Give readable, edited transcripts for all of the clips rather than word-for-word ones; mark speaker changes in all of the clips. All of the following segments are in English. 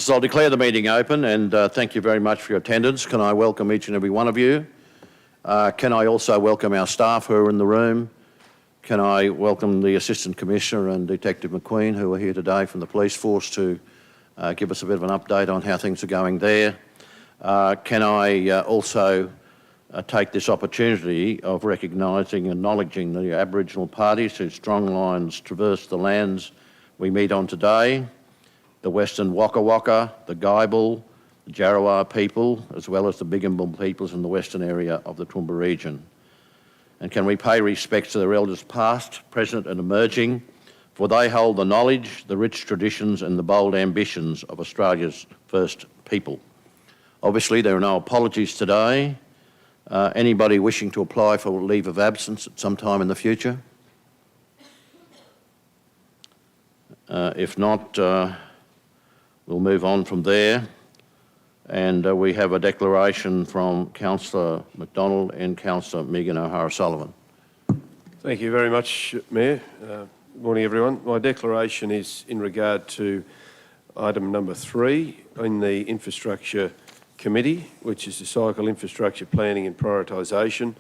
Speaker 1: Councillors, I'll declare the meeting open and thank you very much for your attendance. Can I welcome each and every one of you? Can I also welcome our staff who are in the room? Can I welcome the Assistant Commissioner and Detective McQueen who are here today from the police force to give us a bit of an update on how things are going there? Can I also take this opportunity of recognising and acknowledging the Aboriginal parties whose strong lines traverse the lands we meet on today, the Western Waka Waka, the Gaibil, the Jarawar people, as well as the Bigambul peoples in the western area of the Toowoomba region. And can we pay respects to their elders past, present and emerging, for they hold the knowledge, the rich traditions and the bold ambitions of Australia's first people. Obviously, there are no apologies today. Anybody wishing to apply for a leave of absence at some time in the future? If not, we'll move on from there. And we have a declaration from Councillor McDonald and Councillor Megan O'Hara-Sullivan.
Speaker 2: Thank you very much, Mayor. Good morning, everyone. My declaration is in regard to item number 3 in the Infrastructure Committee, which is the Cycle Infrastructure Planning and Prioritisation,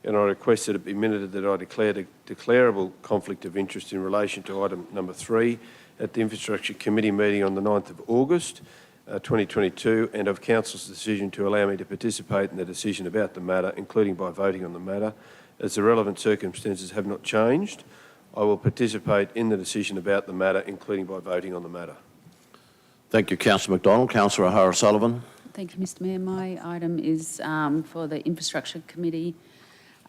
Speaker 2: and I request that it be minuted that I declared a declarable conflict of interest in relation to item number 3 at the Infrastructure Committee meeting on the 9th of August 2022, and of Council's decision to allow me to participate in the decision about the matter, including by voting on the matter. As the relevant circumstances have not changed, I will participate in the decision about the matter, including by voting on the matter.
Speaker 1: Thank you, Councillor McDonald. Councillor O'Hara-Sullivan.
Speaker 3: Thank you, Mr Mayor. My item is for the Infrastructure Committee,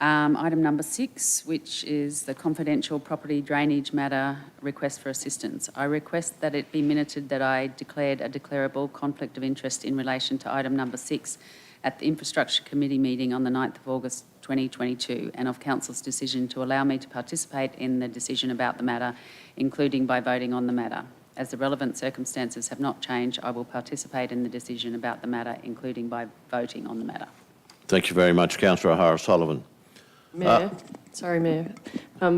Speaker 3: item number 6, which is the confidential property drainage matter request for assistance. I request that it be minuted that I declared a declarable conflict of interest in relation to item number 6 at the Infrastructure Committee meeting on the 9th of August 2022, and of Council's decision to allow me to participate in the decision about the matter, including by voting on the matter. As the relevant circumstances have not changed, I will participate in the decision about the matter, including by voting on the matter.
Speaker 1: Thank you very much, Councillor O'Hara-Sullivan.
Speaker 4: Mayor, sorry, Mayor.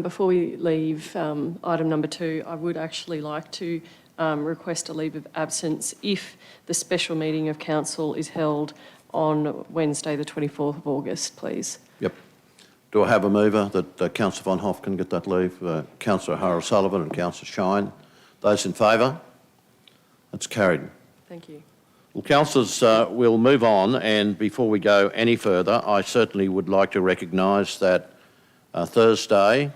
Speaker 4: Before we leave item number 2, I would actually like to request a leave of absence if the special meeting of Council is held on Wednesday, the 24th of August, please.
Speaker 1: Yep. Do I have a mover that Councillor Von Hoff can get that leave? Councillor O'Hara-Sullivan and Councillor Shine. Those in favour? That's carried.
Speaker 4: Thank you.
Speaker 1: Well, councillors, we'll move on, and before we go any further, I certainly would like to recognise that Thursday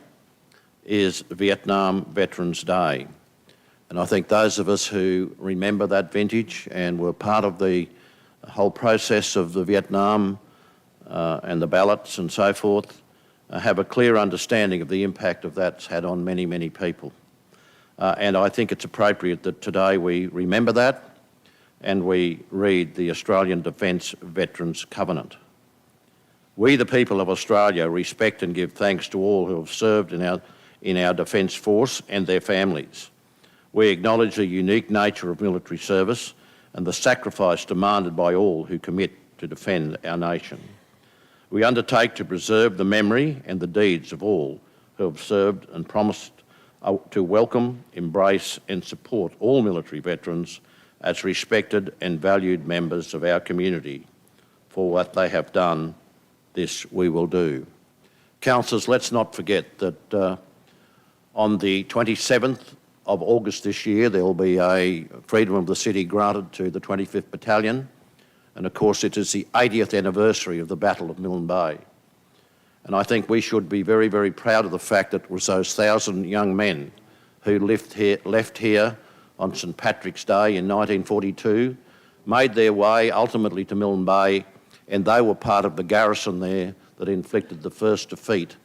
Speaker 1: is Vietnam Veterans Day. And I think those of us who remember that vintage and were part of the whole process of the Vietnam and the ballots and so forth have a clear understanding of the impact of that's had on many, many people. And I think it's appropriate that today we remember that and we read the Australian Defence Veterans Covenant. We, the people of Australia, respect and give thanks to all who have served in our Defence Force and their families. We acknowledge the unique nature of military service and the sacrifice demanded by all who commit to defend our nation. We undertake to preserve the memory and the deeds of all who have served and promised to welcome, embrace and support all military veterans as respected and valued members of our community. For what they have done, this we will do. Councillors, let's not forget that on the 27th of August this year, there will be a Freedom of the City granted to the 25th Battalion. And of course, it is the 80th anniversary of the Battle of Milne Bay. And I think we should be very, very proud of the fact that it was those 1,000 young men who left here on St Patrick's Day in 1942, made their way ultimately to Milne Bay, and they were part of the garrison there that inflicted the first defeat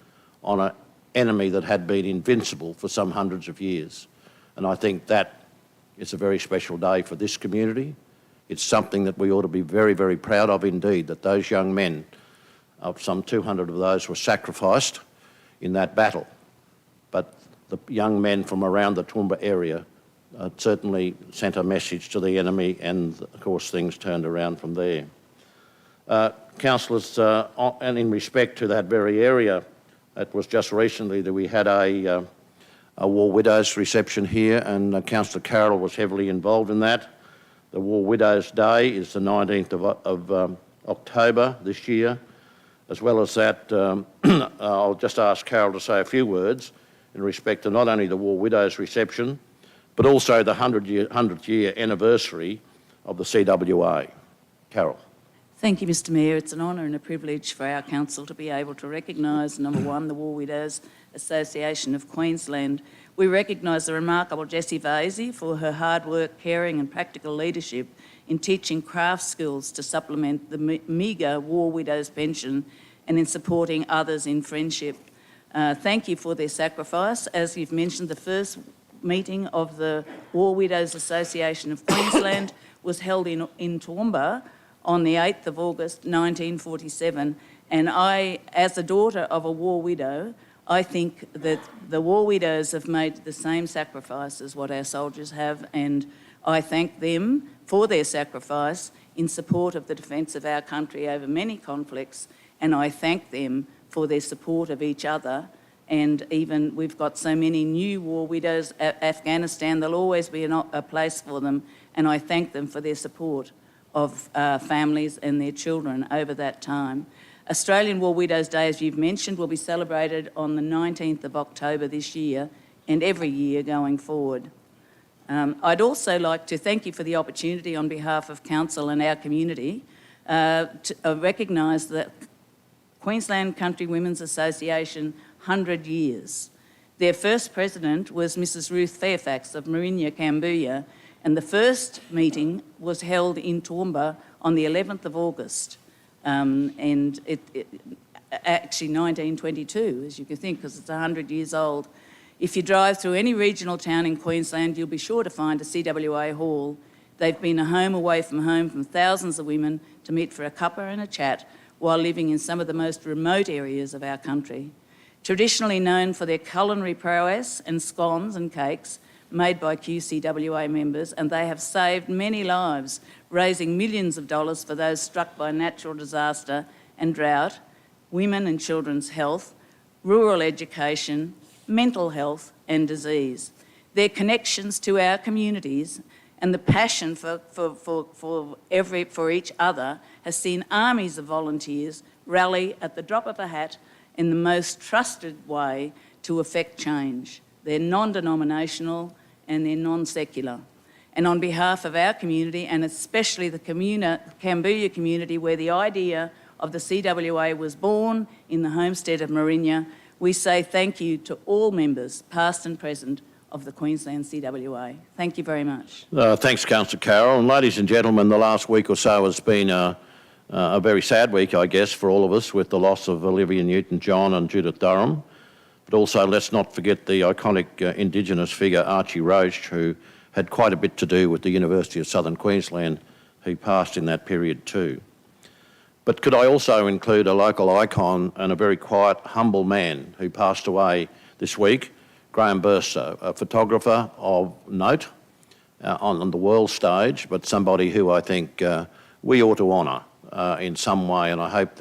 Speaker 1: on an enemy that had been invincible for some hundreds of years. And I think that is a very special day for this community. It's something that we ought to be very, very proud of indeed, that those young men, some 200 of those were sacrificed in that battle. But the young men from around the Toowoomba area certainly sent a message to the enemy, and of course things turned around from there. Councillors, and in respect to that very area, it was just recently that we had a War Widows reception here, and Councillor Carroll was heavily involved in that. The War Widows Day is the 19th of October this year. As well as that, I'll just ask Carol to say a few words in respect to not only the War Widows reception, but also the 100th year anniversary of the CWA. Carol.
Speaker 5: Thank you, Mr Mayor. It's an honour and a privilege for our council to be able to recognise, number one, the War Widows Association of Queensland. We recognise the remarkable Jessie Vasey for her hard work, caring and practical leadership in teaching craft skills to supplement the meagre War Widows pension and in supporting others in friendship. Thank you for their sacrifice. As you've mentioned, the first meeting of the War Widows Association of Queensland was held in Toowoomba on the 8th of August 1947, and I, as a daughter of a war widow, I think that the war widows have made the same sacrifice as what our soldiers have, and I thank them for their sacrifice in support of the defence of our country over many conflicts, and I thank them for their support of each other. And even we've got so many new war widows at Afghanistan, there'll always be a place for them, and I thank them for their support of families and their children over that time. Australian War Widows Day, as you've mentioned, will be celebrated on the 19th of October this year and every year going forward. I'd also like to thank you for the opportunity on behalf of Council and our community to recognise the Queensland Country Women's Association 100 years. Their first president was Mrs Ruth Fairfax of Marinya, Cambodia, and the first meeting was held in Toowoomba on the 11th of August. And actually 1922, as you can think, because it's 100 years old. If you drive through any regional town in Queensland, you'll be sure to find a CWA hall. They've been a home away from home from thousands of women to meet for a cuppa and a chat while living in some of the most remote areas of our country. Traditionally known for their culinary prowess and scones and cakes made by QCWA members, and they have saved many lives, raising millions of dollars for those struck by natural disaster and drought, women and children's health, rural education, mental health and disease. Their connections to our communities and the passion for each other has seen armies of volunteers rally at the drop of a hat in the most trusted way to effect change. They're non-denominational and they're non-secular. And on behalf of our community, and especially the Cambodia community where the idea of the CWA was born in the homestead of Marinya, we say thank you to all members, past and present, of the Queensland CWA. Thank you very much.
Speaker 1: Thanks, Councillor Carroll. And ladies and gentlemen, the last week or so has been a very sad week, I guess, for all of us with the loss of Olivia Newton-John and Judith Durham. But also let's not forget the iconic Indigenous figure Archie Roach, who had quite a bit to do with the University of Southern Queensland, who passed in that period too. But could I also include a local icon and a very quiet, humble man who passed away this week, Graham Burstow, a photographer of note on the world stage, but somebody who I think we ought to honour in some way, and I hope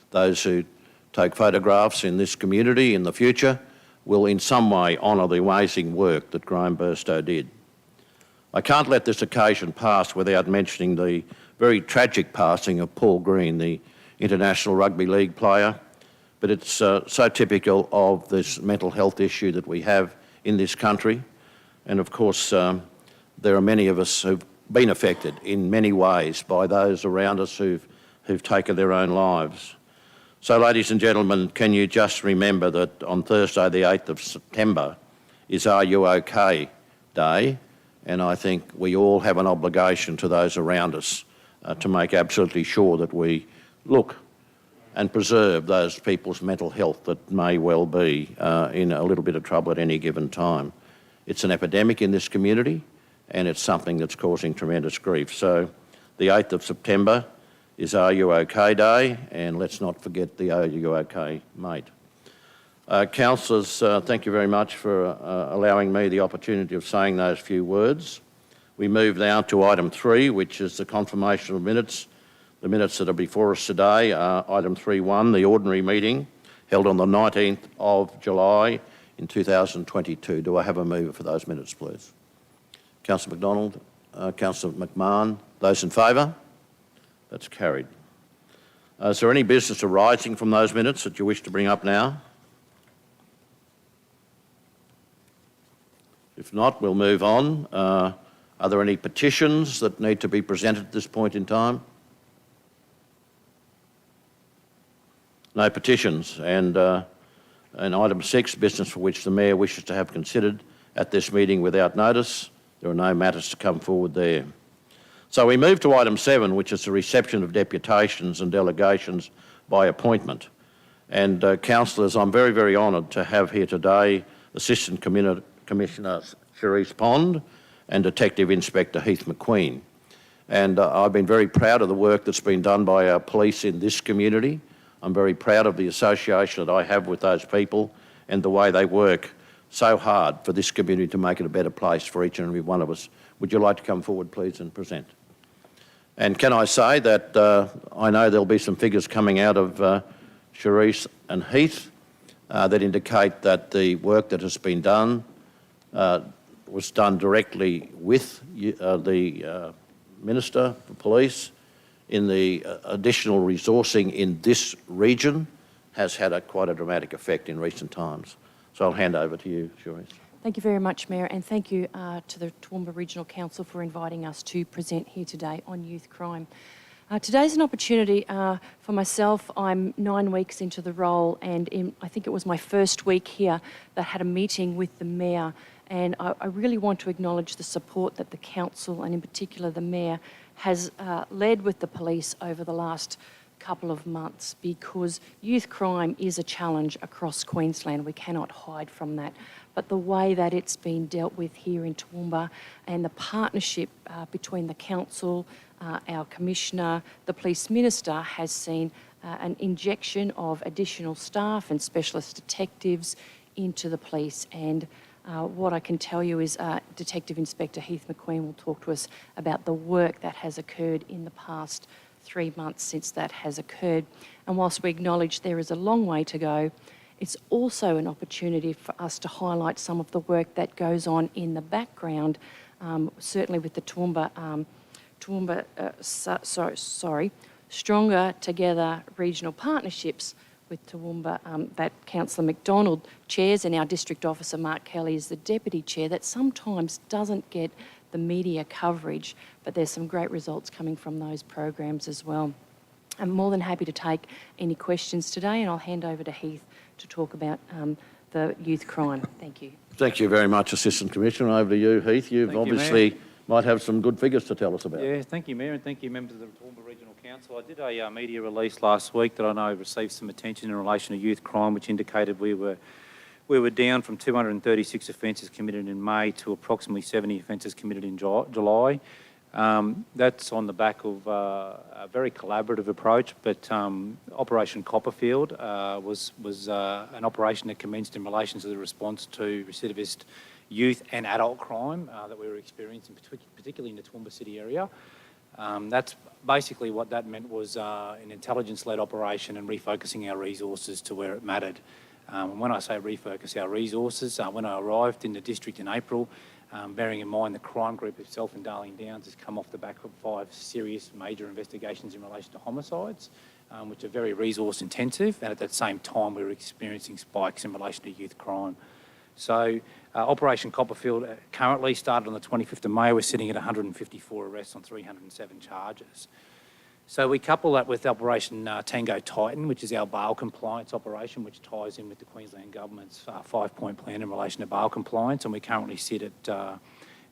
Speaker 1: those who take photographs in this community in the future will in some way honour the amazing work that Graham Burstow did. I can't let this occasion pass without mentioning the very tragic passing of Paul Green, the international rugby league player, but it's so typical of this mental health issue that we have in this country. And of course, there are many of us who've been affected in many ways by those around us who've taken their own lives. So, ladies and gentlemen, can you just remember that on Thursday, the 8th of September, is Are You OK Day? And I think we all have an obligation to those around us to make absolutely sure that we look and preserve those people's mental health that may well be in a little bit of trouble at any given time. It's an epidemic in this community and it's something that's causing tremendous grief. So the 8th of September is Are You OK Day, and let's not forget the Are You OK Mate. Councillors, thank you very much for allowing me the opportunity of saying those few words. We move now to item 3, which is the confirmation of minutes. The minutes that are before us today are item 3.1, the ordinary meeting held on the 19th of July in 2022. Do I have a mover for those minutes, please? Councillor McDonald. Councillor McMahon. Those in favour? That's carried. Is there any business arising from those minutes that you wish to bring up now? If not, we'll move on. Are there any petitions that need to be presented at this point in time? No petitions. And item 6, business for which the Mayor wishes to have considered at this meeting without notice. There are no matters to come forward there. So we move to item 7, which is the reception of deputations and delegations by appointment. And councillors, I'm very, very honoured to have here today Assistant Commissioner Cherise Pond and Detective Inspector Heath McQueen. And I've been very proud of the work that's been done by our police in this community. I'm very proud of the association that I have with those people and the way they work so hard for this community to make it a better place for each and every one of us. Would you like to come forward, please, and present? And can I say that I know there'll be some figures coming out of Cherise and Heath that indicate that the work that has been done was done directly with the Minister for Police in the additional resourcing in this region has had quite a dramatic effect in recent times. So I'll hand over to you, Cherise.
Speaker 6: Thank you very much, Mayor, and thank you to the Toowoomba Regional Council for inviting us to present here today on youth crime. Today's an opportunity for myself. I'm 9 weeks into the role, and I think it was my first week here that had a meeting with the Mayor, and I really want to acknowledge the support that the Council, and in particular the Mayor, has led with the police over the last couple of months, because youth crime is a challenge across Queensland. We cannot hide from that. But the way that it's been dealt with here in Toowoomba and the partnership between the council, our commissioner, the police minister has seen an injection of additional staff and specialist detectives into the police. And what I can tell you is Detective Inspector Heath McQueen will talk to us about the work that has occurred in the past 3 months since that has occurred. And whilst we acknowledge there is a long way to go, it's also an opportunity for us to highlight some of the work that goes on in the background, certainly with the Stronger Together regional partnerships with Toowoomba that Councillor McDonald chairs, and our District Officer Mark Kelly is the Deputy Chair, that sometimes doesn't get the media coverage, but there's some great results coming from those programs as well. I'm more than happy to take any questions today, and I'll hand over to Heath to talk about the youth crime. Thank you.
Speaker 1: Thank you very much, Assistant Commissioner. Over to you, Heath. You've obviously might have some good figures to tell us about.
Speaker 7: Yeah, thank you, Mayor, and thank you, members of the Toowoomba Regional Council. I did a media release last week that I know received some attention in relation to youth crime, which indicated we were down from 236 offences committed in May to approximately 70 offences committed in July. That's on the back of a very collaborative approach, but Operation Copperfield was an operation that commenced in relation to the response to recidivist youth and adult crime that we were experiencing, particularly in the Toowoomba City area. That's basically what that meant, was an intelligence-led operation and refocusing our resources to where it mattered. And when I say refocus our resources, when I arrived in the district in April, bearing in mind the crime group itself in Darling Downs has come off the back of 5 serious major investigations in relation to homicides, which are very resource intensive, and at that same time we were experiencing spikes in relation to youth crime. So Operation Copperfield currently started on the 25th of May. We're sitting at 154 arrests on 307 charges. So we couple that with Operation Tango Titan, which is our bail compliance operation, which ties in with the Queensland Government's 5-point plan in relation to bail compliance, and we currently sit at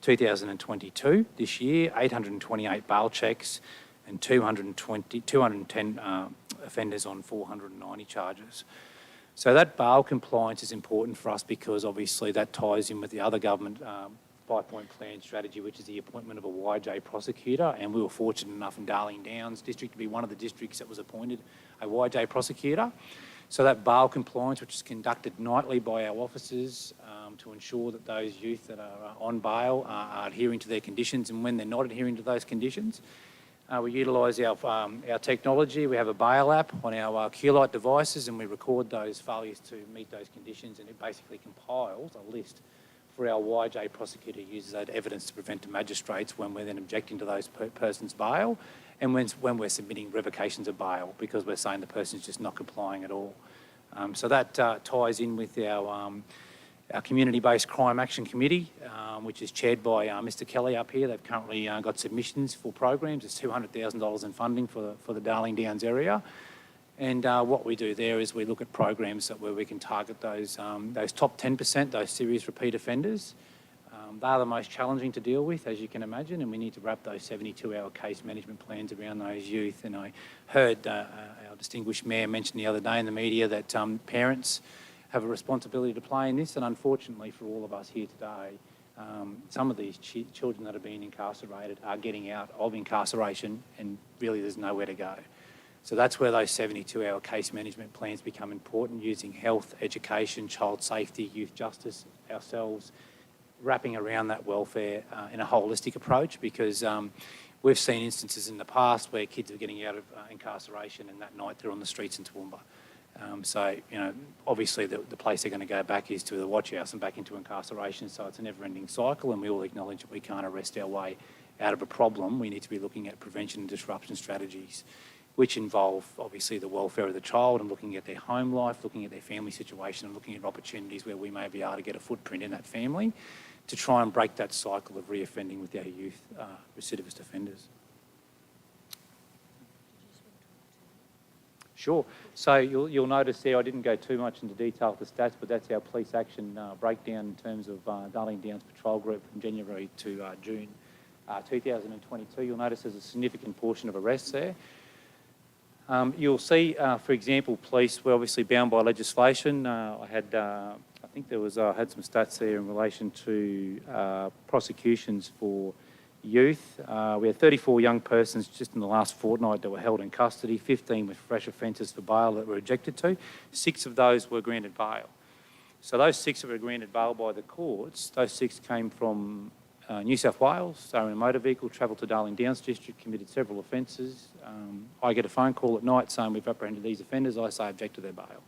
Speaker 7: 2022 this year, 828 bail checks and 210 offenders on 490 charges. So that bail compliance is important for us because obviously that ties in with the other government 5-point plan strategy, which is the appointment of a YJ prosecutor, and we were fortunate enough in Darling Downs district to be one of the districts that was appointed a YJ prosecutor. So that bail compliance, which is conducted nightly by our officers to ensure that those youth that are on bail are adhering to their conditions, and when they're not adhering to those conditions, we utilise our technology. We have a bail app on our Q-Lite devices, and we record those failures to meet those conditions, and it basically compiles a list where our YJ prosecutor uses that evidence to prevent to magistrates when we're then objecting to those persons' bail, and when we're submitting revocations of bail because we're saying the person's just not complying at all. So that ties in with our community-based crime action committee, which is chaired by Mr Kelly up here. They've currently got submissions for programs. There's $200,000 in funding for the Darling Downs area. And what we do there is we look at programs where we can target those top 10%, those serious repeat offenders. They're the most challenging to deal with, as you can imagine, and we need to wrap those 72-hour case management plans around those youth. And I heard our distinguished mayor mention the other day in the media that parents have a responsibility to play in this, and unfortunately for all of us here today, some of these children that are being incarcerated are getting out of incarceration, and really there's nowhere to go. So that's where those 72-hour case management plans become important, using health, education, child safety, youth justice, ourselves, wrapping around that welfare in a holistic approach, because we've seen instances in the past where kids are getting out of incarceration and that night they're on the streets in Toowoomba. So, you know, obviously the place they're going to go back is to the watch house and back into incarceration, so it's a never-ending cycle, and we all acknowledge that we can't arrest our way out of a problem. We need to be looking at prevention and disruption strategies, which involve obviously the welfare of the child and looking at their home life, looking at their family situation, and looking at opportunities where we may be able to get a footprint in that family to try and break that cycle of reoffending with our youth recidivist offenders. Sure. So you'll notice there I didn't go too much into detail with the stats, but that's our police action breakdown in terms of Darling Downs Patrol Group from January to June 2022. You'll notice there's a significant portion of arrests there. You'll see, for example, police were obviously bound by legislation. I had some stats there in relation to prosecutions for youth. We had 34 young persons just in the last fortnight that were held in custody, 15 with fresh offences for bail that were objected to. 6 of those were granted bail. So those 6 that were granted bail by the courts, those 6 came from New South Wales. They were in a motor vehicle, travelled to Darling Downs District, committed several offences. I get a phone call at night saying we've apprehended these offenders. I say object to their bail.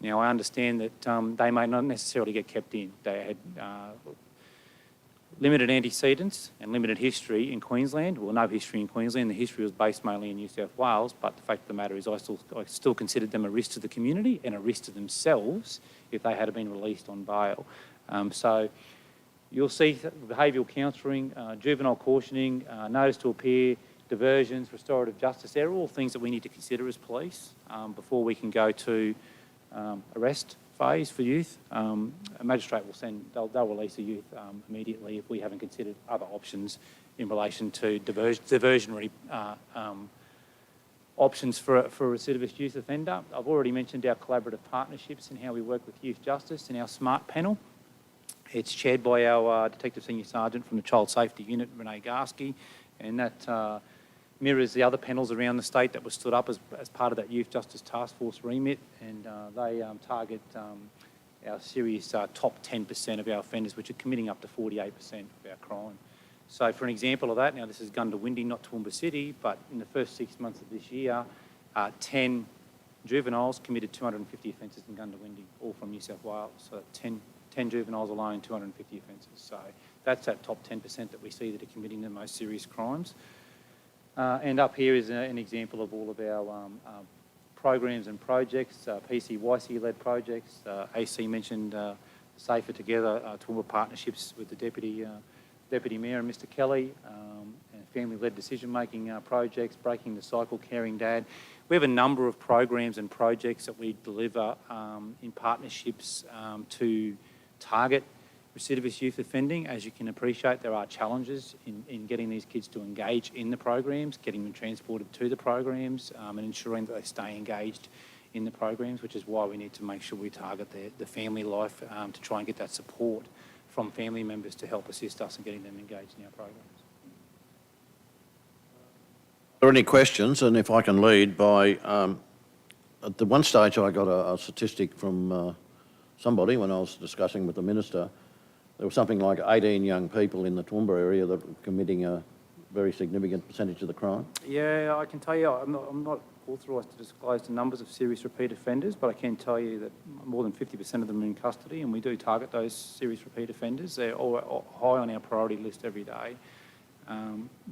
Speaker 7: Now, I understand that they may not necessarily get kept in. They had limited antecedents and limited history in Queensland. Well, no history in Queensland. The history was based mainly in New South Wales, but the fact of the matter is I still considered them a risk to the community and a risk to themselves if they had been released on bail. So you'll see behavioural counselling, juvenile cautioning, notice to appear, diversions, restorative justice. They're all things that we need to consider as police before we can go to arrest phase for youth. A magistrate will they'll release a youth immediately if we haven't considered other options in relation to diversionary options for a recidivist youth offender. I've already mentioned our collaborative partnerships and how we work with youth justice in our SMART panel. It's chaired by our Detective Senior Sergeant from the Child Safety Unit, Renee Garsky, and that mirrors the other panels around the state that were stood up as part of that Youth Justice Task Force remit, and they target our serious top 10% of our offenders, which are committing up to 48% of our crime. So for an example of that, now this is Goondiwindi, not Toowoomba City, but in the first 6 months of this year, 10 juveniles committed 250 offences in Goondiwindi, all from New South Wales. So 10 juveniles alone, 250 offences. So that's that top 10% that we see that are committing the most serious crimes. And up here is an example of all of our programs and projects, PCYC-led projects. AC mentioned Safer Together, Toowoomba partnerships with the Deputy Mayor and Mr Kelly, and family-led decision-making projects, Breaking the Cycle, Caring Dad. We have a number of programs and projects that we deliver in partnerships to target recidivist youth offending. As you can appreciate, there are challenges in getting these kids to engage in the programs, getting them transported to the programs, and ensuring that they stay engaged in the programs, which is why we need to make sure we target the family life to try and get that support from family members to help assist us in getting them engaged in our programs.
Speaker 1: Are there any questions? And if I can lead by, at the one stage I got a statistic from somebody when I was discussing with the Minister. There was something like 18 young people in the Toowoomba area that were committing very significant percentage of the crime?
Speaker 7: Yeah, I can tell you, I'm not authorised to disclose the numbers of serious repeat offenders, but I can tell you that more than 50% of them are in custody, and we do target those serious repeat offenders. They're all high on our priority list every day.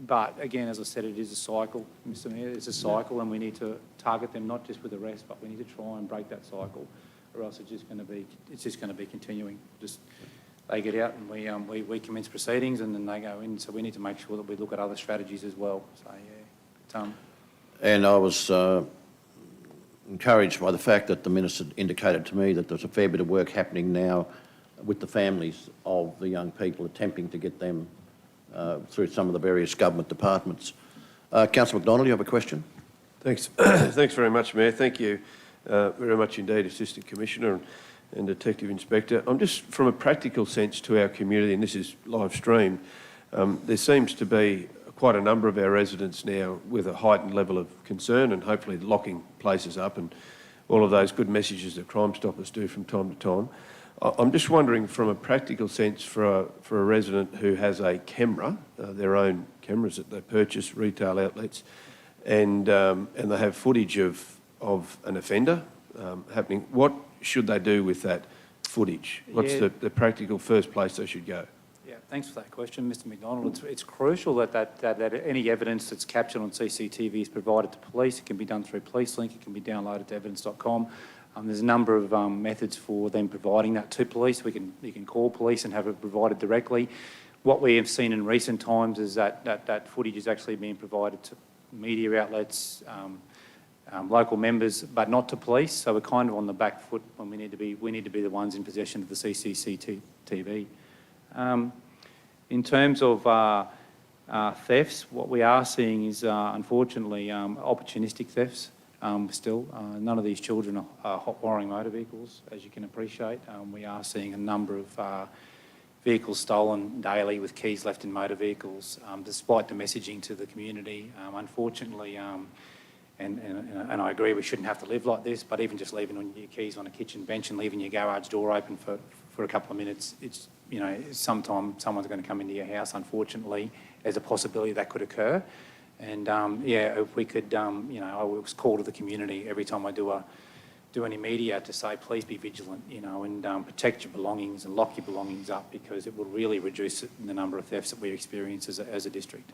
Speaker 7: But again, as I said, it is a cycle, Mr Mayor. It's a cycle, and we need to target them not just with arrest, but we need to try and break that cycle, or else it's just going to be continuing. Just they get out, and we commence proceedings, and then they go in. So we need to make sure that we look at other strategies as well. So yeah,
Speaker 1: And I was encouraged by the fact that the Minister indicated to me that there's a fair bit of work happening now with the families of the young people, attempting to get them through some of the various government departments. Councillor McDonald, you have a question?
Speaker 2: Thanks. Thanks very much, Mayor. Thank you very much indeed, Assistant Commissioner and Detective Inspector. I'm just, from a practical sense to our community, and this is live streamed, there seems to be quite a number of our residents now with a heightened level of concern and hopefully locking places up and all of those good messages that Crime Stoppers do from time to time. I'm just wondering, from a practical sense, for a resident who has a camera, their own cameras that they purchase, retail outlets, and they have footage of an offender happening, what should they do with that footage? What's the practical first place they should go?
Speaker 7: yeah, thanks for that question, Mr McDonald. It's crucial that any evidence that's captured on CCTV is provided to police. It can be done through PoliceLink. It can be downloaded to evidence.com. There's a number of methods for them providing that to police. You can call police and have it provided directly. What we have seen in recent times is that footage is actually being provided to media outlets, local members, but not to police. So we're kind of on the back foot when we need to be the ones in possession of the CCTV. In terms of thefts, what we are seeing is unfortunately opportunistic thefts. Still, none of these children are hot wiring motor vehicles, as you can appreciate. We are seeing a number of vehicles stolen daily with keys left in motor vehicles, despite the messaging to the community. Unfortunately, and I agree we shouldn't have to live like this, but even just leaving your keys on a kitchen bench and leaving your garage door open for a couple of minutes, it's, you know, sometimes someone's going to come into your house, unfortunately. There's a possibility that could occur. And yeah, if we could, you know, I was called to the community every time I do any media to say, please be vigilant, you know, and protect your belongings and lock your belongings up, because it will really reduce the number of thefts that we experience as a district.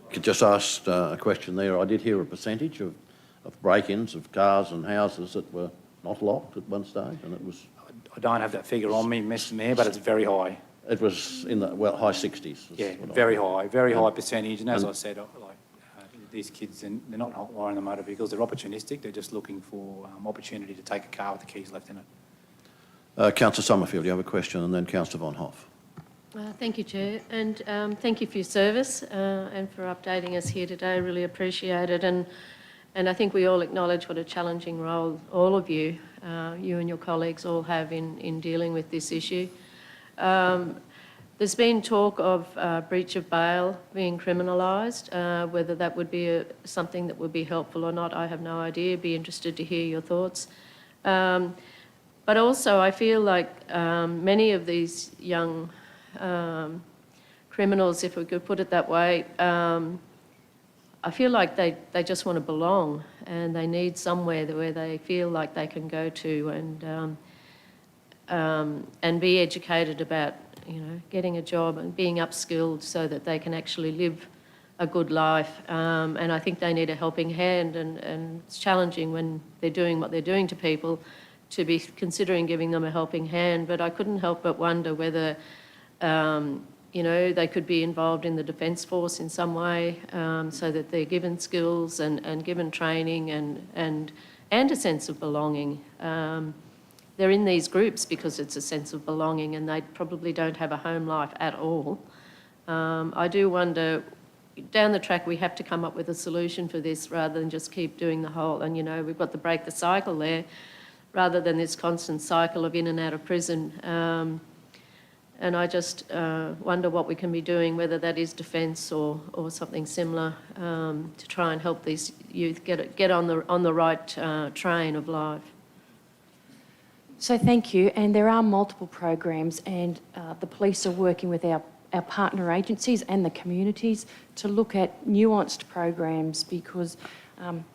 Speaker 1: I could just ask a question there. I did hear a percentage of break-ins of cars and houses that were not locked at one stage, and it was...
Speaker 7: I don't have that figure on me, Mr Mayor, but it's very high.
Speaker 1: It was in the, well, high 60s.
Speaker 7: Yeah, very high percentage. And as I said, these kids, they're not hot wiring the motor vehicles. They're opportunistic. They're just looking for opportunity to take a car with the keys left in it.
Speaker 1: Councillor Summerfield, you have a question, and then Councillor Von Hoff.
Speaker 4: Thank you, Chair, and thank you for your service and for updating us here today. Really appreciate it, and I think we all acknowledge what a challenging role all of you, you and your colleagues, all have in dealing with this issue. There's been talk of breach of bail being criminalised. Whether that would be something that would be helpful or not, I have no idea. Be interested to hear your thoughts. But also, I feel like many of these young criminals, if we could put it that way, I feel like they just want to belong, and they need somewhere where they feel like they can go to and be educated about, you know, getting a job and being upskilled so that they can actually live a good life. And I think they need a helping hand, and it's challenging when they're doing what they're doing to people to be considering giving them a helping hand. But I couldn't help but wonder whether, you know, they could be involved in the Defence Force in some way, so that they're given skills and given training and a sense of belonging. They're in these groups because it's a sense of belonging, and they probably don't have a home life at all. I do wonder, down the track, we have to come up with a solution for this rather than just keep doing the whole, and, you know, we've got to break the cycle there rather than this constant cycle of in and out of prison. And I just wonder what we can be doing, whether that is defence or something similar, to try and help these youth get on the right train of life.
Speaker 6: So thank you, and there are multiple programs, and the police are working with our our partner agencies and the communities to look at nuanced programs, because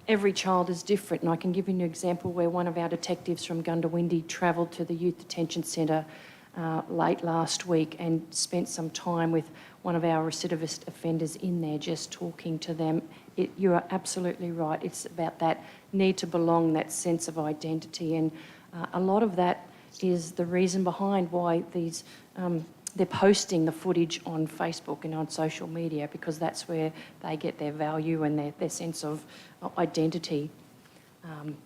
Speaker 6: every child is different. And I can give you an example where one of our detectives from Gundawindi travelled to the Youth Detention Centre late last week and spent some time with one of our recidivist offenders in there, just talking to them. You are absolutely right. It's about that need to belong, that sense of identity, and a lot of that is the reason behind why these they're posting the footage on Facebook and on social media, because that's where they get their value and their sense of identity.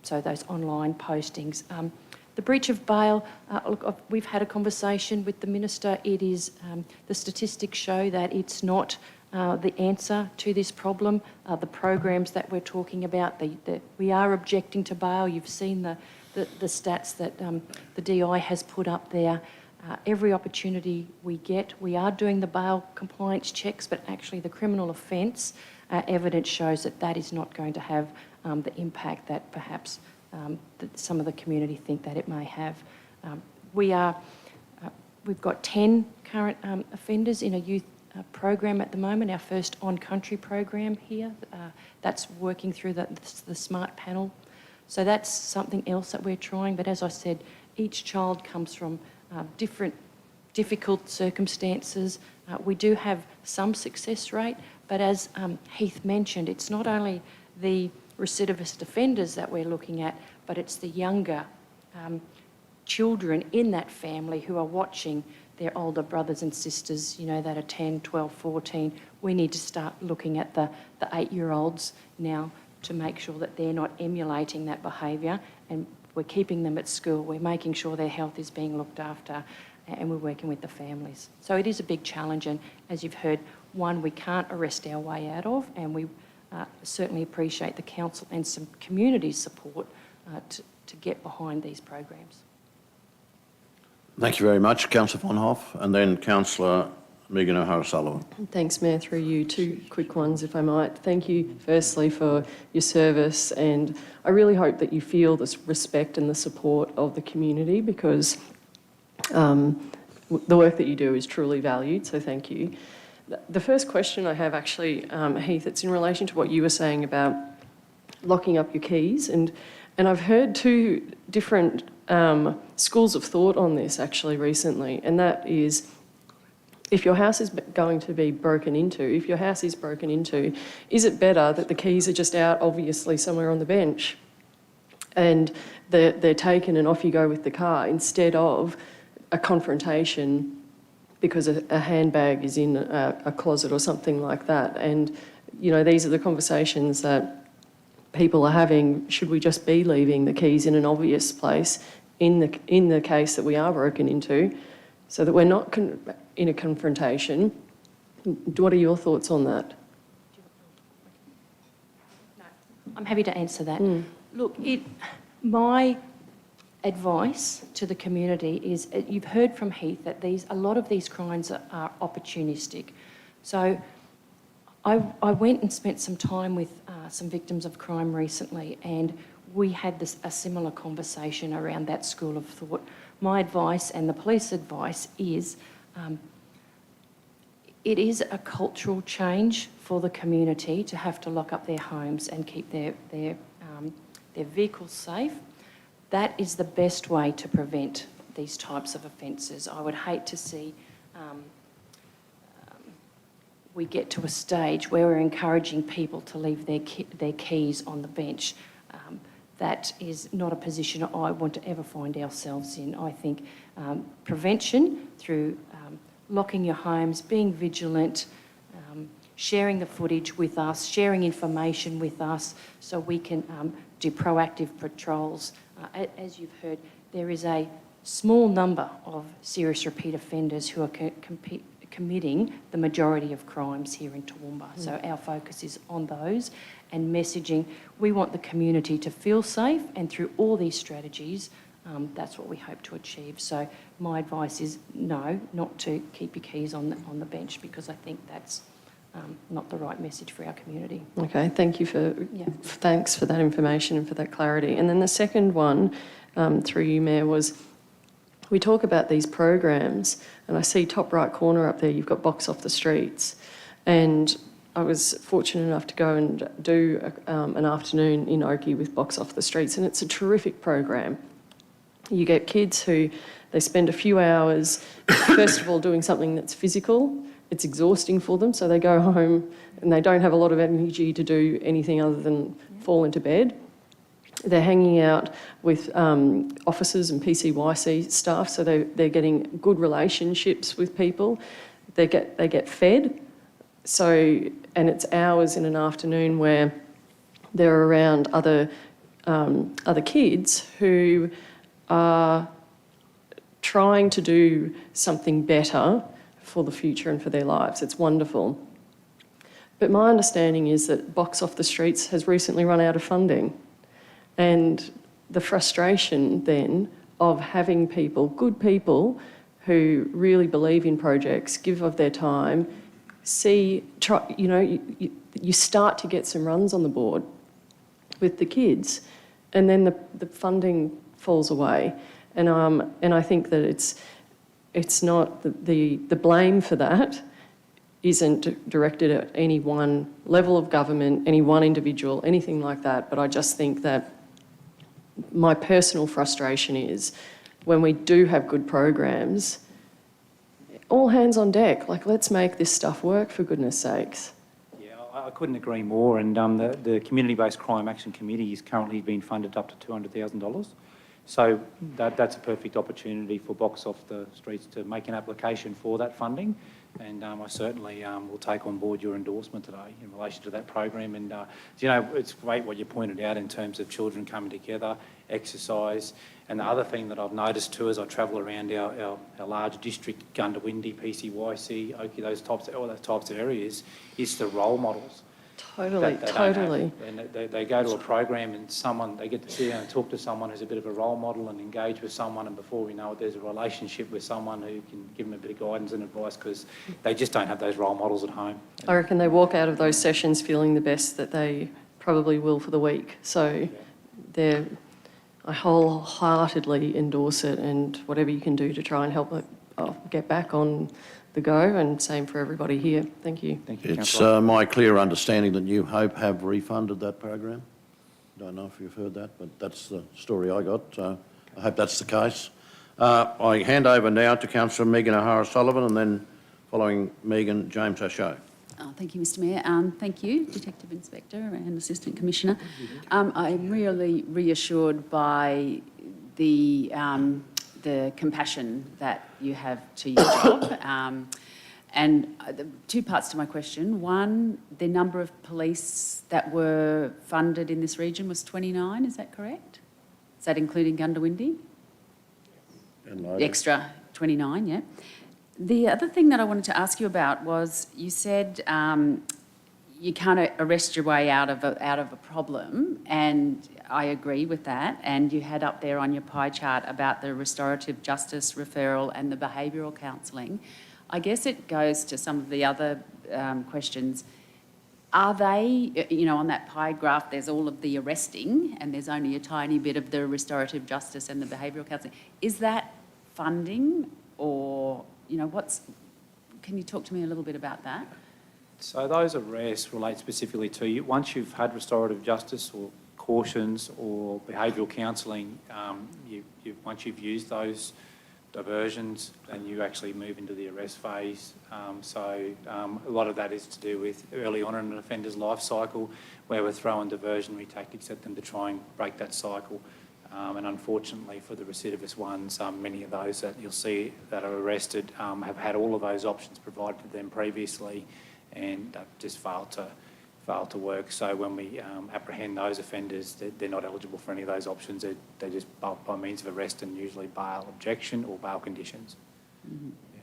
Speaker 6: So those online postings. The breach of bail, look, we've had a conversation with the Minister. It is, the statistics show that it's not the answer to this problem. The programs that we're talking about, we are objecting to bail. You've seen the stats that the DI has put up there. Every opportunity we get, we are doing the bail compliance checks, but actually the criminal offence evidence shows that that is not going to have the impact that perhaps that some of the community think that it may have. We've got 10 current offenders in a youth program at the moment, our first on-country program here. That's working through the SMART panel. So that's something else that we're trying. But as I said, each child comes from different difficult circumstances. We do have some success rate, but as Heath mentioned, it's not only the recidivist offenders that we're looking at, but it's the younger children in that family who are watching their older brothers and sisters, you know, that are 10, 12, 14. We need to start looking at the 8-year-olds now to make sure that they're not emulating that behaviour, and we're keeping them at school, we're making sure their health is being looked after, and we're working with the families. So it is a big challenge, and as you've heard, one we can't arrest our way out of, and we certainly appreciate the council and some community support to get behind these programs.
Speaker 1: Thank you very much, Councillor Von Hoff, and then Councillor Megan O'Hara-Sullivan.
Speaker 4: Thanks, Mayor, through you. 2 quick ones, if I might. Thank you, firstly, for your service, and I really hope that you feel this respect and the support of the community, because the work that you do is truly valued, so thank you. The first question I have, actually, Heath, it's in relation to what you were saying about locking up your keys, and I've heard 2 different schools of thought on this, actually, recently, and that is, if your house is going to be broken into, if your house is broken into, is it better that the keys are just out, obviously, somewhere on the bench, and they're taken and off you go with the car, instead of a confrontation because a handbag is in a closet or something like that? And, you know, these are the conversations that people are having. Should we just be leaving the keys in an obvious place in the case that we are broken into, so that we're not in a confrontation? What are your thoughts on that?
Speaker 6: I'm happy to answer that. Look, my advice to the community is, you've heard from Heath that a lot of these crimes are opportunistic. So I went and spent some time with some victims of crime recently, and we had a similar conversation around that school of thought. My advice and the police advice is, it is a cultural change for the community to have to lock up their homes and keep their vehicles safe. That is the best way to prevent these types of offences. I would hate to see we get to a stage where we're encouraging people to leave their keys on the bench. That is not a position I want to ever find ourselves in. I think prevention through locking your homes, being vigilant, sharing the footage with us, sharing information with us so we can do proactive patrols. As you've heard, there is a small number of serious repeat offenders who are committing the majority of crimes here in Toowoomba. So our focus is on those and messaging. We want the community to feel safe, and through all these strategies, that's what we hope to achieve. So my advice is no, not to keep your keys on the bench, because I think that's not the right message for our community.
Speaker 4: Okay, thank you thanks for that information and for that clarity. And then the second one, through you, Mayor, was we talk about these programs, and I see top right corner up there, you've got Box Off the Streets. And I was fortunate enough to go and do an afternoon in Oakey with Box Off the Streets, and it's a terrific program. You get kids who, they spend a few hours, first of all, doing something that's physical. It's exhausting for them, so they go home and they don't have a lot of energy to do anything other than fall into bed. They're hanging out with officers and PCYC staff, so they're getting good relationships with people. They get fed. So, and it's hours in an afternoon where they're around other kids who are trying to do something better for the future and for their lives. It's wonderful. But my understanding is that Box Off the Streets has recently run out of funding. And the frustration then of having people, good people, who really believe in projects, give of their time, you start to get some runs on the board with the kids, and then the funding falls away. And I think that it's not the blame for that isn't directed at any one level of government, any one individual, anything like that. But I just think that my personal frustration is when we do have good programs, all hands on deck. Like, let's make this stuff work, for goodness sakes.
Speaker 7: Yeah, I couldn't agree more. And the Community-Based Crime Action Committee is currently being funded up to $200,000. So that's a perfect opportunity for Box Off the Streets to make an application for that funding. And I certainly will take on board your endorsement today in relation to that program. And, it's great what you pointed out in terms of children coming together, exercise. And the other thing that I've noticed too as I travel around our large district, Gundawindi, PCYC, Oakey, all those types of areas, is the role models.
Speaker 4: Totally.
Speaker 7: And they go to a program and they get to sit down and talk to someone who's a bit of a role model and engage with someone, and before we know it, there's a relationship with someone who can give them a bit of guidance and advice, because they just don't have those role models at home.
Speaker 4: I reckon they walk out of those sessions feeling the best that they probably will for the week. So I wholeheartedly endorse it, and whatever you can do to try and help it get back on the go, and same for everybody here. Thank you.
Speaker 7: Thank you,
Speaker 1: It's
Speaker 7: Councillor.
Speaker 1: my clear understanding that New Hope have refunded that program. Don't know if you've heard that, but that's the story I got. I hope that's the case. I hand over now to Councillor Megan O'Hara-Sullivan, and then following Megan, James Ashow.
Speaker 3: Thank you, Mr Mayor. Thank you, Detective Inspector and Assistant Commissioner. I'm really reassured by the compassion that you have to your job. And two parts to my question. One, the number of police that were funded in this region was 29, is that correct? Is that including Gundawindi?
Speaker 1: And
Speaker 3: The extra 29, yeah. The other thing that I wanted to ask you about was you said you can't arrest your way out of a problem, and I agree with that. And you had up there on your pie chart about the restorative justice referral and the behavioural counselling. I guess it goes to some of the other questions. Are they, on that pie graph, there's all of the arresting and there's only a tiny bit of the restorative justice and the behavioural counselling. Is that funding, or, can you talk to me a little bit about that?
Speaker 7: So those arrests relate specifically to you. Once you've had restorative justice or cautions or behavioural counselling, once you've used those diversions, then you actually move into the arrest phase. A lot of that is to do with early on in an offender's life cycle, where we're throwing diversionary tactics at them to try and break that cycle. And unfortunately for the recidivist ones, many of those that you'll see that are arrested have had all of those options provided to them previously, and just failed to work. So when we apprehend those offenders, they're not eligible for any of those options. They're just by means of arrest and usually bail objection or bail conditions.
Speaker 3: Mm-hmm. Yeah.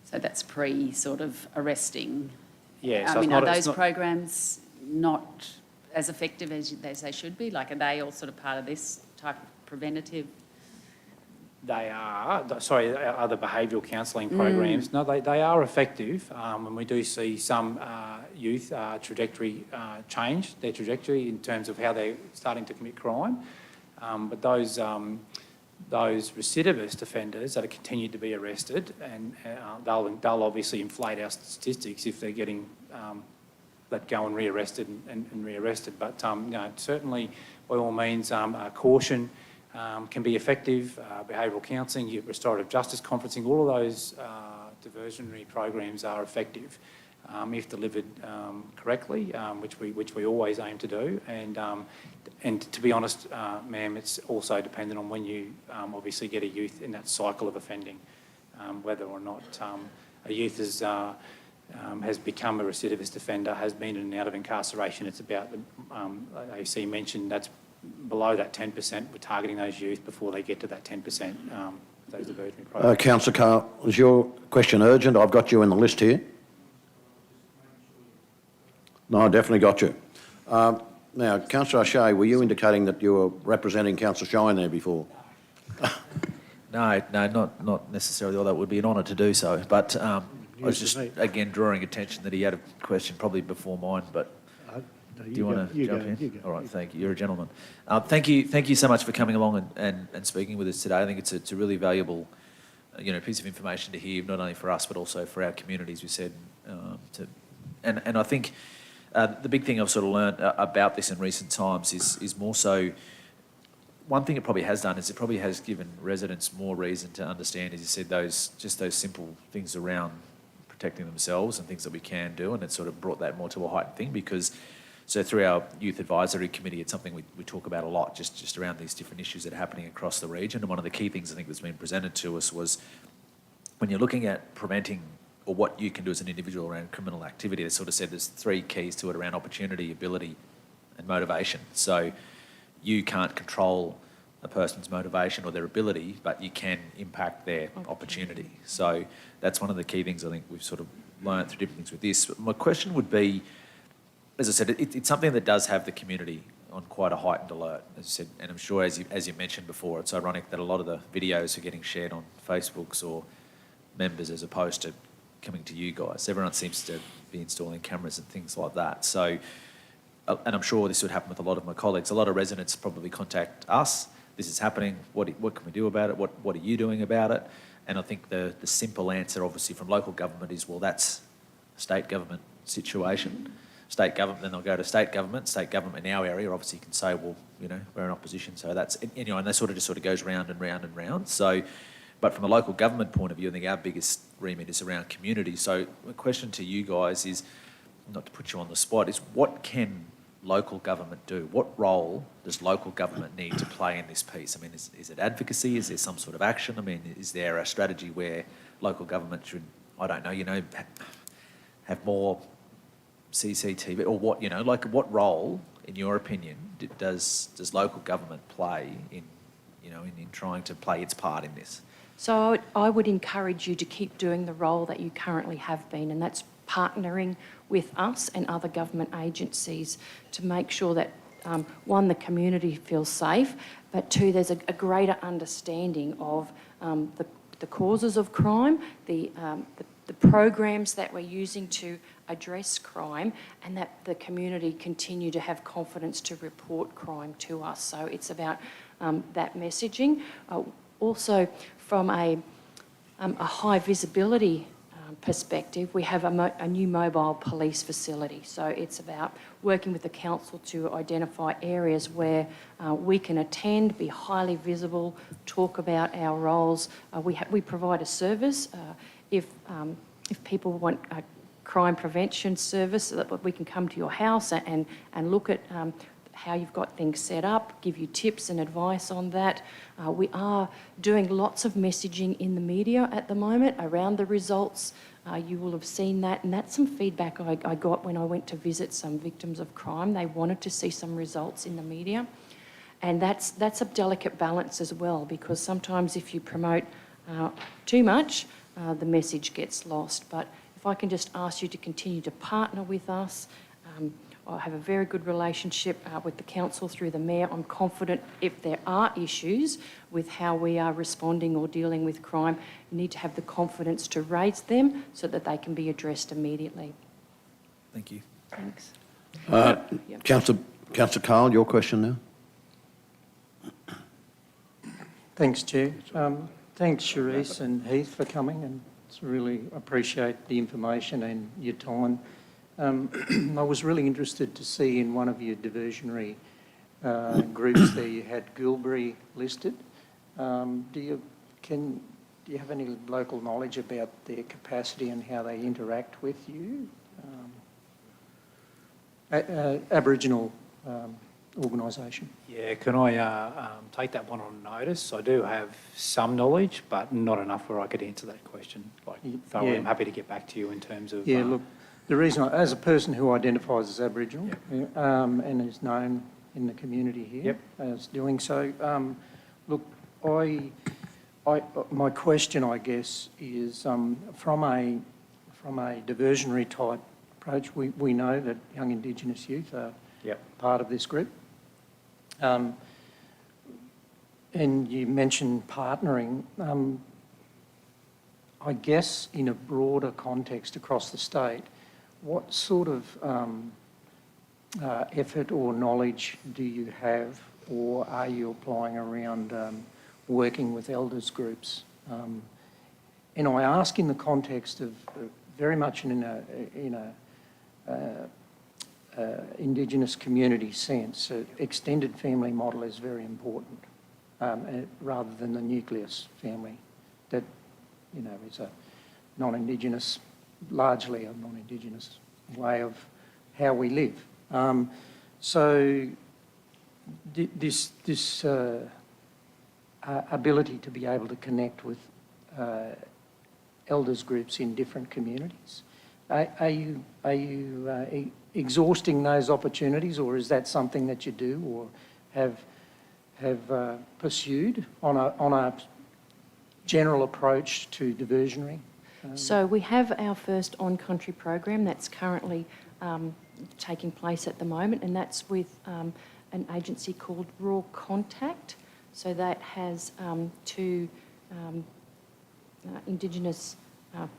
Speaker 3: So that's sort of arresting.
Speaker 7: Yeah. So
Speaker 3: are those programs not as effective as they should be? Are they all sort of part of this type of preventative?
Speaker 7: They are. Sorry, are the behavioural counselling programs? No, they are effective, and we do see some youth change their trajectory in terms of how they're starting to commit crime. But those those recidivist offenders that are continued to be arrested, and they'll obviously inflate our statistics if they're getting let go and rearrested and rearrested. But certainly, by all means, caution can be effective. Behavioural counselling, restorative justice conferencing, all of those diversionary programs are effective if delivered correctly, which we always aim to do. And to be honest, ma'am, it's also dependent on when you obviously get a youth in that cycle of offending, whether or not a youth has become a recidivist offender, has been in and out of incarceration. It's about, AC mentioned, that's below that 10%. We're targeting those youth before they get to that 10%, those diversionary programs.
Speaker 1: Councillor Carl, is your question urgent? I've got you in the list here. No, I definitely got you. Now, Councillor O'Shea, were you indicating that you were representing Councillor Shine there before?
Speaker 8: No, not necessarily, although it would be an honour to do so. But I was just, again, drawing attention that he had a question probably before mine, but do you want to jump in? All right, thank you. You're a gentleman. Thank you so much for coming along and speaking with us today. I think it's a really valuable piece of information to hear, not only for us, but also for our communities, we said. And I think the big thing I've sort of learnt about this in recent times is more so, one thing it probably has done is it probably has given residents more reason to understand, as you said, those simple things around protecting themselves and things that we can do, and it's sort of brought that more to a heightened thing because, so through our Youth Advisory Committee, it's something we talk about a lot, just around these different issues that are happening across the region. And one of the key things I think that's been presented to us was when you're looking at preventing or what you can do as an individual around criminal activity, they sort of said there's three keys to it around opportunity, ability and motivation. So you can't control a person's motivation or their ability, but you can impact their opportunity. So that's one of the key things I think we've sort of learned through different things with this. But my question would be, as I said, it's something that does have the community on quite a heightened alert, as you said, and I'm sure as you mentioned before, it's ironic that a lot of the videos are getting shared on Facebooks or members as opposed to coming to you guys. Everyone seems to be installing cameras and things like that. So, and I'm sure this would happen with a lot of my colleagues. A lot of residents probably contact us. This is happening. What can we do about it? What are you doing about it? And I think the simple answer, obviously, from local government is, well, that's a state government situation. State government, then they'll go to state government. State government in our area, obviously, can say, well, we're in opposition. So that's, and that sort of goes round and round and round. So, but from a local government point of view, I think our biggest remit is around community. So the question to you guys is, not to put you on the spot, is what can local government do? What role does local government need to play in this piece? I mean, is it advocacy? Is there some sort of action? I mean, is there a strategy where local government should, I don't know, have more CCTV or what, what role, in your opinion, does local government play in trying to play its part in this?
Speaker 6: So I would encourage you to keep doing the role that you currently have been, and that's partnering with us and other government agencies to make sure that, one, the community feels safe, but two, there's a greater understanding of the causes of crime, the programs that we're using to address crime, and that the community continue to have confidence to report crime to us. So it's about that messaging. Also, from a high visibility perspective, we have a new mobile police facility. So it's about working with the council to identify areas where we can attend, be highly visible, talk about our roles. We provide a service if people want a crime prevention service, so that we can come to your house and look at how you've got things set up, give you tips and advice on that. We are doing lots of messaging in the media at the moment around the results. You will have seen that, and that's some feedback I got when I went to visit some victims of crime. They wanted to see some results in the media, and that's a delicate balance as well, because sometimes if you promote too much, the message gets lost. But if I can just ask you to continue to partner with us, I have a very good relationship with the council through the mayor. I'm confident if there are issues with how we are responding or dealing with crime, you need to have the confidence to raise them so that they can be addressed immediately.
Speaker 8: Thank you.
Speaker 6: Thanks.
Speaker 1: Councillor Carl, your question now.
Speaker 9: Thanks, Chair. Thanks, Charisse and Heath, for coming, and really appreciate the information and your time. I was really interested to see in one of your diversionary groups there you had Gilbury listed. Do you have any local knowledge about their capacity and how they interact with you? Aboriginal organisation.
Speaker 10: Yeah, can I take that one on notice? I do have some knowledge, but not enough where I could answer that question. Thoroughly,
Speaker 9: Yeah.
Speaker 10: I'm happy to get back to you in terms of...
Speaker 9: Yeah, look, the reason, as a person who identifies as Aboriginal and is known in the community here as doing so, look, my question, I guess, is from a diversionary type approach, we know that young Indigenous youth are part of this group. And you mentioned partnering. I guess in a broader context across the state, what sort of effort or knowledge do you have, or are you applying around working with elders groups? And I ask in the context of very much in a Indigenous community sense. Extended family model is very important, rather than the nucleus family that, you know, is a non-Indigenous, largely a non-Indigenous way of how we live. So this ability to be able to connect with elders groups in different communities, are you exhausting those opportunities, or is that something that you do or have pursued on a general approach to diversionary?
Speaker 6: So we have our first on-country program that's currently taking place at the moment, and that's with an agency called Raw Contact. So that has two Indigenous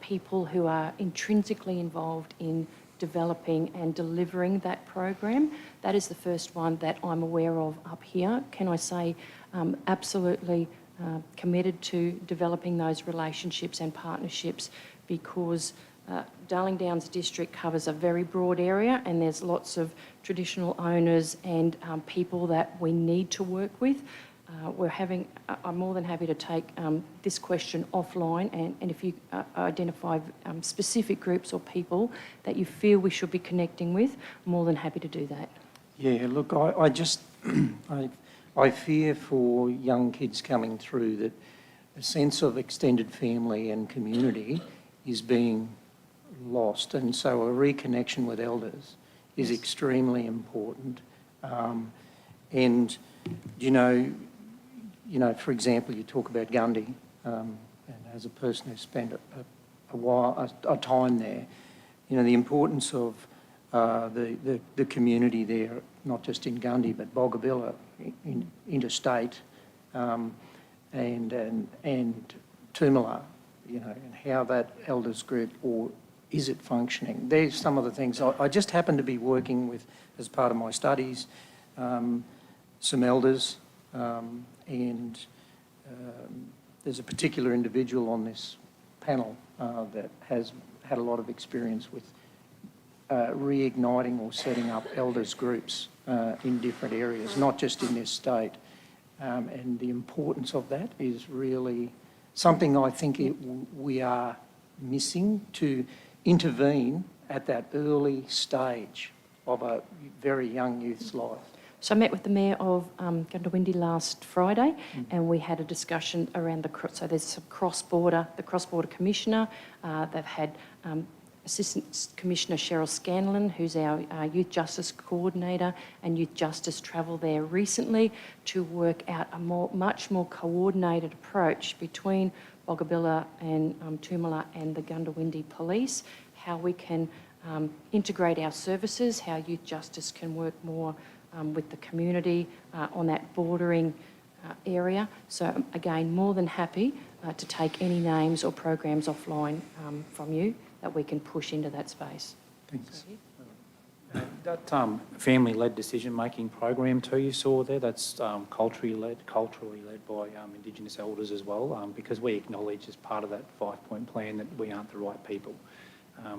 Speaker 6: people who are intrinsically involved in developing and delivering that program. That is the first one that I'm aware of up here. Can I say absolutely committed to developing those relationships and partnerships, because Darling Downs District covers a very broad area, and there's lots of traditional owners and people that we need to work with. I'm more than happy to take this question offline, and if you identify specific groups or people that you feel we should be connecting with, I'm more than happy to do that.
Speaker 9: Yeah, look, I just, I fear for young kids coming through that a sense of extended family and community is being lost, and so a reconnection with elders is extremely important. And, you know, for example, you talk about Gundy, and as a person who spent a time there, you know, the importance of the community there, not just in Gundy but Boggabilla, interstate, and Toomala, you know, and how that elders group, or is it functioning? There's some of the things. I just happen to be working with, as part of my studies, some elders, and there's a particular individual on this panel that has had a lot of experience with reigniting or setting up elders groups in different areas, not just in this state. And the importance of that is really something I think we are missing, to intervene at that early stage of a very young youth's life.
Speaker 6: So I met with the Mayor of Gundawindi last Friday, and we had a discussion around so there's some the Cross-Border Commissioner. They've had Assistant Commissioner Cheryl Scanlon, who's our Youth Justice Coordinator, and Youth Justice travel there recently to work out a much more coordinated approach between Boggabilla and Toomala and the Gundawindi Police, how we can integrate our services, how Youth Justice can work more with the community on that bordering area. So again, more than happy to take any names or programs offline from you that we can push into that space.
Speaker 9: Thanks.
Speaker 10: That family-led decision-making program too you saw there, that's culturally led by Indigenous elders as well, because we acknowledge as part of that 5-point plan that we aren't the right people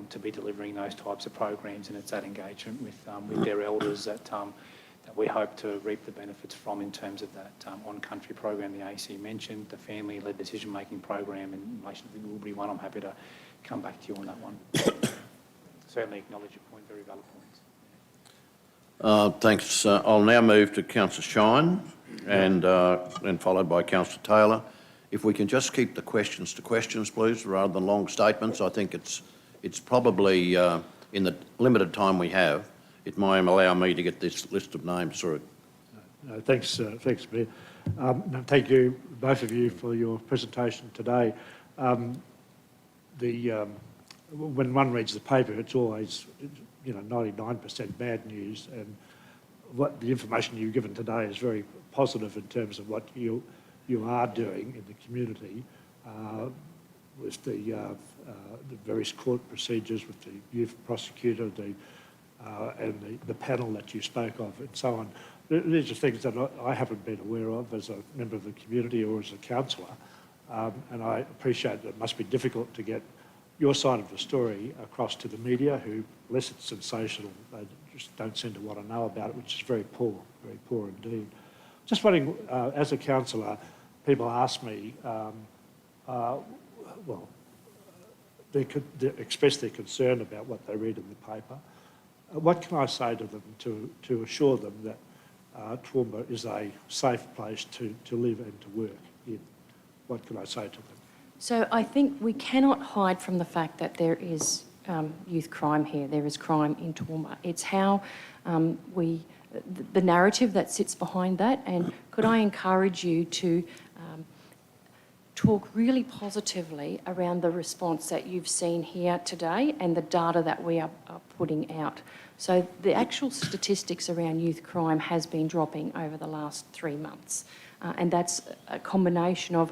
Speaker 10: to be delivering those types of programs, and it's that engagement with their elders that we hope to reap the benefits from in terms of that on-country program the AC mentioned, the family-led decision-making program in relation to the Albury one. I'm happy to come back to you on that one. Certainly acknowledge your point, very valid points.
Speaker 1: Thanks. I'll now move to Councillor Shine and then followed by Councillor Taylor. If we can just keep the questions to questions, please, rather than long statements. I think it's probably, in the limited time we have, it might allow me to get this list of names through.
Speaker 11: Thanks, Mayor. Thank you, both of you, for your presentation today. When one reads the paper, it's always, 99% bad news, and what the information you've given today is very positive in terms of what you are doing in the community with the various court procedures, with the youth prosecutor, and the panel that you spoke of, and so on. These are things that I haven't been aware of as a member of the community or as a councillor, and I appreciate that it must be difficult to get your side of the story across to the media, who, unless it's sensational, they just don't seem to want to know about it, which is very poor indeed. Just wondering, as a councillor, people ask me, they could express their concern about what they read in the paper. What can I say to them to assure them that Toowoomba is a safe place to live and to work in? What can I say to them?
Speaker 6: So I think we cannot hide from the fact that there is youth crime here. There is crime in Toowoomba. It's how the narrative that sits behind that. And could I encourage you to talk really positively around the response that you've seen here today and the data that we are putting out. So the actual statistics around youth crime has been dropping over the last 3 months. And that's a combination of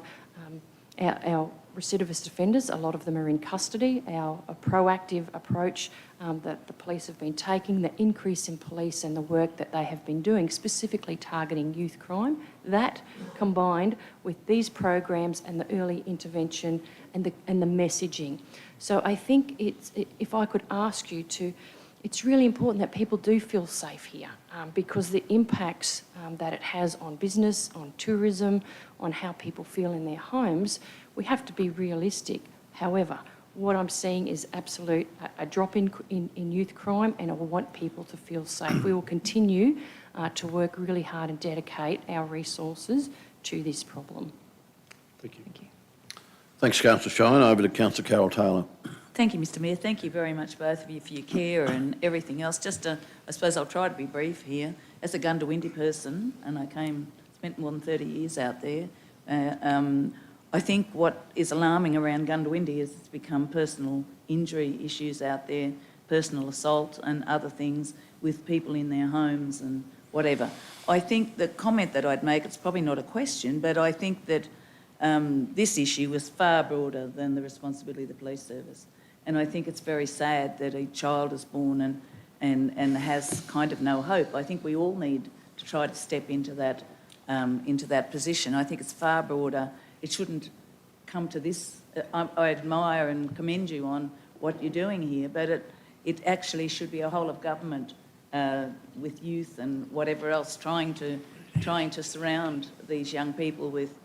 Speaker 6: our recidivist offenders. A lot of them are in custody. Our proactive approach that the police have been taking, the increase in police and the work that they have been doing, specifically targeting youth crime, that combined with these programs and the early intervention and the messaging. So I think if I could ask you to, it's really important that people do feel safe here because the impacts that it has on business, on tourism, on how people feel in their homes, we have to be realistic. However, what I'm seeing is a drop in youth crime, and I want people to feel safe. We will continue to work really hard and dedicate our resources to this problem.
Speaker 11: Thank you.
Speaker 6: Thank you.
Speaker 1: Thanks, Councillor Shine. Over to Councillor Carol Taylor.
Speaker 5: Thank you, Mr Mayor. Thank you very much, both of you, for your care and everything else. I suppose I'll try to be brief here. As a Gundawindi person, and I spent more than 30 years out there, I think what is alarming around Gundawindi is it's become personal injury issues out there, personal assault and other things with people in their homes and whatever. I think the comment that I'd make, it's probably not a question, but I think that this issue was far broader than the responsibility of the police service. And I think it's very sad that a child is born and has kind of no hope. I think we all need to try to step into that position. I think it's far broader. It shouldn't come to this. I admire and commend you on what you're doing here, but it actually should be a whole of government with youth and whatever else trying to surround these young people with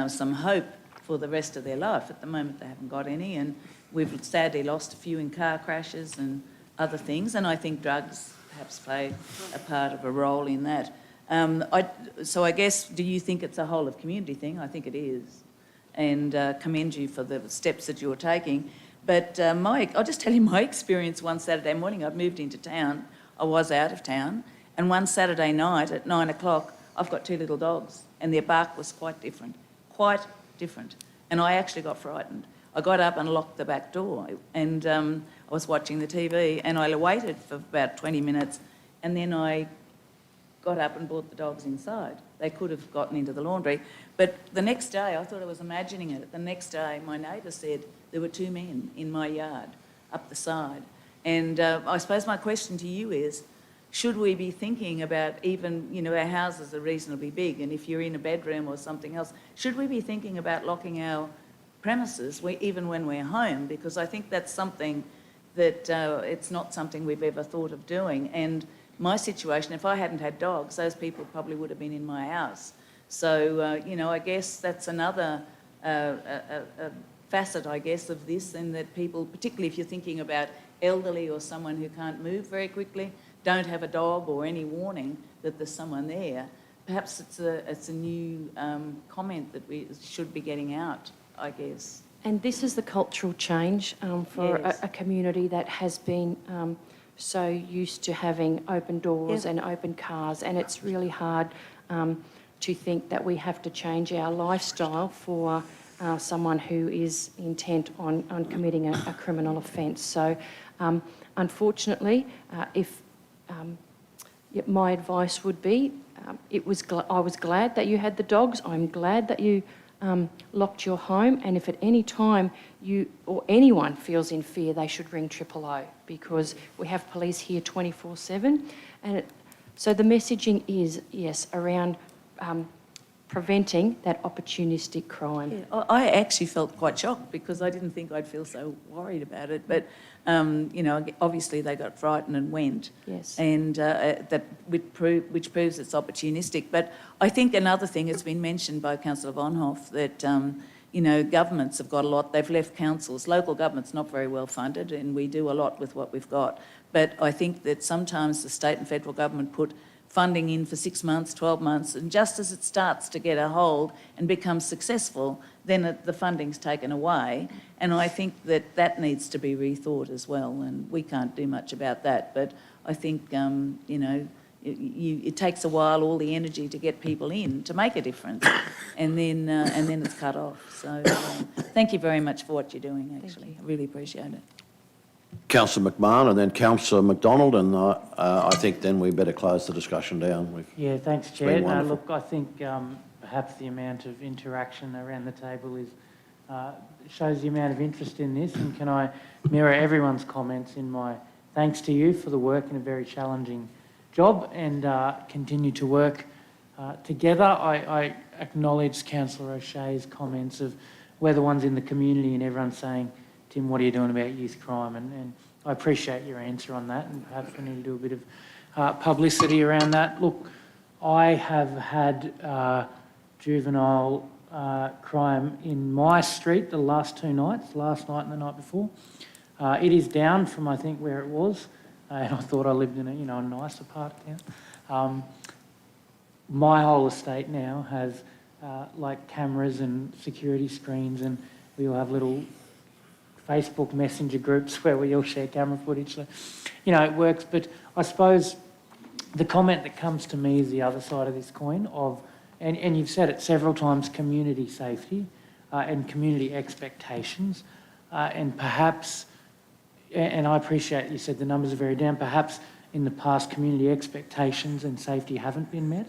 Speaker 5: some hope for the rest of their life. At the moment, they haven't got any, and we've sadly lost a few in car crashes and other things, and I think drugs perhaps play a part of a role in that. So I guess, do you think it's a whole of community thing? I think it is, and commend you for the steps that you're taking. But I'll just tell you my experience one Saturday morning. I've moved into town. I was out of town, and one Saturday night at 9 o'clock, I've got 2 little dogs, and their bark was quite different. And I actually got frightened. I got up and locked the back door, and I was watching the TV, and I waited for about 20 minutes, and then I got up and brought the dogs inside. They could have gotten into the laundry. But the next day, I thought I was imagining it. The next day, my neighbour said there were 2 men in my yard up the side. And I suppose my question to you is, should we be thinking about even, you know, our houses are reasonably big, and if you're in a bedroom or something else, should we be thinking about locking our premises even when we're home? Because I think that's something that it's not something we've ever thought of doing. And my situation, if I hadn't had dogs, those people probably would have been in my house. So, you know, I guess that's another facet, I guess, of this, and that people, particularly if you're thinking about elderly or someone who can't move very quickly, don't have a dog or any warning that there's someone there. Perhaps it's a new comment that we should be getting out, I guess.
Speaker 6: And this is the cultural change for
Speaker 5: Yes.
Speaker 6: a community that has been so used to having open doors
Speaker 5: Yep.
Speaker 6: and open cars, and it's really hard to think that we have to change our lifestyle for someone who is intent on committing a criminal offence. So, unfortunately, my advice would be, I was glad that you had the dogs. I'm glad that you locked your home, and if at any time you or anyone feels in fear, they should ring 000, because we have police here 24/7. And so the messaging is, yes, around preventing that opportunistic crime.
Speaker 5: Yeah, I actually felt quite shocked because I didn't think I'd feel so worried about it. But, you know, obviously they got frightened and went.
Speaker 6: Yes.
Speaker 5: And which proves it's opportunistic. But I think another thing has been mentioned by Councillor Vonhoff that, you know, governments have got a lot. They've left councils. Local government's not very well funded, and we do a lot with what we've got. But I think that sometimes the state and federal government put funding in for 6 months, 12 months, and just as it starts to get a hold and becomes successful, then the funding's taken away. And I think that needs to be rethought as well, and we can't do much about that. But I think, you know, it takes a while, all the energy to get people in to make a difference, and then it's cut off. So thank you very much for what you're doing, actually. I really appreciate it.
Speaker 1: Councillor McMahon and then Councillor McDonald, and I think then we better close the discussion down.
Speaker 10: Yeah, thanks,
Speaker 1: been
Speaker 10: Chair.
Speaker 1: wonderful.
Speaker 10: Look, I think perhaps the amount of interaction around the table is shows the amount of interest in this, and can I mirror everyone's comments in my thanks to you for the work in a very challenging job, and continue to work together. I acknowledge Councillor O'Shea's comments of we're the ones in the community and everyone's saying, Tim, what are you doing about youth crime? And I appreciate your answer on that, and perhaps we need to do a bit of publicity around that. Look, I have had juvenile crime in my street the last 2 nights, last night and the night before. It is down from, I think, where it was, and I thought I lived in a, you know, a nicer part of town. My whole estate now has like cameras and security screens, and we all have little Facebook Messenger groups where we all share camera footage. So, you know, it works. But I suppose the comment that comes to me is the other side of this coin of, and you've said it several times, community safety and community expectations. And perhaps, and I appreciate you said the numbers are very down, perhaps in the past community expectations and safety haven't been met,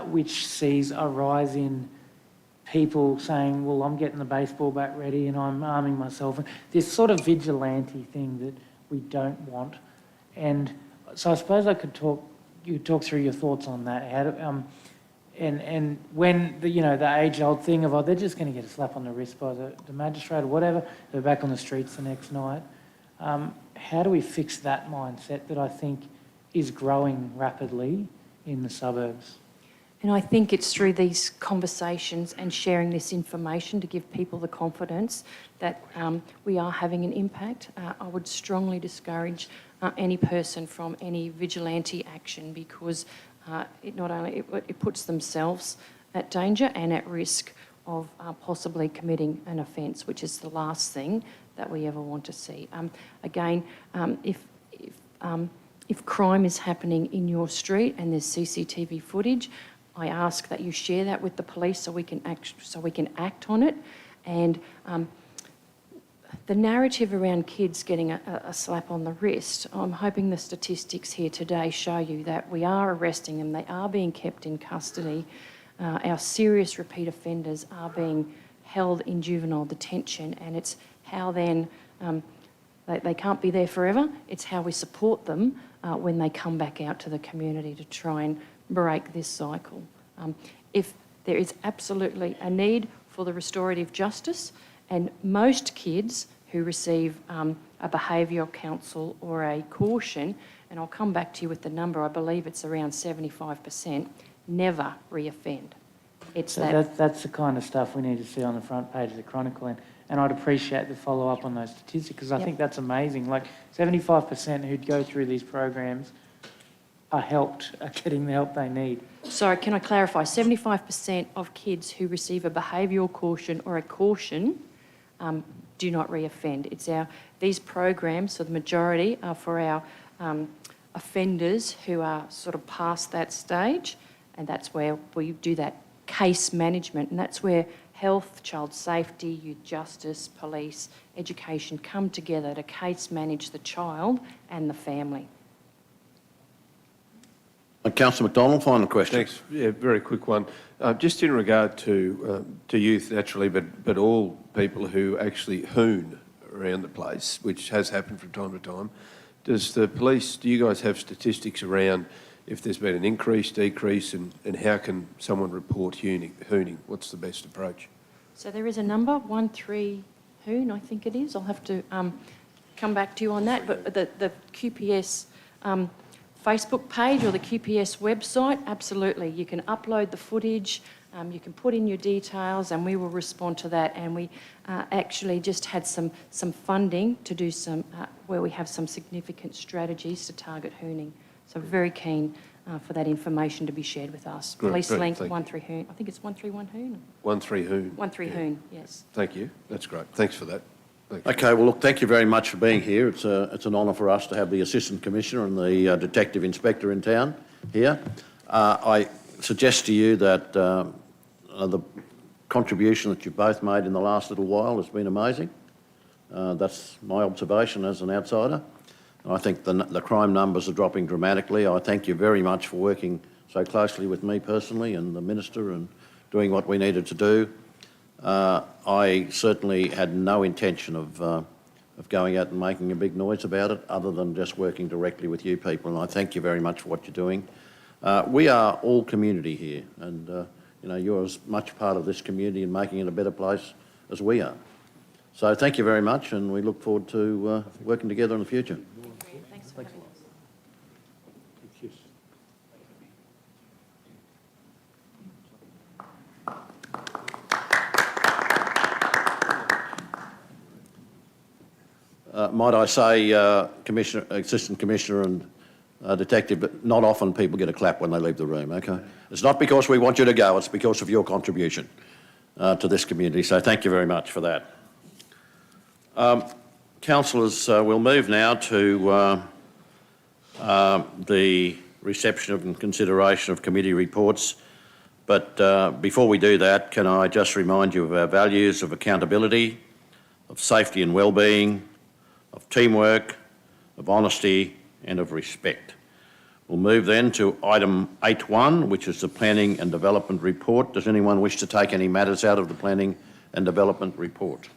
Speaker 10: which sees a rise in people saying, well, I'm getting the baseball bat ready and I'm arming myself. This sort of vigilante thing that we don't want. And so I suppose I could you could talk through your thoughts on that. How to, and when, the age-old thing of, they're just going to get a slap on the wrist by the magistrate or whatever, they're back on the streets the next night. How do we fix that mindset that I think is growing rapidly in the suburbs?
Speaker 6: And I think it's through these conversations and sharing this information to give people the confidence that we are having an impact. I would strongly discourage any person from any vigilante action, because it not only it puts themselves at danger and at risk of possibly committing an offence, which is the last thing that we ever want to see. Again, if crime is happening in your street and there's CCTV footage, I ask that you share that with the police so we can act on it. And the narrative around kids getting a slap on the wrist, I'm hoping the statistics here today show you that we are arresting them, they are being kept in custody. Our serious repeat offenders are being held in juvenile detention, and it's how then, they can't be there forever, it's how we support them when they come back out to the community to try and break this cycle. If there is absolutely a need for the restorative justice, and most kids who receive a behavioural counsel or a caution, and I'll come back to you with the number, I believe it's around 75%, never reoffend. It's
Speaker 10: So that's the kind of stuff we need to see on the front page of the Chronicle, and I'd appreciate the follow-up on those statistics, because I think that's amazing. Like 75% who'd go through these programs are getting the help they need.
Speaker 6: Sorry, can I clarify? 75% of kids who receive a behavioural caution or a caution do not reoffend. These programs, so the majority are for our offenders who are sort of past that stage, and that's where we do that case management, and that's where health, child safety, youth justice, police, education come together to case manage the child and the family.
Speaker 1: Councillor McDonald, final question.
Speaker 2: Thanks. Yeah, very quick one. Just in regard to youth, naturally, but all people who actually hoon around the place, which has happened from time to time, do you guys have statistics around if there's been an increase, decrease, and how can someone report hooning? What's the best approach?
Speaker 6: So there is a number, 13 Hoon, I think it is. I'll have to come back to you on that. But the QPS Facebook page or the QPS website, absolutely. You can upload the footage, you can put in your details, and we will respond to that. And we actually just had some funding to do where we have some significant strategies to target hooning. So very keen for that information to be shared with us. Police Link, 13 Hoon. I think it's 131 Hoon.
Speaker 2: 13 Hoon.
Speaker 6: 13 Hoon, yes.
Speaker 2: Thank you. That's great. Thanks for that. Thanks.
Speaker 1: Okay, well, look, thank you very much for being here. It's an honour for us to have the Assistant Commissioner and the Detective Inspector in town here. I suggest to you that the contribution that you've both made in the last little while has been amazing. That's my observation as an outsider. And I think the crime numbers are dropping dramatically. I thank you very much for working so closely with me personally and the Minister and doing what we needed to do. I certainly had no intention of going out and making a big noise about it other than just working directly with you people, and I thank you very much for what you're doing. We are all community here, and you're as much part of this community and making it a better place as we are. So thank you very much, and we look forward to working together in the future.
Speaker 6: Thanks for having us.
Speaker 1: Might I say, Assistant Commissioner and Detective, but not often people get a clap when they leave the room, okay? It's not because we want you to go, it's because of your contribution to this community, so thank you very much for that. Councillors, we'll move now to the reception and consideration of committee reports, but before we do that, can I just remind you of our values of accountability, of safety and well-being, of teamwork, of honesty and of respect. We'll move then to item 8.1, which is the Planning and Development Report. Does anyone wish to take any matters out of the Planning and Development Report?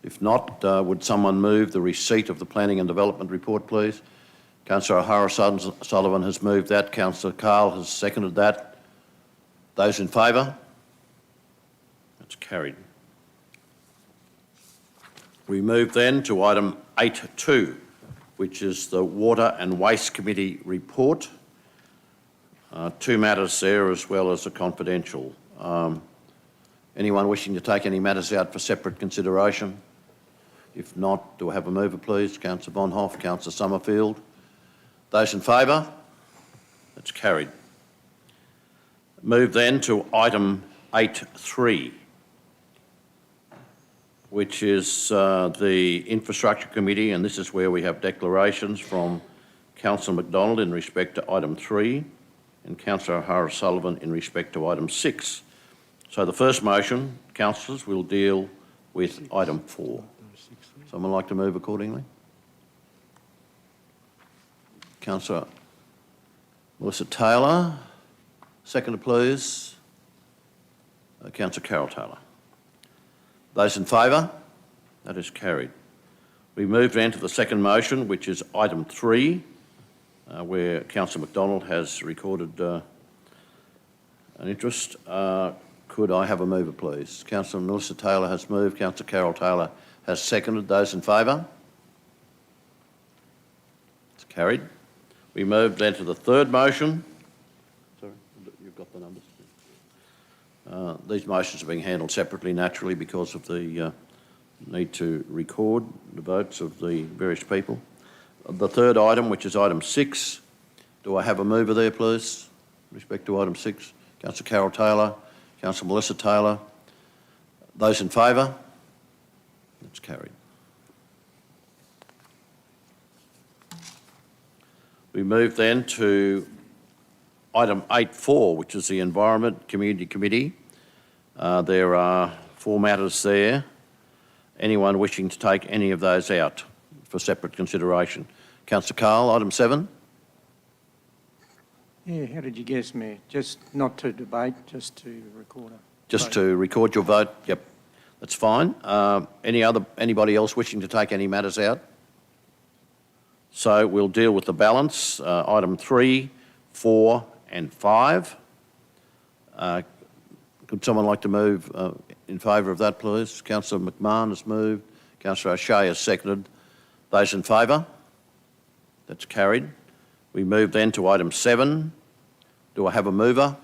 Speaker 1: If not, would someone move the receipt of the Planning and Development Report, please? Councillor O'Hara-Sullivan has moved that. Councillor Carl has seconded that. Those in favour? That's carried. We move then to item 8.2, which is the Water and Waste Committee report. Two matters there as well as a confidential. Anyone wishing to take any matters out for separate consideration? If not, do I have a mover, please? Councillor Von Hoff, Councillor Summerfield. Those in favour? That's carried. Move then to item 8.3, which is the Infrastructure Committee, and this is where we have declarations from Councillor McDonald in respect to item 3 and Councillor O'Hara-Sullivan in respect to item 6. So the first motion, councillors, will deal with item 4. Someone like to move accordingly? Councillor Melissa Taylor. Seconder, please. Councillor Carol Taylor. Those in favour? That is carried. We move then to the second motion, which is item 3, where Councillor McDonald has recorded an interest. Could I have a mover, please? Councillor Melissa Taylor has moved. Councillor Carol Taylor has seconded. Those in favour? It's carried. We move then to the third motion. Sorry, you've got the numbers. These motions are being handled separately, naturally, because of the need to record the votes of the various people. The third item, which is item 6, do I have a mover there, please? With respect to item 6, Councillor Carol Taylor, Councillor Melissa Taylor. Those in favour? That's carried. We move then to item 8.4, which is the Environment Community Committee. There are 4 matters there. Anyone wishing to take any of those out for separate consideration? Councillor Carl, item 7.
Speaker 9: Yeah, how did you guess, Mayor? Just not to debate, just to record a
Speaker 1: Just
Speaker 9: vote.
Speaker 1: to record your vote? Yep, that's fine. Anybody else wishing to take any matters out? So we'll deal with the balance, item 3, 4 and 5. Could someone like to move in favour of that, please? Councillor McMahon has moved. Councillor O'Shea has seconded. Those in favour? That's carried. We move then to item 7. Do I have a mover?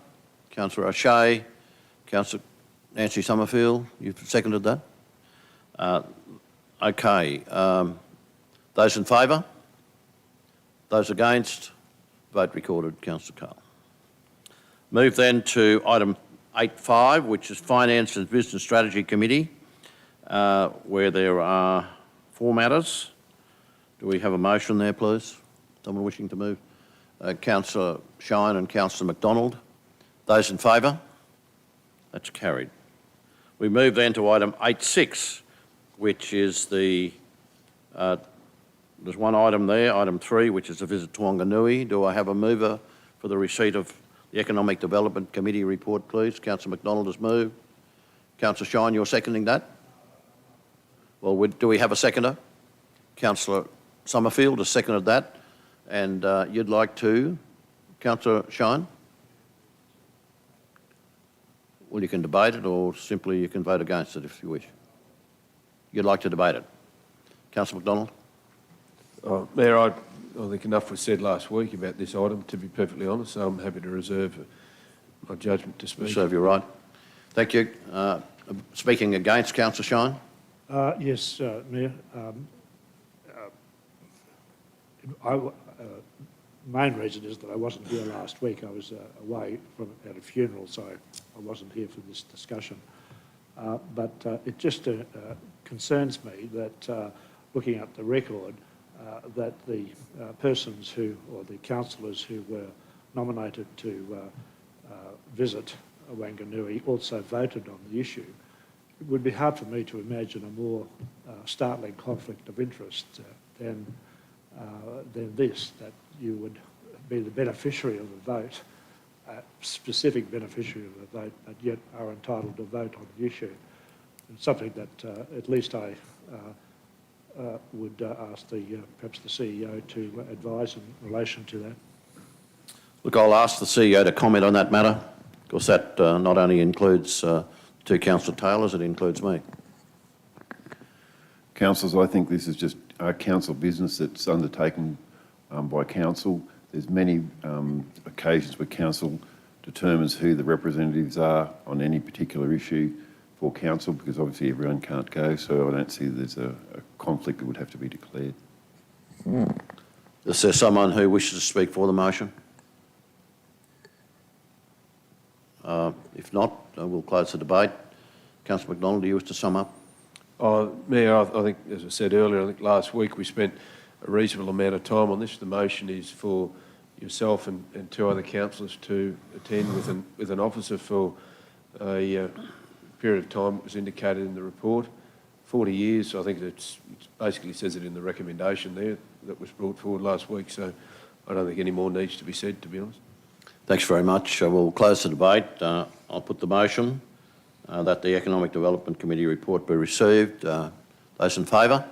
Speaker 1: Councillor O'Shea. Councillor Nancy Summerfield, you've seconded that? Okay. Those in favour? Those against? Vote recorded, Councillor Carl. Move then to item 8.5, which is Finance and Business Strategy Committee, where there are 4 matters. Do we have a motion there, please? Someone wishing to move? Councillor Shine and Councillor McDonald. Those in favour? That's carried. We move then to item 8.6, which is the, there's one item there, item 3, which is a visit to Wanganui. Do I have a mover for the receipt of the Economic Development Committee report, please? Councillor McDonald has moved. Councillor Shine, you're seconding that? Well, do we have a seconder? Councillor Summerfield has seconded that. And you'd like to, Councillor Shine? Well, you can debate it, or simply you can vote against it if you wish. You'd like to debate it. Councillor McDonald?
Speaker 2: Mayor, I think enough was said last week about this item, to be perfectly honest, so I'm happy to reserve my judgment to speak.
Speaker 1: Serve you right. Thank you. Speaking against, Councillor Shine?
Speaker 11: Yes, Mayor. Main reason is that I wasn't here last week. I was away at a funeral, so I wasn't here for this discussion. But it just concerns me that, looking at the record, that the persons who, or the councillors who were nominated to visit Wanganui also voted on the issue. It would be hard for me to imagine a more startling conflict of interest than this, that you would be the beneficiary of a vote, a specific beneficiary of a vote, but yet are entitled to vote on the issue. It's something that at least I would ask perhaps the CEO to advise in relation to that.
Speaker 1: Look, I'll ask the CEO to comment on that matter, because that not only includes 2 Councillor Taylors, it includes me.
Speaker 12: Councillors, I think this is just council business that's undertaken by council. There's many occasions where council determines who the representatives are on any particular issue for council, because obviously everyone can't go, so I don't see there's a conflict that would have to be declared.
Speaker 1: Is there someone who wishes to speak for the motion? If not, we'll close the debate. Councillor McDonald, do you wish to sum up?
Speaker 2: Mayor, I think, as I said earlier, I think last week we spent a reasonable amount of time on this. The motion is for yourself and 2 other councillors to attend with an officer for a period of time that was indicated in the report. 40 years, I think it basically says it in the recommendation there that was brought forward last week, so I don't think any more needs to be said, to be honest.
Speaker 1: Thanks very much. We'll close the debate. I'll put the motion that the Economic Development Committee report be received. Those in favour?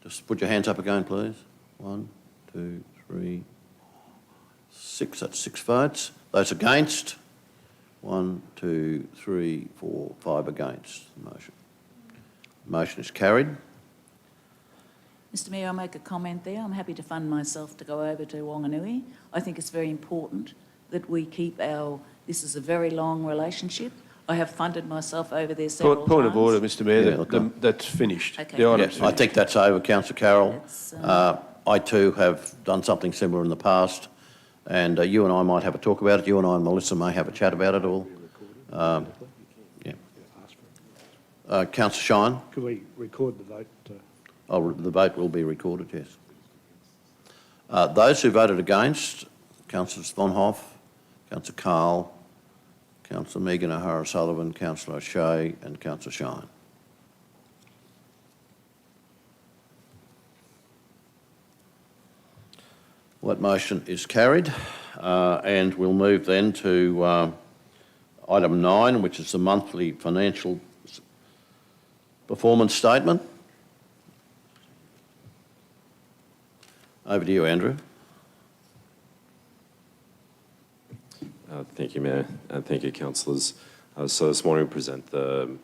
Speaker 1: Just put your hands up again, please. 1, 2, 3, 6. That's 6 votes. Those against? 1, 2, 3, 4, 5 against the motion. The motion is carried.
Speaker 5: Mr Mayor, I'll make a comment there. I'm happy to fund myself to go over to Wanganui. I think it's very important that we keep this is a very long relationship. I have funded myself over there several times.
Speaker 2: Point of order, Mr Mayor,
Speaker 1: Yeah,
Speaker 2: that's finished.
Speaker 5: Okay.
Speaker 2: The item's
Speaker 1: I
Speaker 2: finished.
Speaker 1: think that's over, Councillor Carroll.
Speaker 5: It's,
Speaker 1: I too have done something similar in the past, and you and I might have a talk about it. You and I and Melissa may have a chat about it all. Councillor Shine?
Speaker 11: Could we record the vote?
Speaker 1: The vote will be recorded, yes. Those who voted against, Councillors Von Hoff, Councillor Carl, Councillor Megan O'Hara-Sullivan, Councillor O'Shea and Councillor Shine. That motion is carried, and we'll move then to item 9, which is the monthly financial performance statement. Over to you, Andrew.
Speaker 13: Thank you, Mayor, and thank you, councillors. So this morning we present the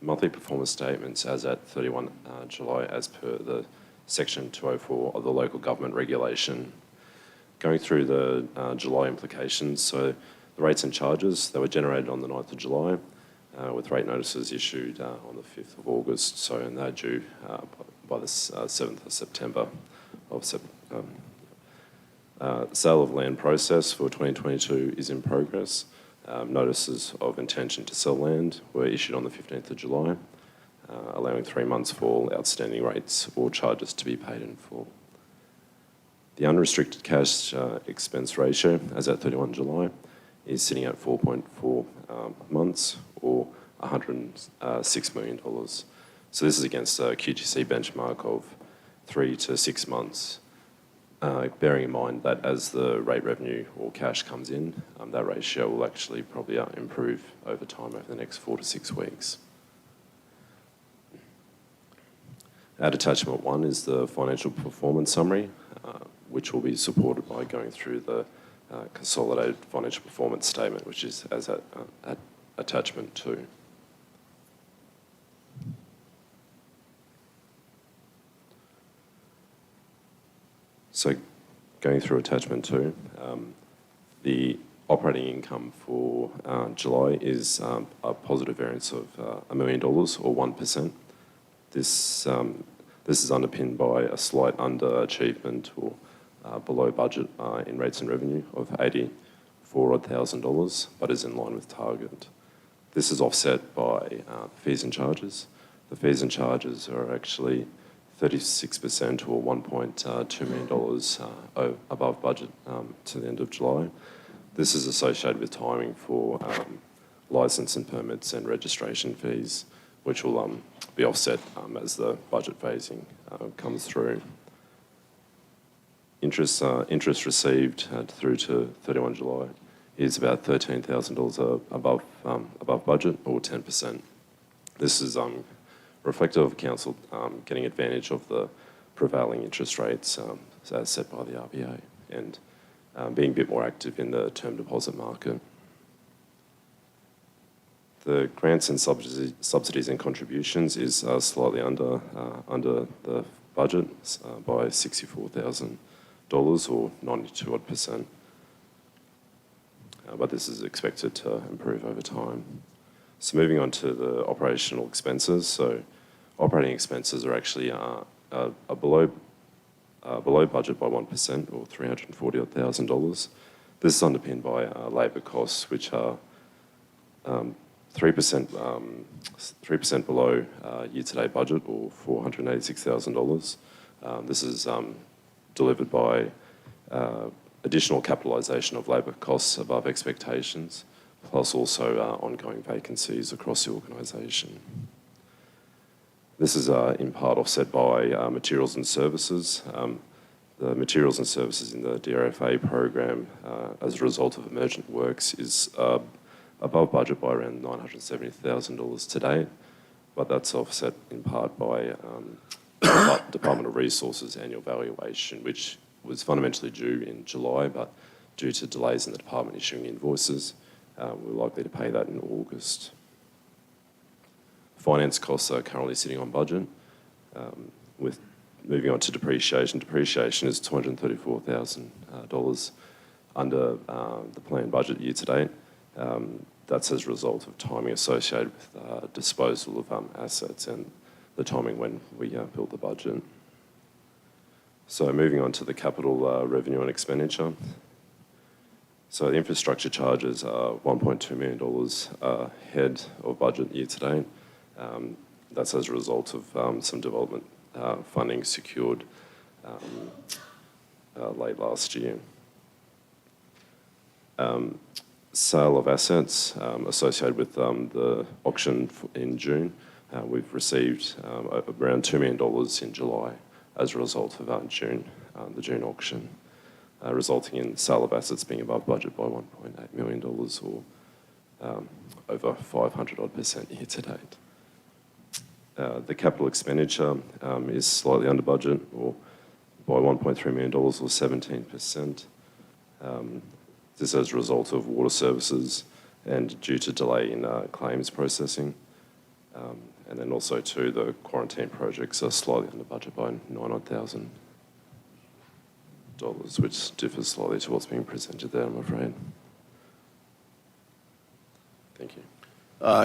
Speaker 13: monthly performance statements as at 31 July as per the Section 204 of the Local Government Regulation. Going through the July implications, so the rates and charges that were generated on the 9th of July with rate notices issued on the 5th of August, so and they're due by the 7th of September. Sale of land process for 2022 is in progress. Notices of intention to sell land were issued on the 15th of July, allowing 3 months for all outstanding rates or charges to be paid in full. The unrestricted cash expense ratio, as at 31 July, is sitting at 4.4 months or $106 million. So this is against a QTC benchmark of 3 to 6 months. Bearing in mind that as the rate revenue or cash comes in, that ratio will actually probably improve over time over the next 4 to 6 weeks. At attachment 1 is the financial performance summary, which will be supported by going through the consolidated financial performance statement, which is as at attachment 2. So going through attachment 2, the operating income for July is a positive variance of $1 million or 1%. This is underpinned by a slight underachievement or below budget in rates and revenue of $84,000, but is in line with target. This is offset by fees and charges. The fees and charges are actually 36% or $1.2 million above budget to the end of July. This is associated with timing for licence and permits and registration fees, which will be offset as the budget phasing comes through. Interest received through to 31 July is about $13,000 above budget or 10%. This is reflective of council getting advantage of the prevailing interest rates as set by the RBA and being a bit more active in the term deposit market. The grants and subsidies and contributions is slightly under the budget by $64,000 or 92%. But this is expected to improve over time. So moving on to the operational expenses. So operating expenses are actually below budget by 1% or $340,000. This is underpinned by labour costs, which are 3% below year-to-date budget or $486,000. This is delivered by additional capitalisation of labour costs above expectations, plus also ongoing vacancies across the organisation. This is in part offset by materials and services. The materials and services in the DRFA program, as a result of emergent works, is above budget by around $970,000 today, but that's offset in part by Department of Resources annual valuation, which was fundamentally due in July, but due to delays in the department issuing invoices, we're likely to pay that in August. Finance costs are currently sitting on budget. With moving on to depreciation, depreciation is $234,000 under the planned budget year to date. That's as a result of timing associated with disposal of assets and the timing when we built the budget. So moving on to the capital revenue and expenditure. So the infrastructure charges are $1.2 million ahead of budget year to date. That's as a result of some development funding secured late last year. Sale of assets associated with the auction in June. We've received around $2 million in July as a result of the June auction, resulting in sale of assets being above budget by $1.8 million or over 500% year to date. The capital expenditure is slightly under budget, or by $1.3 million or 17%. This as a result of water services and due to delay in claims processing. And then also too, the quarantine projects are slightly under budget by $900,000, which differs slightly to what's being presented there, I'm afraid. Thank you.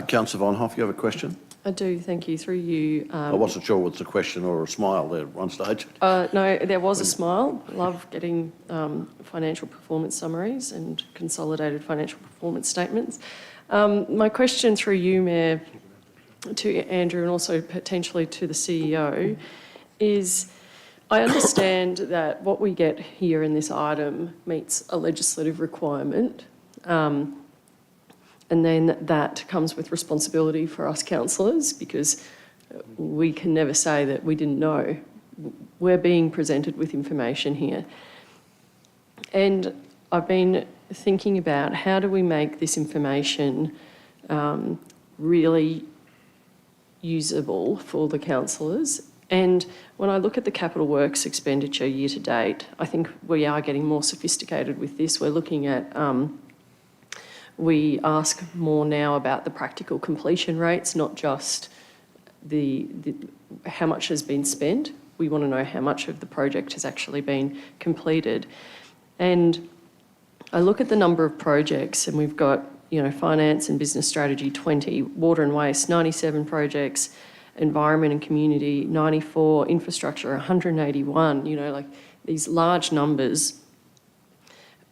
Speaker 1: Councillor Von Hoff, you have a question?
Speaker 4: I do, thank you. Through you.
Speaker 1: I wasn't sure whether it's a question or a smile there at one stage.
Speaker 4: No, there was a smile. Love getting financial performance summaries and consolidated financial performance statements. My question through you, Mayor, to Andrew and also potentially to the CEO is, I understand that what we get here in this item meets a legislative requirement, and then that comes with responsibility for us councillors, because we can never say that we didn't know. We're being presented with information here. And I've been thinking about how do we make this information really usable for the councillors. And when I look at the capital works expenditure year to date, I think we are getting more sophisticated with this. We're looking at, we ask more now about the practical completion rates, not just the how much has been spent. We want to know how much of the project has actually been completed. And I look at the number of projects, and we've got, you know, finance and business strategy 20, water and waste 97 projects, environment and community 94, infrastructure 181, you know, like these large numbers.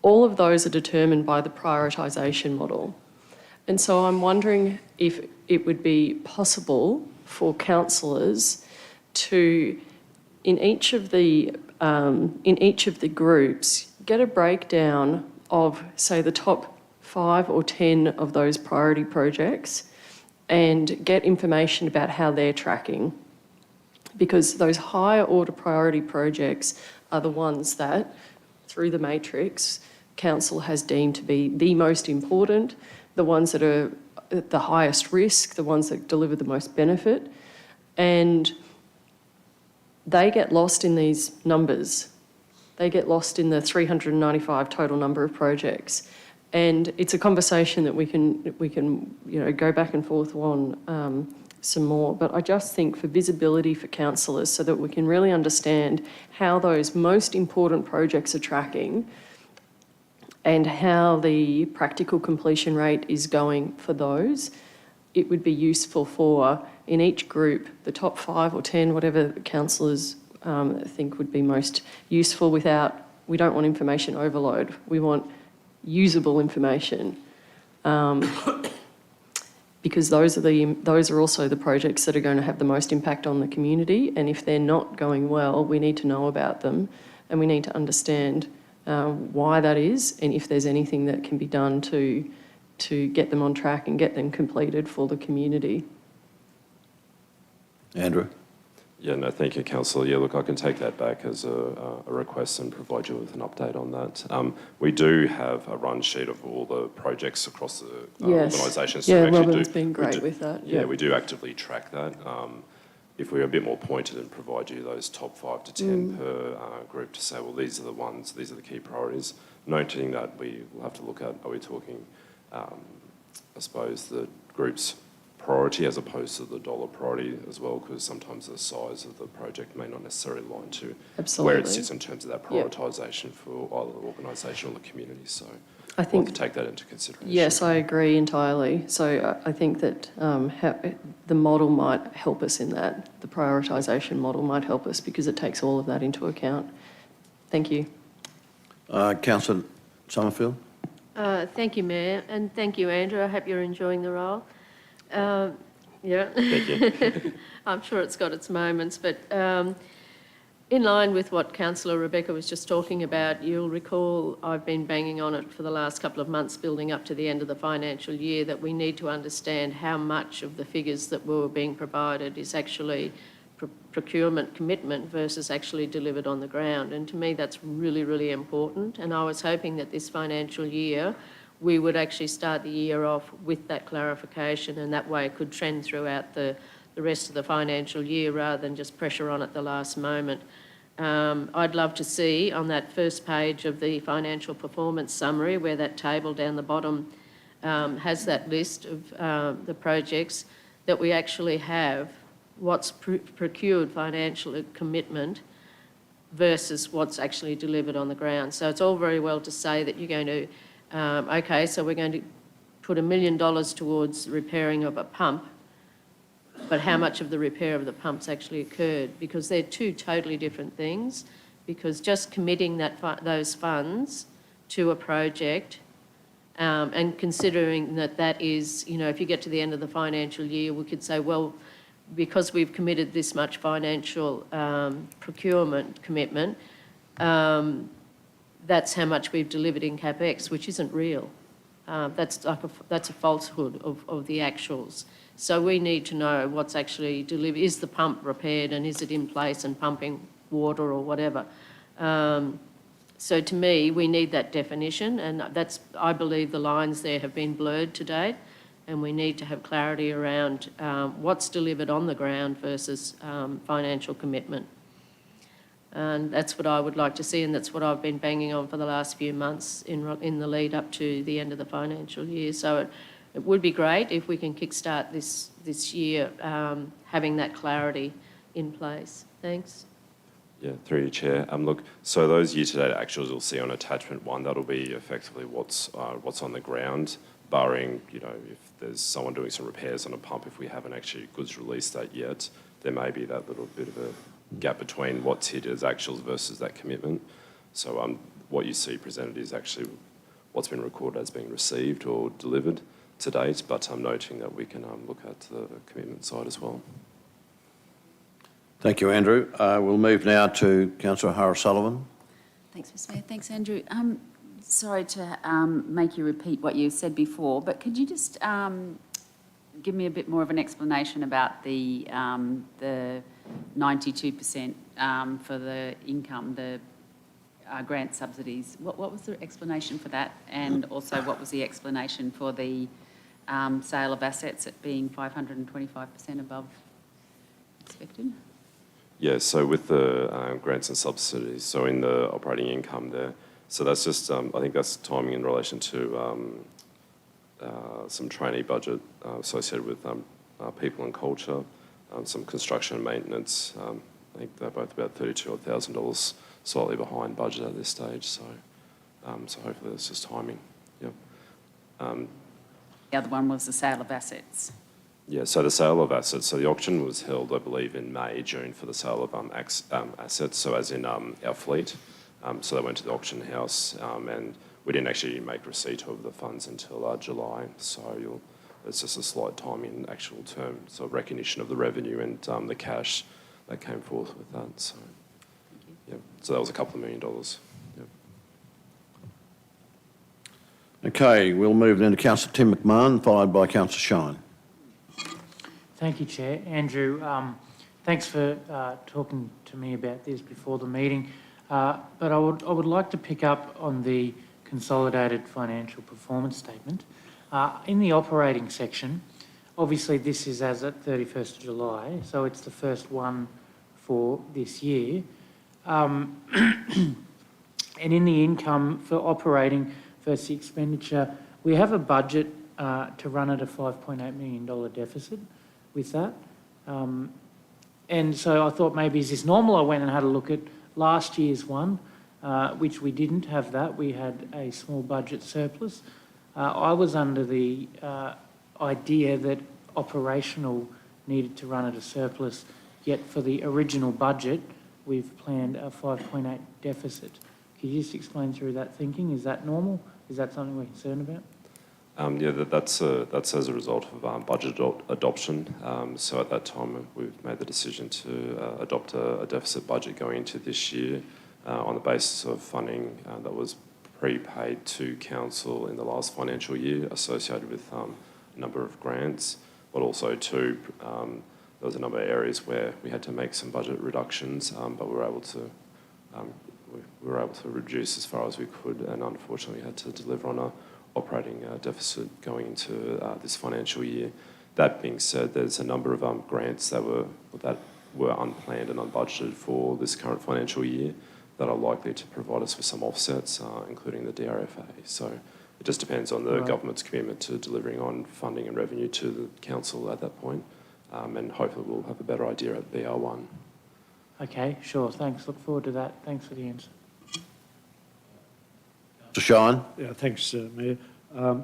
Speaker 4: All of those are determined by the prioritisation model. And so I'm wondering if it would be possible for councillors to, in each of the groups, get a breakdown of, say, the top 5 or 10 of those priority projects and get information about how they're tracking. Because those higher order priority projects are the ones that, through the matrix, council has deemed to be the most important, the ones that are at the highest risk, the ones that deliver the most benefit, and they get lost in these numbers. They get lost in the 395 total number of projects. And it's a conversation that we can you know, go back and forth on some more. But I just think for visibility for councillors, so that we can really understand how those most important projects are tracking and how the practical completion rate is going for those, it would be useful for, in each group, the top 5 or 10, whatever councillors think would be most useful without, we don't want information overload. We want usable information, because those are also the projects that are going to have the most impact on the community, and if they're not going well, we need to know about them and we need to understand why that is, and if there's anything that can be done to get them on track and get them completed for the community.
Speaker 1: Andrew?
Speaker 13: Yeah, no, thank you, Councillor. Yeah, look, I can take that back as a request and provide you with an update on that. We do have a run sheet of all the projects across the
Speaker 4: Yes.
Speaker 13: organisation.
Speaker 4: Yeah, Robin's been great with that.
Speaker 13: Yeah, we do actively track that. if we were a bit more pointed and provide you those top 5 to 10 per group to say, well, these are the ones, these are the key priorities, noting that we will have to look at, are we talking, I suppose, the group's priority as opposed to the dollar priority as well, because sometimes the size of the project may not necessarily align to where it sits in terms of that prioritisation for either the organisation or the community. So
Speaker 4: I think
Speaker 13: we'll have to take that into consideration.
Speaker 4: Yes, I agree entirely. So I think that the model might help us in that. The prioritisation model might help us because it takes all of that into account. Thank you.
Speaker 1: Councillor Summerfield.
Speaker 14: Thank you, Mayor, and thank you, Andrew. I hope you're enjoying the role. Yeah.
Speaker 13: Thank you.
Speaker 14: I'm sure it's got its moments, but in line with what Councillor Rebecca was just talking about, you'll recall I've been banging on it for the last couple of months building up to the end of the financial year that we need to understand how much of the figures that were being provided is actually procurement commitment versus actually delivered on the ground. And to me, that's really, really important. And I was hoping that this financial year we would actually start the year off with that clarification, and that way it could trend throughout the rest of the financial year rather than just pressure on at the last moment. I'd love to see on that first page of the financial performance summary where that table down the bottom has that list of the projects that we actually have what's procured financial commitment versus what's actually delivered on the ground. So it's all very well to say that you're going to okay, so we're going to put $1 million towards repairing of a pump, but how much of the repair of the pumps actually occurred? Because they're two totally different things, because just committing those funds to a project and considering that is, you know, if you get to the end of the financial year, we could say, well, because we've committed this much financial procurement commitment, that's how much we've delivered in CapEx, which isn't real. That's a falsehood of the actuals. So we need to know what's actually delivered. Is the pump repaired and is it in place and pumping water or whatever? So to me, we need that definition, and I believe the lines there have been blurred to date, and we need to have clarity around what's delivered on the ground versus financial commitment. And that's what I would like to see, and that's what I've been banging on for the last few months in the lead up to the end of the financial year. So it would be great if we can kickstart this year having that clarity in place. Thanks.
Speaker 13: Yeah, through you, Chair. Look, so those year-to-date actuals you'll see on attachment 1, that'll be effectively what's on the ground, barring, you know, if there's someone doing some repairs on a pump, if we haven't actually goods released that yet, there may be that little bit of a gap between what's hit as actuals versus that commitment. So what you see presented is actually what's been recorded as being received or delivered to date, but I'm noting that we can look at the commitment side as well.
Speaker 1: Thank you, Andrew. We'll move now to Councillor O'Hara-Sullivan.
Speaker 3: Thanks, Mr Mayor. Thanks, Andrew. Sorry to make you repeat what you said before, but could you just give me a bit more of an explanation about the 92% for the income, the grant subsidies? What was the explanation for that? And also what was the explanation for the sale of assets at being 525% above expected?
Speaker 13: Yeah, so with the grants and subsidies, so in the operating income there, so that's just, I think that's timing in relation to some trainee budget associated with people and culture, some construction and maintenance. I think they're both about $32,000, slightly behind budget at this stage. So, so hopefully that's just timing. Yep.
Speaker 3: The other one was the sale of assets.
Speaker 13: Yeah, so the sale of assets, so the auction was held, I believe, in May, June for the sale of assets, so as in our fleet. So they went to the auction house and we didn't actually make receipt of the funds until July. So it's just a slight timing in actual term, so recognition of the revenue and the cash that came forth with that. So, yeah, so that was a couple of $1 million. Yep.
Speaker 1: Okay, we'll move then to Councillor Tim McMahon, followed by Councillor Shine.
Speaker 10: Thank you, Chair. Andrew, thanks for talking to me about this before the meeting. But I would like to pick up on the consolidated financial performance statement. In the operating section, obviously this is as at 31st of July, so it's the first one for this year. And in the income for operating versus the expenditure, we have a budget to run at a $5.8 million deficit with that. And so I thought maybe is this normal? I went and had a look at last year's one, which we didn't have that. We had a small budget surplus. I was under the idea that operational needed to run at a surplus, yet for the original budget, we've planned a 5.8 deficit. Could you just explain through that thinking? Is that normal? Is that something we're concerned about?
Speaker 13: Yeah, that's as a result of budget adoption. So at that time, we've made the decision to adopt a deficit budget going into this year on the basis of funding that was prepaid to council in the last financial year associated with a number of grants, but also there was a number of areas where we had to make some budget reductions, but we were able to reduce as far as we could, and unfortunately had to deliver on a operating deficit going into this financial year. That being said, there's a number of grants that were unplanned and unbudgeted for this current financial year that are likely to provide us with some offsets, including the DRFA. So it just depends on the government's commitment to delivering on funding and revenue to the council at that point, and hopefully we'll have a better idea at BR1.
Speaker 10: Okay, sure, thanks. Look forward to that. Thanks for the answer.
Speaker 1: Mr. Shine?
Speaker 11: Yeah, thanks, Mayor.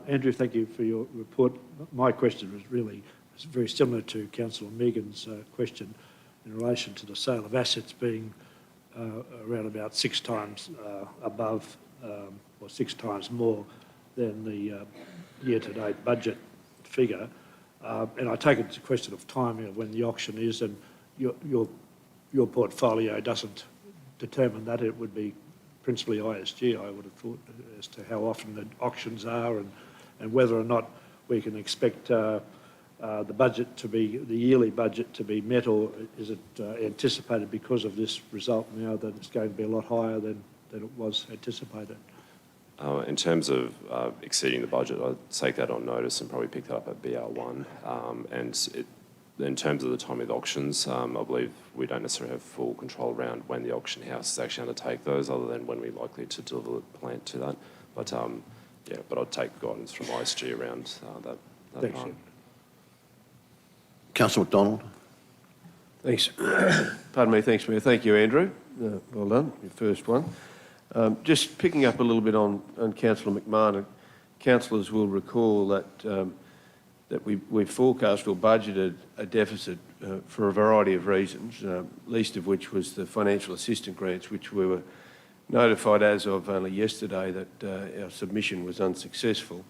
Speaker 11: Andrew, thank you for your report. My question was very similar to Councillor Megan's question in relation to the sale of assets being around about 6 times above or 6 times more than the year-to-date budget figure. And I take it it's a question of timing of when the auction is, and your portfolio doesn't determine that. It would be principally ISG, I would have thought, as to how often the auctions are and whether or not we can expect the yearly budget to be met, or is it anticipated because of this result now that it's going to be a lot higher than it was anticipated?
Speaker 13: In terms of exceeding the budget, I'd take that on notice and probably pick that up at BR1. In terms of the timing of the auctions, I believe we don't necessarily have full control around when the auction house is actually undertake those, other than when we're likely to deliver the plant to that. But but I'd take guidance from ISG around that
Speaker 11: Thanks.
Speaker 13: part.
Speaker 1: Councillor McDonald?
Speaker 2: Thanks. Pardon me, thanks, Mayor. Thank you, Andrew. Well done, your first one. Just picking up a little bit on Councillor McMahon, councillors will recall that we forecast or budgeted a deficit for a variety of reasons, least of which was the financial assistance grants, which we were notified as of only yesterday that our submission was unsuccessful,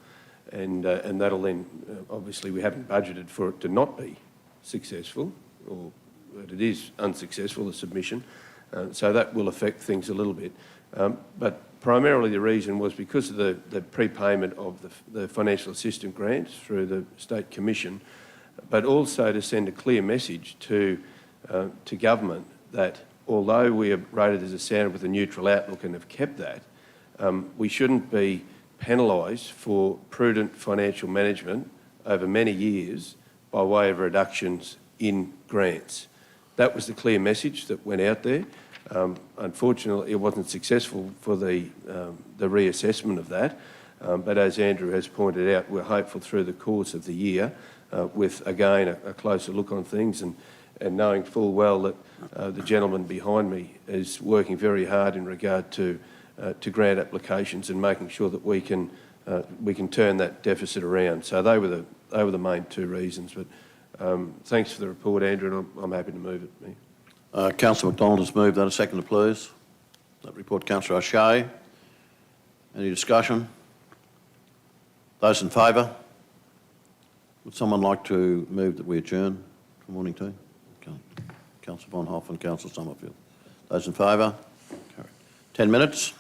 Speaker 2: and that'll then, obviously we haven't budgeted for it to not be successful, or that it is unsuccessful, the submission, so that will affect things a little bit. But primarily the reason was because of the prepayment of the financial assistance grants through the State Commission, but also to send a clear message to government that although we are rated as a standard with a neutral outlook and have kept that, we shouldn't be penalised for prudent financial management over many years by way of reductions in grants. That was the clear message that went out there. Unfortunately, it wasn't successful for the reassessment of that, but as Andrew has pointed out, we're hopeful through the course of the year with, again, a closer look on things, and knowing full well that the gentleman behind me is working very hard in regard to grant applications and making sure that we can turn that deficit around. So they were the main 2 reasons. But thanks for the report, Andrew, and I'm happy to move it.
Speaker 1: Councillor McDonald has moved that. A second, please. That report, Councillor O'Shea. Any discussion? Those in favour? Would someone like to move that we adjourn for morning tea? Okay. Councillor Von Hoff and Councillor Summerfield. Those in favour? 10 minutes.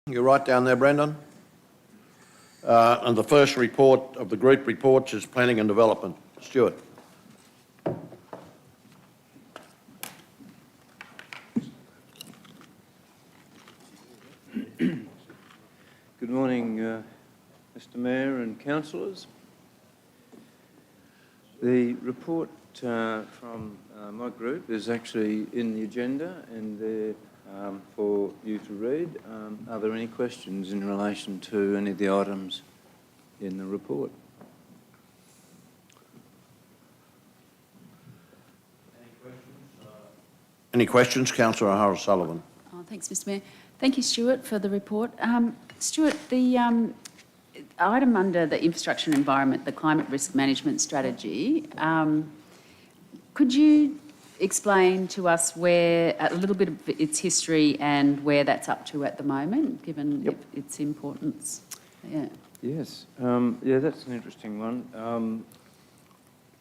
Speaker 1: You're right down there, Brendan. And the first report of the group reports is planning and development. Stuart.
Speaker 15: Good morning, Mr Mayor and councillors. The report from my group is actually in the agenda and there for you to read. Are there any questions in relation to any of the items in the report?
Speaker 1: Any questions? Councillor O'Hara-Sullivan.
Speaker 3: Oh, thanks, Mr Mayor. Thank you, Stuart, for the report. Stuart, the item under the infrastructure and environment, the climate risk management strategy, could you explain to us where a little bit of its history and where that's up to at the moment, given its importance? Yeah.
Speaker 15: Yes. Yeah, that's an interesting one.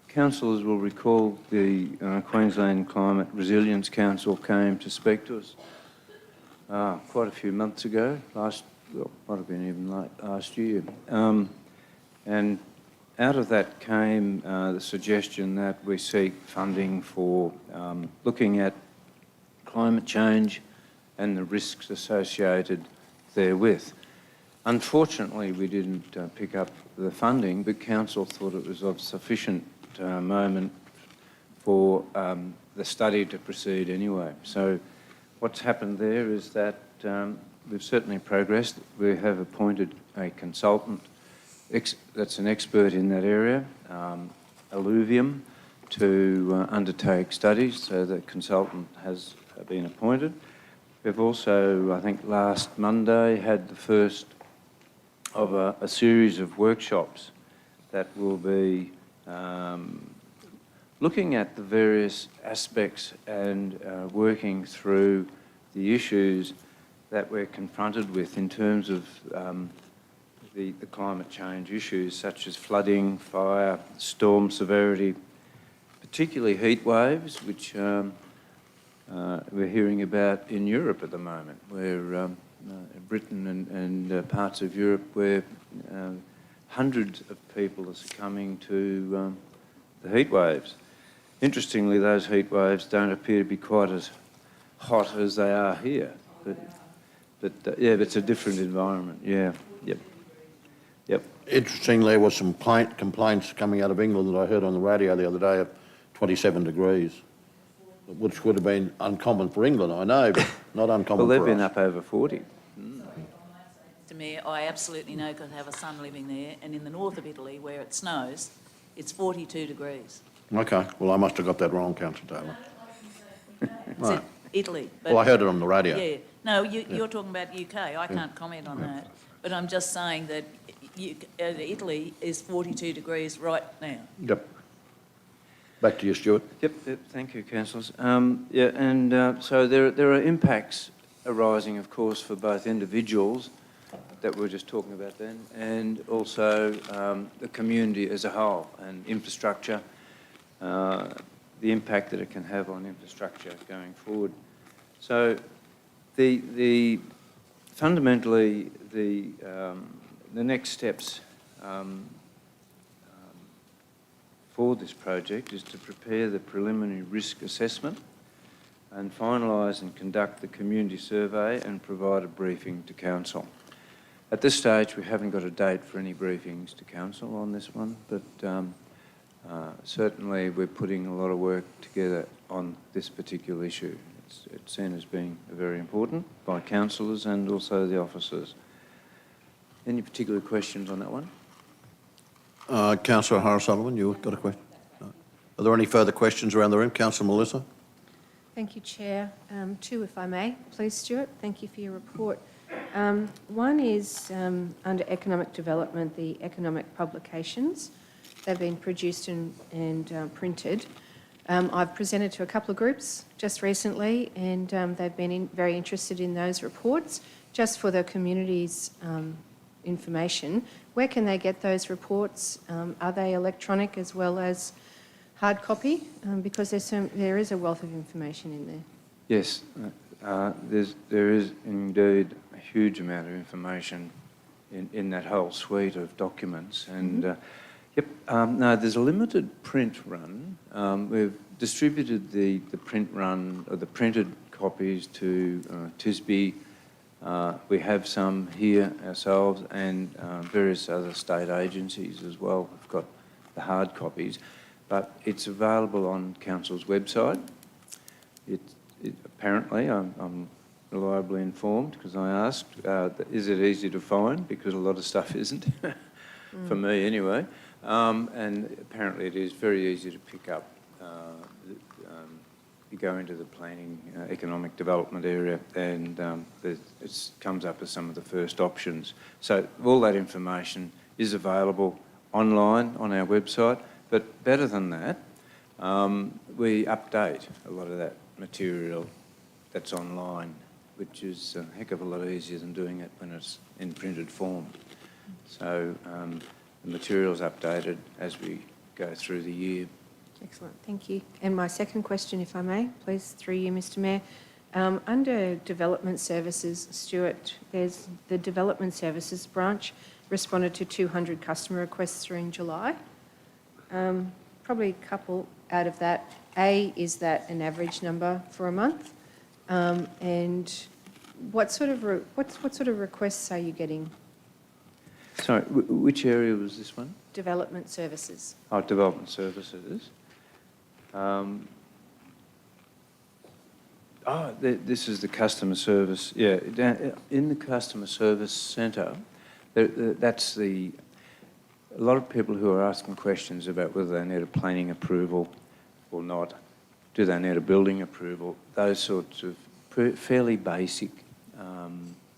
Speaker 15: Councillors will recall the Queensland Climate Resilience Council came to speak to us quite a few months ago, might have been even late last year. And out of that came the suggestion that we seek funding for looking at climate change and the risks associated therewith. Unfortunately, we didn't pick up the funding, but Council thought it was of sufficient moment for the study to proceed anyway. So what's happened there is that we've certainly progressed. We have appointed a consultant that's an expert in that area, Alluvium, to undertake studies, so the consultant has been appointed. We've also, I think last Monday, had the first of a series of workshops that will be looking at the various aspects and working through the issues that we're confronted with in terms of the climate change issues such as flooding, fire, storm severity, particularly heat waves, which we're hearing about in Europe at the moment, where Britain and parts of Europe where hundreds of people are succumbing to the heat waves. Interestingly, those heat waves don't appear to be quite as hot as they are here, but yeah, it's a different environment. Yeah, yep.
Speaker 1: Interestingly, there was some complaints coming out of England that I heard on the radio the other day of 27 degrees, which would have been uncommon for England, I know, but not uncommon for us.
Speaker 15: Well, they've been up over 40.
Speaker 5: Mr Mayor, I absolutely know because I have a son living there, and in the north of Italy, where it snows, it's 42 degrees.
Speaker 1: Okay, well, I must have got that wrong, Councillor Taylor.
Speaker 5: Right. Italy.
Speaker 1: Well, I heard it on the radio.
Speaker 5: Yeah. No, you're talking about UK. I can't comment on that. But I'm just saying that Italy is 42 degrees right now.
Speaker 1: Yep. Back to you, Stuart.
Speaker 15: Yep, thank you, councillors. So there are impacts arising, of course, for both individuals that we were just talking about then, and also the community as a whole, and infrastructure, the impact that it can have on infrastructure going forward. So fundamentally the next steps for this project is to prepare the preliminary risk assessment and finalise and conduct the community survey and provide a briefing to council. At this stage, we haven't got a date for any briefings to council on this one, but certainly we're putting a lot of work together on this particular issue. It's seen as being very important by councillors and also the officers. Any particular questions on that one?
Speaker 1: Councillor O'Hara-Sullivan, you've got a question? No. Are there any further questions around the room? Councillor Melissa?
Speaker 16: Thank you, Chair. Two, if I may, please, Stuart. Thank you for your report. One is under economic development, the economic publications. They've been produced and printed. I've presented to a couple of groups just recently, and they've been very interested in those reports. Just for the community's information, where can they get those reports? Are they electronic as well as hard copy? Because there is a wealth of information in there.
Speaker 15: Yes, there is indeed huge amount of information in that whole suite of documents. And no, there's a limited print run. We've distributed the print run, or the printed copies to TISBE. We have some here ourselves, and various other state agencies as well have got the hard copies. But it's available on Council's website. Apparently, I'm reliably informed because I asked, is it easy to find? Because a lot of stuff isn't, for me anyway. And apparently it is very easy to pick up. You go into the planning, economic development area, and it comes up as some of the first options. So all that information is available online on our website. But better than that, we update a lot of that material that's online, which is a heck of a lot easier than doing it when it's in printed form. So the material's updated as we go through the year.
Speaker 16: Excellent, thank you. And my second question, if I may, please, through you, Mr Mayor. Under Development Services, Stuart, there's the Development Services branch responded to 200 customer requests during July. Probably a couple out of that. A, is that an average number for a month? And what sort of requests are you getting?
Speaker 15: Sorry, which area was this one?
Speaker 16: Development Services.
Speaker 15: Oh, Development Services. This is the customer service. Yeah, in the customer service centre, that's a lot of people who are asking questions about whether they need a planning approval or not. Do they need a building approval? Those sorts of fairly basic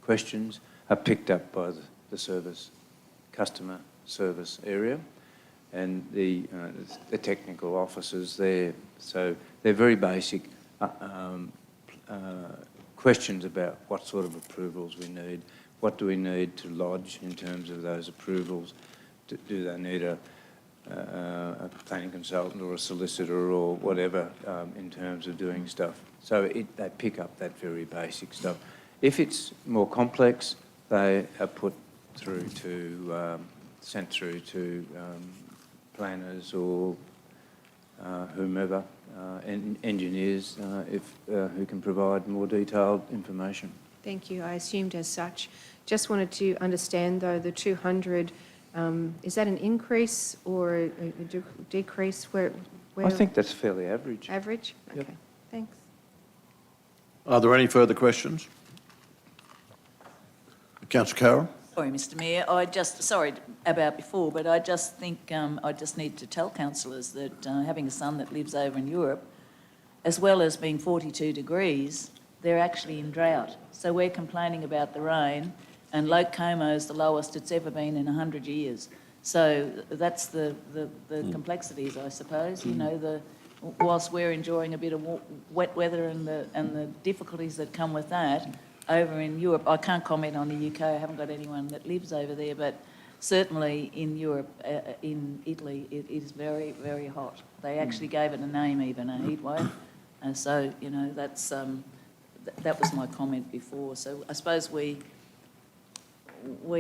Speaker 15: questions are picked up by the customer service area, and the technical officers there. So they're very basic questions about what sort of approvals we need, what do we need to lodge in terms of those approvals. Do they need a planning consultant or a solicitor or whatever in terms of doing stuff? So they pick up that very basic stuff. If it's more complex, they are sent through to planners or whomever, engineers, who can provide more detailed information.
Speaker 16: Thank you. I assumed as such. Just wanted to understand, though, the 200, is that an increase or a decrease? Where
Speaker 15: I think that's fairly average.
Speaker 16: Average? Okay,
Speaker 15: Yep.
Speaker 16: Thanks.
Speaker 1: Are there any further questions? Councillor Carroll?
Speaker 5: Sorry, Mr Mayor, sorry about before, but I just think I just need to tell councillors that having a son that lives over in Europe, as well as being 42 degrees, they're actually in drought. So we're complaining about the rain, and Loke Como is the lowest it's ever been in 100 years. So that's the complexities, I suppose. You know, whilst we're enjoying a bit of wet weather and the difficulties that come with that, over in Europe, I can't comment on the UK, I haven't got anyone that lives over there, but certainly in Europe, in Italy, it is very, very hot. They actually gave it a name even, a heat wave. And so, you know, that's that was my comment before. So I suppose we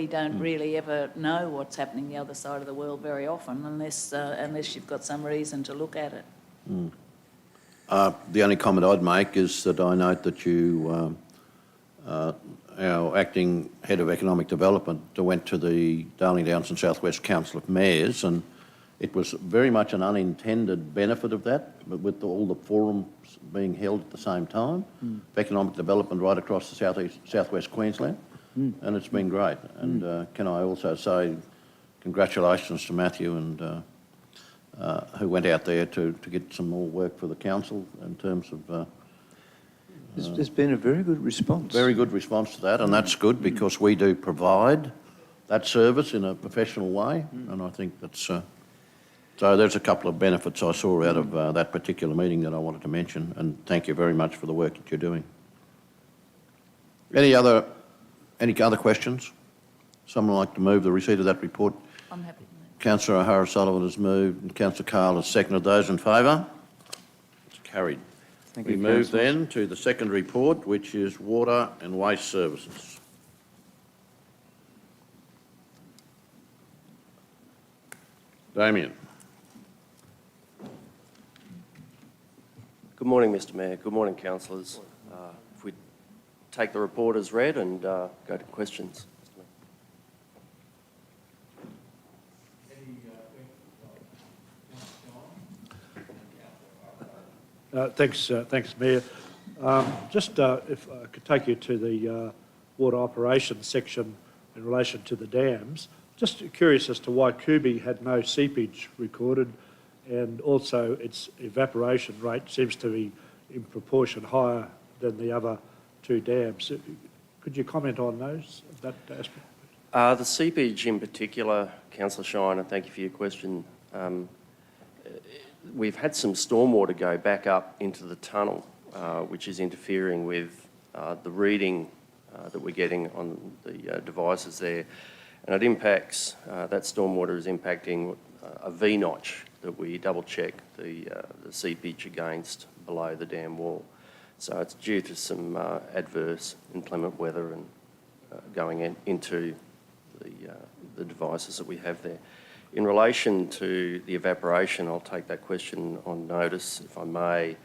Speaker 5: don't really ever know what's happening the other side of the world very often unless you've got some reason to look at it.
Speaker 1: The only comment I'd make is that I note that you, our acting head of economic development, went to the Darling Downs and South West Council of Mayors, and it was very much an unintended benefit of that, but with all the forums being held at the same time, of economic development right across the southwest Queensland, and it's been great. And can I also say congratulations to Matthew and who went out there to get some more work for the council in terms of...
Speaker 15: There's been a very good response.
Speaker 1: Very good response to that, and that's good because we do provide that service in a professional way, and I think that's... So there's a couple of benefits I saw out of that particular meeting that I wanted to mention, and thank you very much for the work that you're doing. Any other questions? Someone like to move the receipt of that report?
Speaker 5: I'm happy to move.
Speaker 1: Councillor O'Hara-Sullivan has moved and Councillor Carl has seconded. Those in favour? It's carried.
Speaker 15: Thank
Speaker 1: We
Speaker 15: you,
Speaker 1: move
Speaker 15: councillors.
Speaker 1: then to the second report, which is Water and Waste Services. Damien.
Speaker 17: Good morning, Mr Mayor. Good morning, councillors. If we take the report as read and go to questions.
Speaker 11: Thanks, Mayor. Just if I could take you to the water operations section in relation to the dams. Just curious as to why Kubi had no seepage recorded, and also its evaporation rate seems to be in proportion higher than the other two dams. Could you comment on those, that aspect?
Speaker 17: The seepage in particular, Councillor Shine, and thank you for your question. We've had some stormwater go back up into the tunnel, which is interfering with the reading that we're getting on the devices there. And it impacts, that stormwater is impacting a V-notch that we double-check the seepage against below the dam wall. So it's due to some adverse inclement weather and going into the devices that we have there. In relation to the evaporation, I'll take that question on notice, if I may.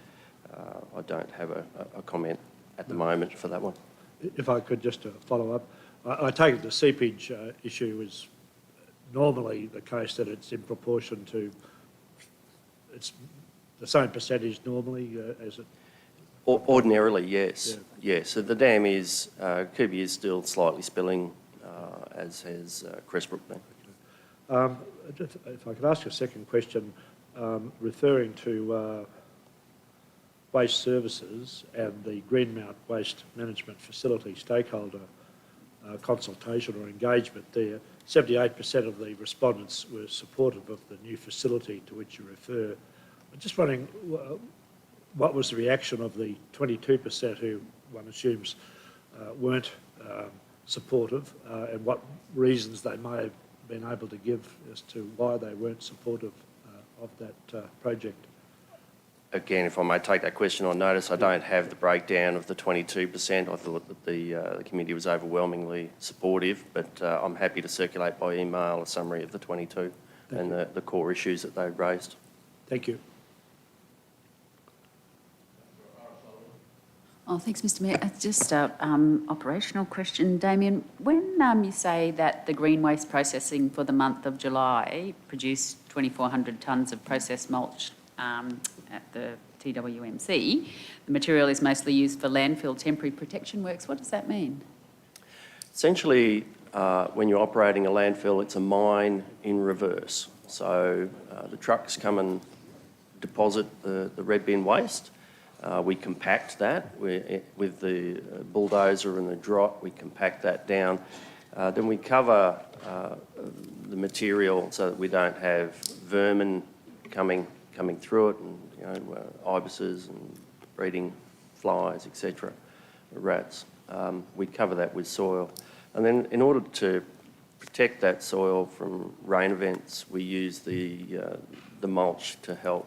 Speaker 17: I don't have a comment at the moment for that one.
Speaker 11: If I could just follow up. I take it the seepage issue is normally the case that it's in proportion to, it's the same percentage normally as it?
Speaker 17: Ordinarily, yes.
Speaker 11: Yeah.
Speaker 17: Yes, so the dam is, Kubi is still slightly spilling, as has Crestbrook been.
Speaker 11: If I could ask a second question, referring to waste services and the Greenmount Waste Management Facility stakeholder consultation or engagement there, 78% of the respondents were supportive of the new facility to which you refer. I'm just wondering what was the reaction of the 22% who one assumes weren't supportive, and what reasons they may have been able to give as to why they weren't supportive of that project?
Speaker 17: Again, if I may take that question on notice, I don't have the breakdown of the 22%. I thought that the committee was overwhelmingly supportive, but I'm happy to circulate by email a summary of the 22 and the core issues that they raised.
Speaker 11: Thank you.
Speaker 3: Oh, thanks, Mr Mayor. Just an operational question. Damien, when you say that the green waste processing for the month of July produced 2,400 tonnes of processed mulch at the TWMC, the material is mostly used for landfill temporary protection works. What does that mean?
Speaker 17: Essentially, when you're operating a landfill, it's a mine in reverse. So the trucks come and deposit the red bin waste. We compact that with the bulldozer and the drop. We compact that down. Then we cover the material so that we don't have vermin coming through it, and ibises and breeding flies, etc., rats. We cover that with soil, and then in order to protect that soil from rain events, we use the mulch to help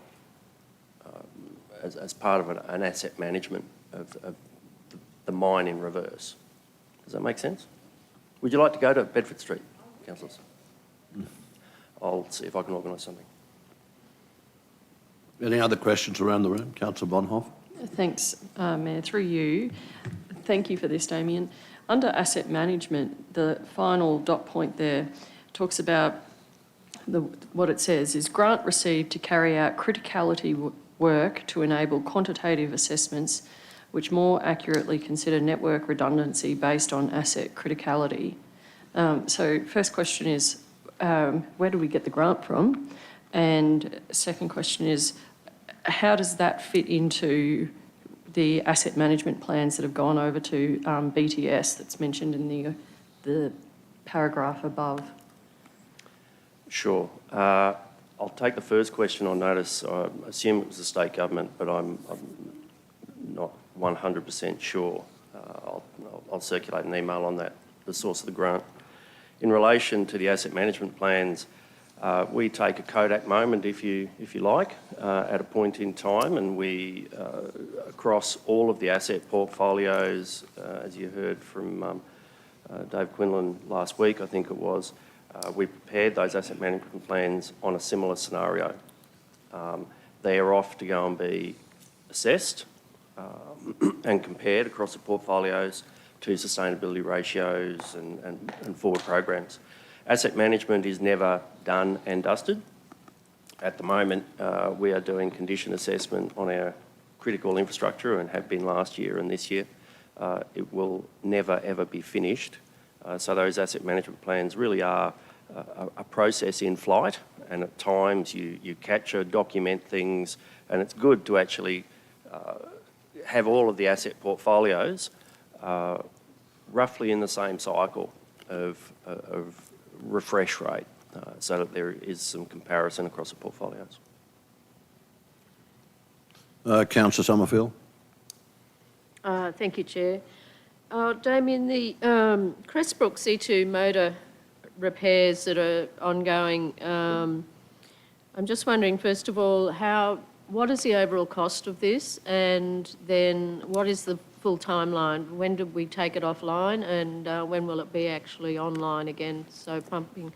Speaker 17: as part of an asset management of the mine in reverse. Does that make sense? Would you like to go to Bedford Street, councillors? I'll see if I can organise something.
Speaker 1: Any other questions around the room? Councillor Bonhoff.
Speaker 4: Thanks, Mayor. Through you, thank you for this, Damien. Under asset management, the final dot point there talks about what it says is grant received to carry out criticality work to enable quantitative assessments which more accurately consider network redundancy based on asset criticality. So first question is, where do we get the grant from? And second question is, how does that fit into the asset management plans that have gone over to BTS that's mentioned in the paragraph above?
Speaker 17: Sure. I'll take the first question on notice. I assume it was the state government, but I'm not 100% sure. I'll circulate an email on that, the source of the grant. In relation to the asset management plans, we take a Kodak moment, if you like, at a point in time, and we, across all of the asset portfolios, as you heard from Dave Quinlan last week, I think it was, We prepared those asset management plans on a similar scenario. They are off to go and be assessed and compared across the portfolios to sustainability ratios and forward programs. Asset management is never done and dusted. At the moment, we are doing condition assessment on our critical infrastructure and have been last year and this year. It will never, ever be finished. So those asset management plans really are a process in flight, and at times you capture, document things, and it's good to actually have all of the asset portfolios roughly in the same cycle of refresh rate, so that there is some comparison across the portfolios.
Speaker 1: Councillor Sommerfield.
Speaker 14: Thank you, Chair. Damien, the Crestbrook C2 motor repairs that are ongoing, I'm just wondering, first of all, what is the overall cost of this, and then what is the full timeline? When did we take it offline, and when will it be actually online again? So pumping.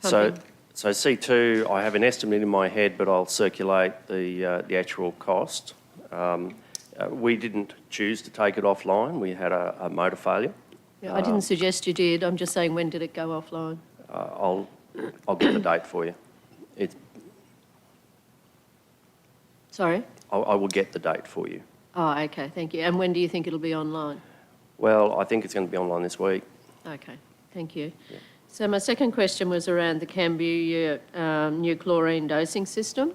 Speaker 17: So C2, I have an estimate in my head, but I'll circulate the actual cost. We didn't choose to take it offline. We had a motor failure.
Speaker 14: Yeah, I didn't suggest you did. I'm just saying, when did it go offline?
Speaker 17: I'll get the date for you.
Speaker 14: Sorry?
Speaker 17: I will get the date for you.
Speaker 14: Oh, okay, thank you. And when do you think it'll be online?
Speaker 17: Well, I think it's going to be online this week.
Speaker 14: Okay, thank you. Yeah. So my second question was around the Cambuya new chlorine dosing system.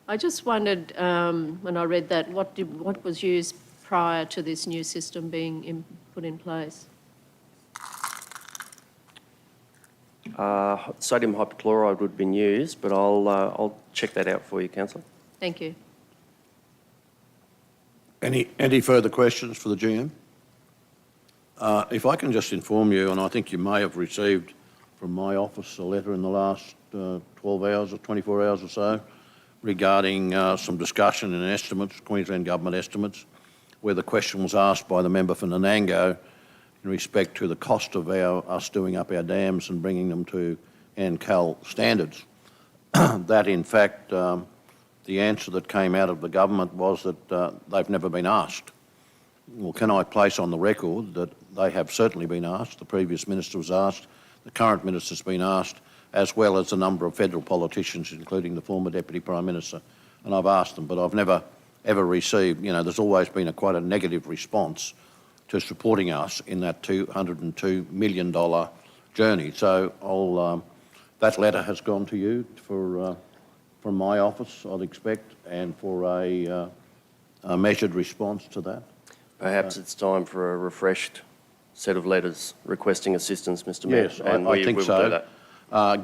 Speaker 14: I just wondered, when I read that, what was used prior to this new system being put in place?
Speaker 17: Sodium hypochlorite would have been used, but I'll check that out for you, Councillor.
Speaker 14: Thank you.
Speaker 1: Any further questions for the GM? If I can just inform you, and I think you may have received from my office a letter in the last 12 hours or 24 hours or so regarding some discussion and estimates, Queensland Government estimates, where the question was asked by the member for Nanango in respect to the cost of us doing up our dams and bringing them to ANCAL standards. That, in fact, the answer that came out of the government was that they've never been asked. Well, can I place on the record that they have certainly been asked? The previous minister was asked, the current minister's been asked, as well as a number of federal politicians, including the former Deputy Prime Minister, and I've asked them, but I've never ever received, there's always been quite a negative response to supporting us in that $202 million journey. So that letter has gone to you from my office, I'd expect, and for a measured response to that.
Speaker 17: Perhaps it's time for a refreshed set of letters requesting assistance, Mr Mayor.
Speaker 1: Yes, I think so.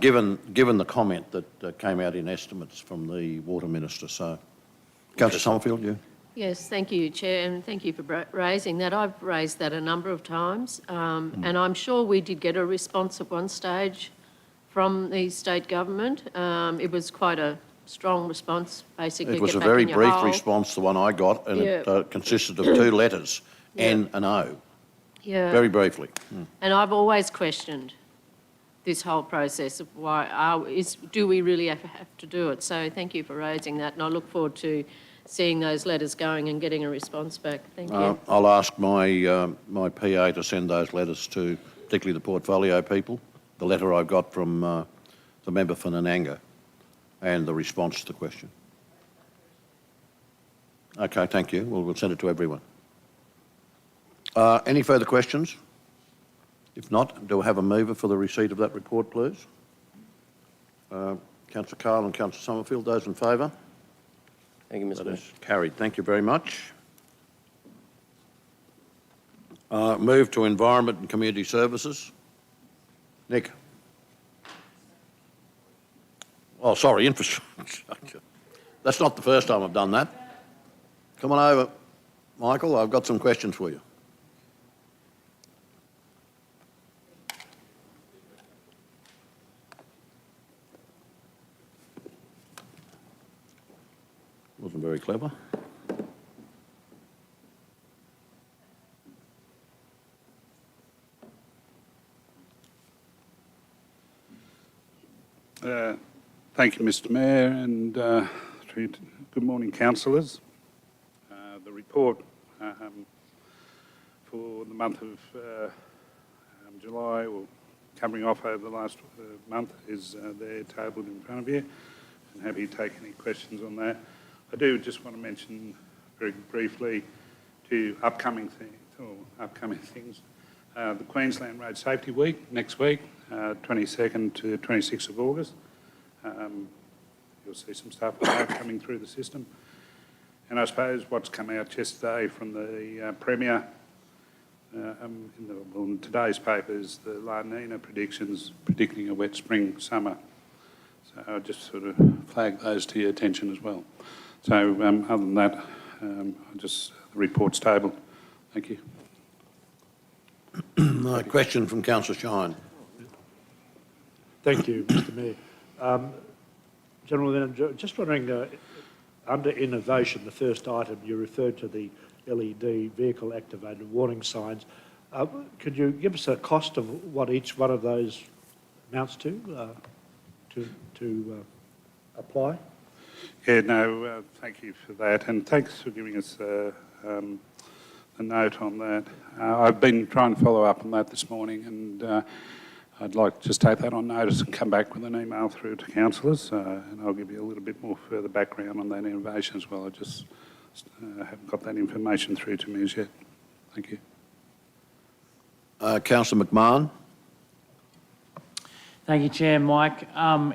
Speaker 1: Given the comment that came out in estimates from the Water Minister. So, Councillor Sommerfield, you?
Speaker 14: Yes, thank you, Chair, and thank you for raising that. I've raised that a number of times, and I'm sure we did get a response at one stage from the state government. It was quite a strong response, basically.
Speaker 1: It was a very brief response, the one I got, and it consisted of 2 letters, N and O.
Speaker 14: Yeah.
Speaker 1: Very briefly.
Speaker 14: And I've always questioned this whole process of do we really have to do it? So thank you for raising that, and I look forward to seeing those letters going and getting a response back. Thank you.
Speaker 1: I'll ask my PA to send those letters to particularly the portfolio people, the letter I got from the member for Nanango and the response to the question. Okay, thank you. Well, we'll send it to everyone. Any further questions? If not, do I have a mover for the receipt of that report, please? Councillor Carl and Councillor Sommerfield, those in favour?
Speaker 17: Thank you, Mr Mayor.
Speaker 1: That is carried. Thank you very much. Move to Environment and Community Services. Nick. Oh, sorry, infrastructure. That's not the first time I've done that. Come on over, Michael. I've got some questions for you. Wasn't very clever.
Speaker 18: Thank you, Mr Mayor, and good morning, councillors. The report for the month of July, or covering off over the last month, is there tabled in front of you. I'm happy to take any questions on that. I do just want to mention very briefly two upcoming things. The Queensland Road Safety Week next week, 22nd to 26th of August. You'll see some stuff like that coming through the system. And I suppose what's come out yesterday from the Premier in today's paper is the La Nina predicting a wet spring, summer. So I'll just sort of flag those to your attention as well. So other than that, the report's tabled. Thank you.
Speaker 1: A question from Councillor Shine.
Speaker 11: Thank you, Mr Mayor. Gentlemen, just wondering, under innovation, the first item, you referred to the LED vehicle activated warning signs. Could you give us a cost of what each one of those amounts to apply?
Speaker 18: Yeah, no, thank you for that, and thanks for giving us a note on that. I've been trying to follow up on that this morning, and I'd like to just take that on notice and come back with an email through to councillors, and I'll give you a little bit more further background on that innovation as well. I just haven't got that information through to me as yet. Thank you.
Speaker 1: Councillor McMahon.
Speaker 19: Thank you, Chair. Mike,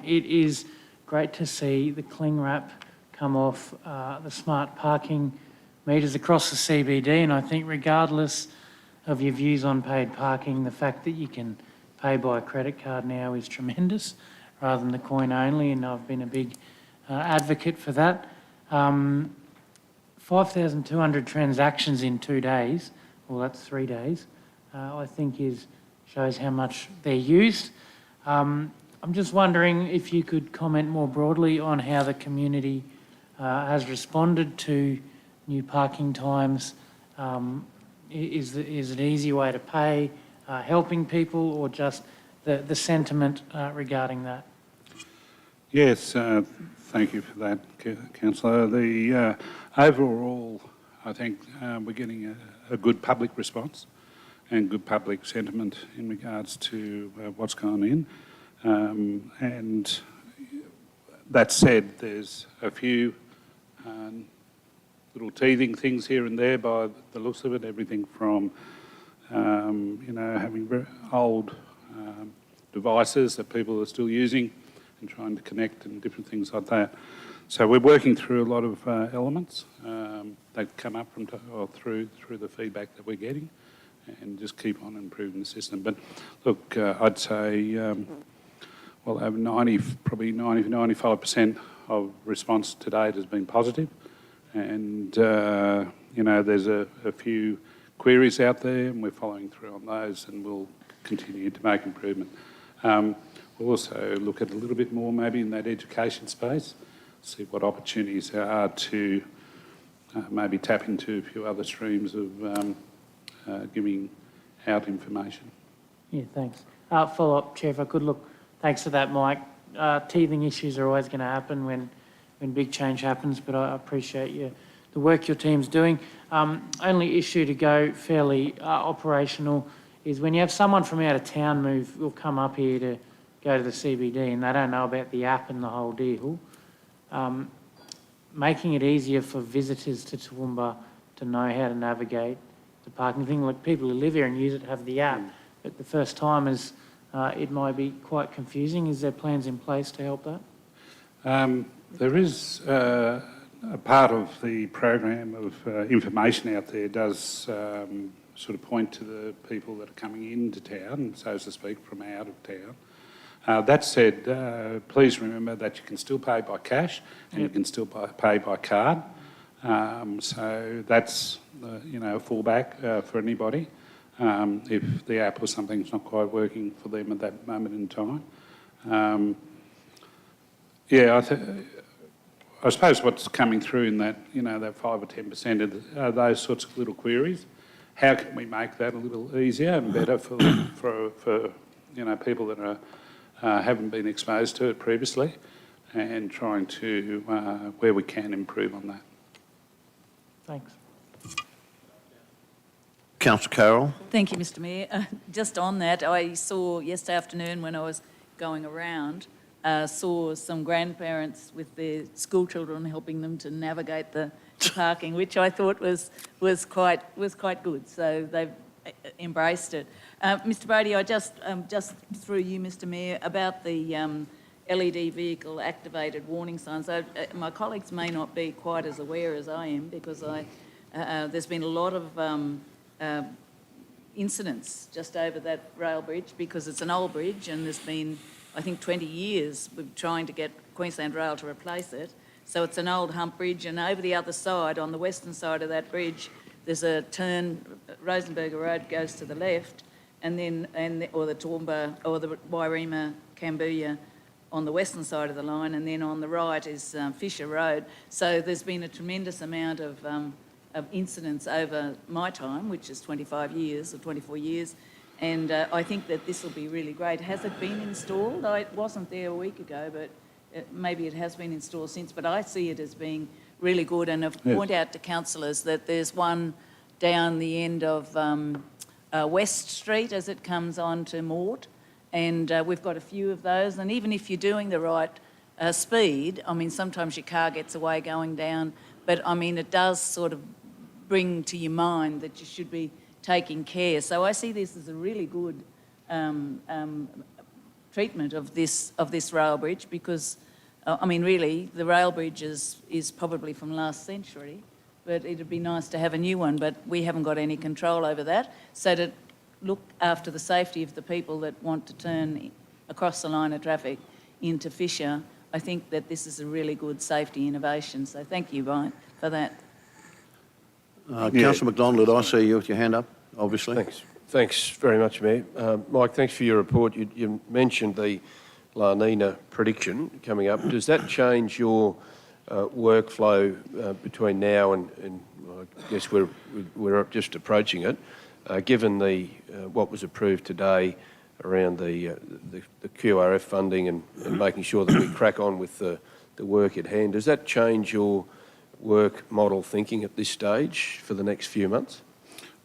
Speaker 19: it is great to see the cling wrap come off the smart parking meters across the CBD, and I think regardless of your views on paid parking, the fact that you can pay by credit card now is tremendous rather than the coin only, and I've been a big advocate for that. 5,200 transactions in 2 days, well that's 3 days, I think shows how much they're used. I'm just wondering if you could comment more broadly on how the community has responded to new parking times. Is it an easy way to pay, helping people, or just the sentiment regarding that?
Speaker 18: Yes, thank you for that, Councillor. The overall, I think we're getting a good public response and good public sentiment in regards to what's gone in. And that said, there's a few little teething things here and there by the looks of it, everything from having very old devices that people are still using and trying to connect and different things like that. So we're working through a lot of elements that come up through the feedback that we're getting, and just keep on improving the system. But look, I'd say well over 95% of response to date has been positive, and there's a few queries out there, and we're following through on those, and we'll continue to make improvement. We'll also look at a little bit more maybe in that education space, see what opportunities there are to maybe tap into a few other streams of giving out information.
Speaker 19: Yeah, thanks. Follow up, Chair, if I could. Look, thanks for that, Mike. Teething issues are always going to happen when big change happens, but I appreciate the work your team's doing. Only issue to go fairly operational is when you have someone from out of town will come up here to go to the CBD and they don't know about the app and the whole deal. Making it easier for visitors to Toowoomba to know how to navigate the parking thing. Like people who live here and use it have the app, but the first timers, it might be quite confusing. Is there plans in place to help that?
Speaker 18: There is a part of the program of information out there does sort of point to the people that are coming into town, so to speak, from out of town. That said, please remember that you can still pay by cash and you can still pay by card. So that's a fallback for anybody if the app or something's not quite working for them at that moment in time. I suppose what's coming through in that, that 5 or 10% are those sorts of little queries. How can we make that a little easier and better for people that haven't been exposed to it previously? and trying to, where we can, improve on that.
Speaker 19: Thanks.
Speaker 1: Councillor Carroll.
Speaker 5: Thank you, Mr Mayor. Just on that, I saw yesterday afternoon when I was going around, saw some grandparents with their school children helping them to navigate the parking, which I thought was quite good. So they've embraced it. Mr Brady, I just through you, Mr Mayor, about the LED vehicle activated warning signs. My colleagues may not be quite as aware as I am because there's been a lot of incidents just over that rail bridge because it's an old bridge and there's been, I think, 20 years we're trying to get Queensland Rail to replace it. So it's an old hump bridge, and over the other side, on the western side of that bridge, there's a turn. Rosenberger Road goes to the left, or the Toowoomba or the Wairima Cambodia on the western side of the line, and then on the right is Fisher Road. So there's been a tremendous amount of incidents over my time, which is 25 years or 24 years, and I think that this will be really great. Has it been installed? I wasn't there a week ago, but maybe it has been installed since, but I see it as being really good. And I've pointed out to councillors that there's one down the end of West Street as it comes on to Mort, and we've got a few of those. And even if you're doing the right speed, I mean, sometimes your car gets away going down, but I mean, it does sort of bring to your mind that you should be taking care. So I see this as a really good treatment of this rail bridge because, I mean, really, the rail bridge is probably from last century, but it'd be nice to have a new one, but we haven't got any control over that. So to look after the safety of the people that want to turn across the line of traffic into Fisher, I think that this is a really good safety innovation. So thank you, Brian, for that.
Speaker 1: Councillor McDonald, I see you with your hand up, obviously.
Speaker 2: Thanks very much, Mayor. Mike, thanks for your report. You mentioned the La Nina prediction coming up. Does that change your workflow between now and I guess we're just approaching it, given what was approved today around the QRF funding and making sure that we crack on with the work at hand? Does that change your work model thinking at this stage for the next few months?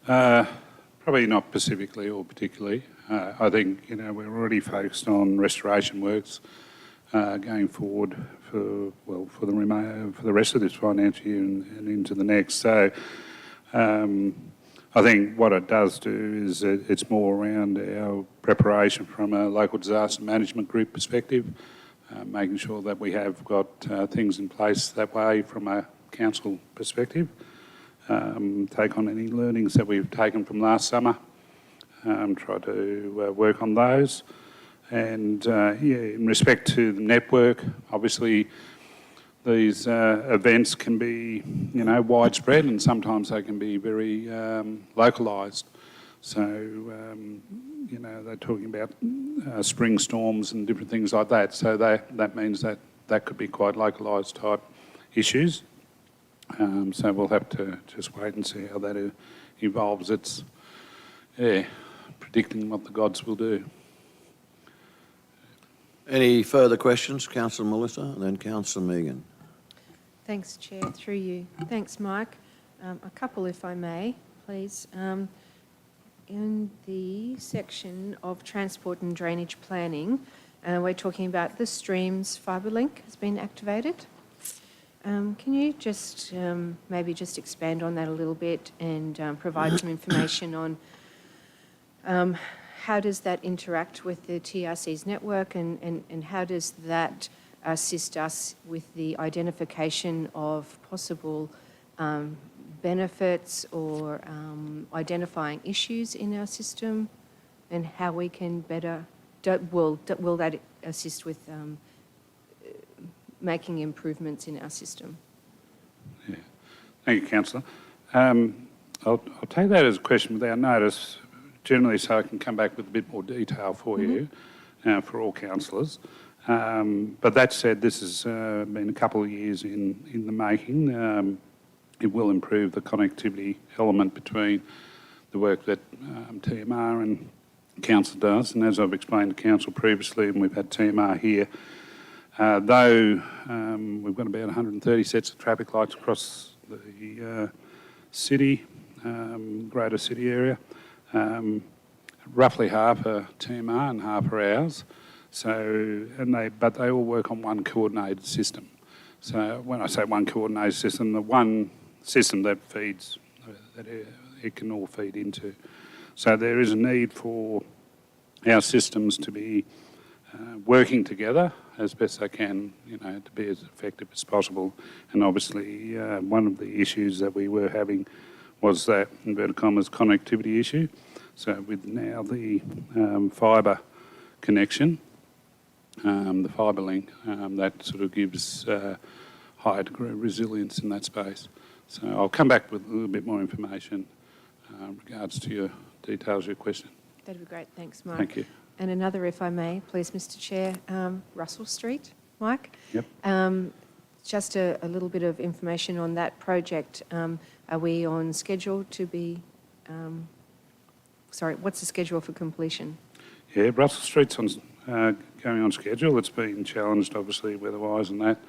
Speaker 18: Probably not specifically or particularly. I think, we're already focused on restoration works going forward for the rest of this financial year and into the next. So I think what it does do is it's more around our preparation from a local disaster management group perspective, making sure that we have got things in place that way from a council perspective. Take on any learnings that we've taken from last summer, try to work on those. And in respect to the network, obviously these events can be, widespread and sometimes they can be very localised. So, they're talking about spring storms and different things like that. So that means that could be quite localised type issues. So we'll have to just wait and see how that evolves. It's, predicting what the gods will do.
Speaker 1: Any further questions? Councillor Melissa and then Councillor Megan.
Speaker 16: Thanks, Chair, through you. Thanks, Mike. A couple, if I may, please. In the section of transport and drainage planning, we're talking about the Streams fibre link has been activated. Can you just maybe just expand on that a little bit and provide some information on how does that interact with the TRC's network and how does that assist us with the identification of possible benefits or identifying issues in our system and how we can better, will that assist with making improvements in our system?
Speaker 18: Yeah. Thank you, Councillor. I'll take that as a question without notice, generally so I can come back with a bit more detail for you, for all councillors. But that said, this has been a couple of years in the making. It will improve the connectivity element between the work that TMR and Council does. And as I've explained to Council previously, and we've had TMR here, Though we've got about 130 sets of traffic lights across the city, greater city area, roughly half are TMR and half are ours. But they all work on one coordinated system. So when I say one coordinated system, the one system that feeds, that it can all feed into. So there is a need for our systems to be working together as best they can, to be as effective as possible. And obviously, one of the issues that we were having was that, inverted commas, connectivity issue. So with now the fibre connection, the fibre link, that sort of gives higher degree of resilience in that space. So I'll come back with a little bit more information in regards to your details of your question.
Speaker 16: That'd be great. Thanks, Mike.
Speaker 18: Thank you.
Speaker 16: And another, if I may, please, Mr Chair, Russell Street, Mike.
Speaker 18: Yep.
Speaker 16: Just a little bit of information on that project. Are we on schedule to be, what's the schedule for completion?
Speaker 18: Yeah, Russell Street's going on schedule. It's been challenged, obviously, weather-wise and that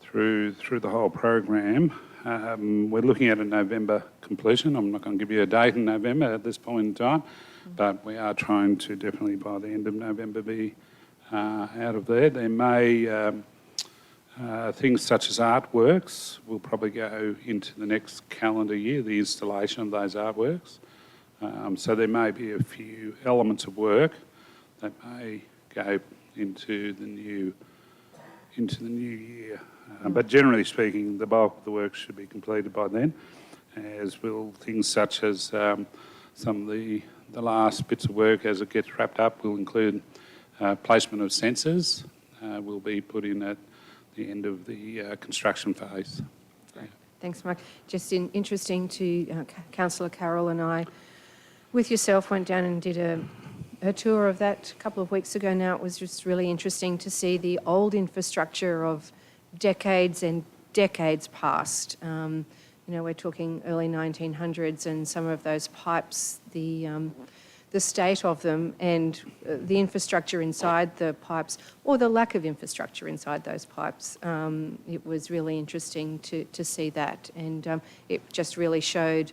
Speaker 18: through the whole program. We're looking at a November completion. I'm not going to give you a date in November at this point in time, but we are trying to definitely by the end of November be out of there. There may, things such as artworks will probably go into the next calendar year, the installation of those artworks. So there may be a few elements of work that may go into the new year. But generally speaking, the bulk of the work should be completed by then, as will things such as some of the last bits of work as it gets wrapped up will include placement of sensors will be put in at the end of the construction phase.
Speaker 16: Great. Thanks, Mike. Just interesting to Councillor Carroll and I, with yourself, went down and did a tour of that a couple of weeks ago now. It was just really interesting to see the old infrastructure of decades and decades past. We're talking early 1900s, and some of those pipes, the state of them and the infrastructure inside the pipes, or the lack of infrastructure inside those pipes. It was really interesting to see that, and it just really showed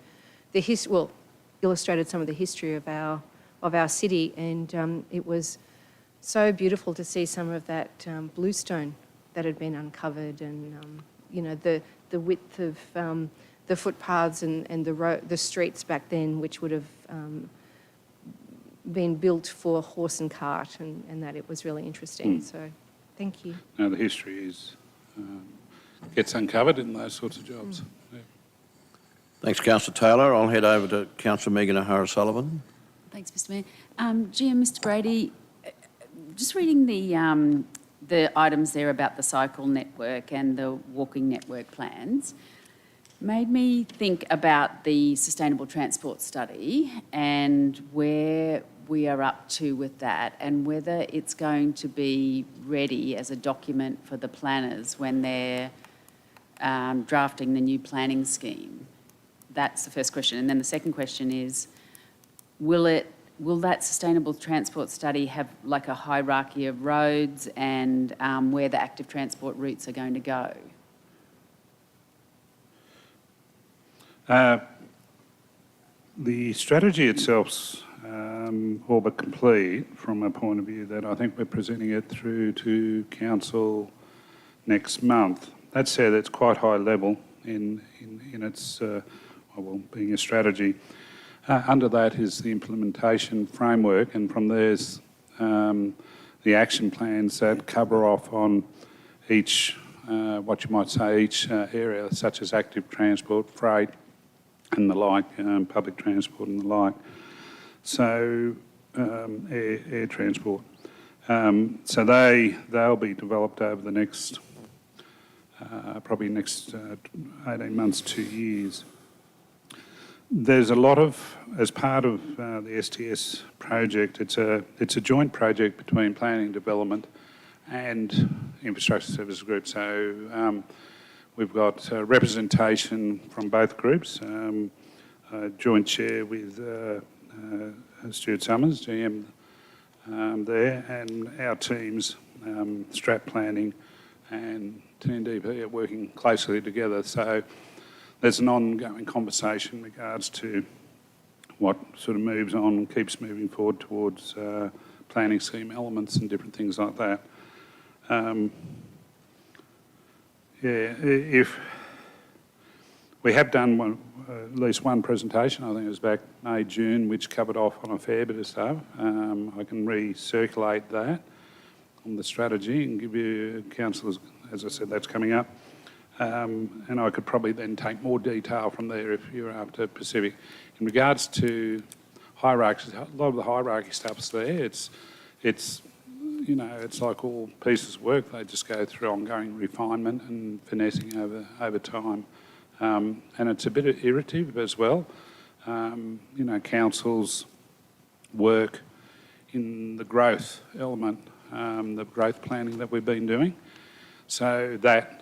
Speaker 16: illustrated some of the history of our city, and it was so beautiful to see some of that bluestone that had been uncovered, and the width of the footpaths and the streets back then, which would have been built for horse and cart, and that it was really interesting. So, thank you.
Speaker 18: Now the history gets uncovered in those sorts of jobs. Yeah.
Speaker 1: Thanks, Councillor Taylor. I'll head over to Councillor Megan O'Hara-Sullivan.
Speaker 3: Thanks, Mr Mayor. GM, Mr Brady, just reading the items there about the cycle network and the walking network plans made me think about the sustainable transport study and where we are up to with that, and whether it's going to be ready as a document for the planners when they're drafting the new planning scheme. That's the first question. And then the second question is, will that sustainable transport study have like a hierarchy of roads and where the active transport routes are going to go?
Speaker 18: The strategy itself's all but complete from a point of view that I think we're presenting it through to Council next month. That said, it's quite high level in its, being a strategy. Under that is the implementation framework, and from there's the action plans that cover off on each, what you might say, each area, such as active transport, freight and the like, public transport and the like. So air transport. So they'll be developed over the next, probably next 18 months, 2 years. There's a lot of, as part of the STS project, it's a joint project between planning and development and infrastructure services group. So we've got representation from both groups, joint chair with Stuart Summers, GM there, and our teams strat planning and TNDP are working closely together. So there's an ongoing conversation in regards to what sort of moves on and keeps moving forward towards planning scheme elements and different things like that. If we have done at least one presentation, I think it was back May, June, which covered off on a fair bit of stuff. I can recirculate that on the strategy and give you councillors, as I said, that's coming up. And I could probably then take more detail from there if you're after Pacific. In regards to hierarchies, a lot of the hierarchy stuff's there. It's you know, it's like all pieces of work. They just go through ongoing refinement and finessing over time. And it's a bit iterative as well. You know, councils work in the growth element, the growth planning that we've been doing. So that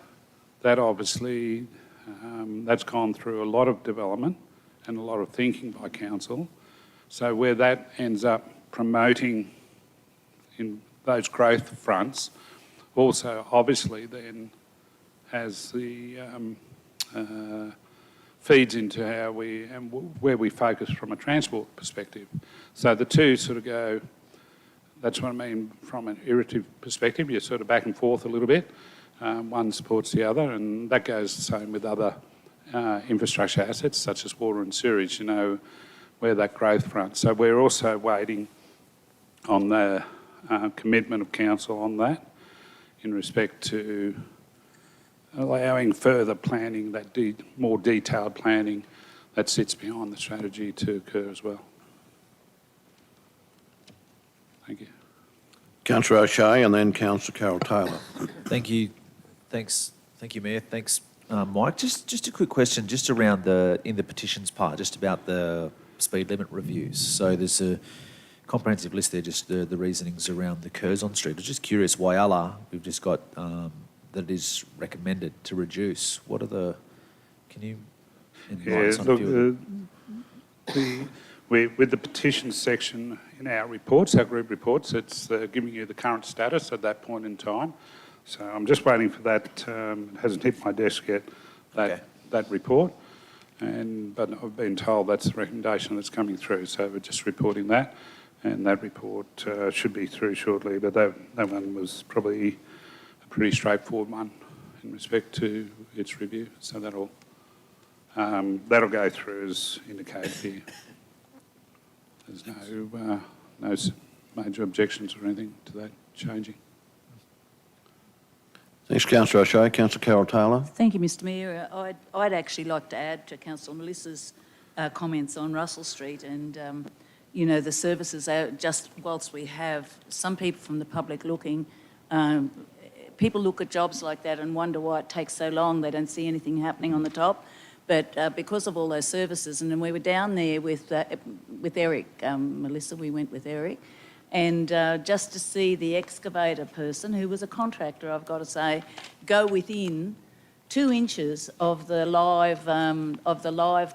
Speaker 18: obviously, that's gone through a lot of development and a lot of thinking by council. So where that ends up promoting in those growth fronts, also obviously then has the feeds into how we and where we focus from a transport perspective. So the two sort of go. That's what I mean from an iterative perspective. You're sort of back and forth a little bit. One supports the other, and that goes the same with other infrastructure assets such as water and sewage. You know, where that growth front. So we're also waiting on the commitment of council on that in respect to allowing further planning, that more detailed planning that sits behind the strategy to occur as well. Thank you.
Speaker 1: Councillor O'Shea and then Councillor Carol Taylor.
Speaker 8: Thank you. Thanks. Thank you, Mayor. Thanks, Mike. Just a quick question, just around in the petitions part, just about the speed limit reviews. So there's a comprehensive list there, just the reasonings around the Curzon Street. I was just curious, Whyalla, we've just got that it is recommended to reduce. What are the, can you enlighten us on a few of them?
Speaker 18: With the petitions section in our reports, our group reports, it's giving you the current status at that point in time. So I'm just waiting for that. It hasn't hit my desk yet, that report. But I've been told that's the recommendation that's coming through. So we're just reporting that. And that report should be through shortly. But that one was probably a pretty straightforward one in respect to its review. So that'll go through as indicated here. There's no major objections or anything to that changing.
Speaker 1: Thanks, Councillor O'Shea. Councillor Carol Taylor.
Speaker 5: Thank you, Mr Mayor. I'd actually like to add to Councillor Melissa's comments on Russell Street and, you know, the services, just whilst we have some people from the public looking, people look at jobs like that and wonder why it takes so long. They don't see anything happening on the top. But because of all those services, and then we were down there with Eric, Melissa, we went with Eric, and just to see the excavator person, who was a contractor, I've got to say, go within 2 inches of the live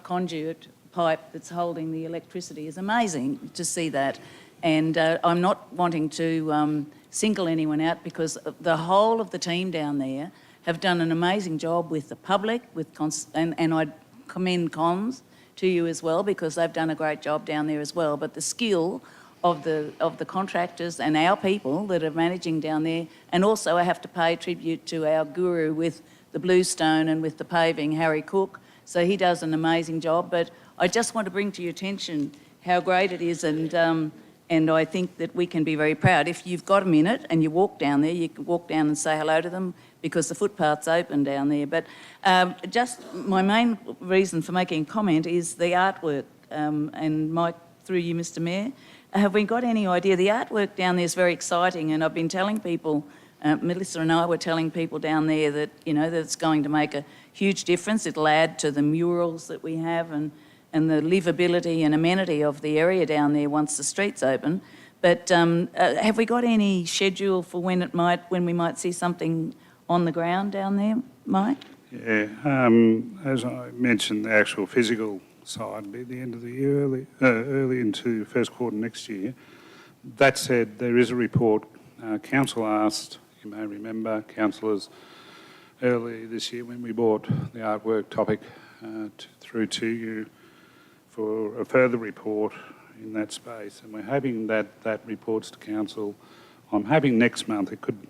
Speaker 5: conduit pipe that's holding the electricity is amazing to see that. And I'm not wanting to single anyone out because the whole of the team down there have done an amazing job with the public, and I commend Cons to you as well because they've done a great job down there as well. But the skill of the contractors and our people that are managing down there, and also I have to pay tribute to our guru with the bluestone and with the paving, Harry Cook. So he does an amazing job. But I just want to bring to your attention how great it is, and I think that we can be very proud. If you've got a minute and you walk down there, you can walk down and say hello to them because the footpath's open down there. But just my main reason for making a comment is the artwork. And Mike, through you, Mr Mayor, have we got any idea? The artwork down there is very exciting, and I've been telling people, Melissa and I were telling people down there that, you know, that it's going to make a huge difference. It'll add to the murals that we have and the livability and amenity of the area down there once the street's open. But have we got any schedule for when we might see something on the ground down there, Mike?
Speaker 18: Yeah, as I mentioned, the actual physical side will be at the end of the year, early into first quarter next year. That said, there is a report Council asked, you may remember, councillors, early this year when we brought the artwork topic through to you for a further report in that space, and we're hoping that that reports to council. I'm hoping next month. It could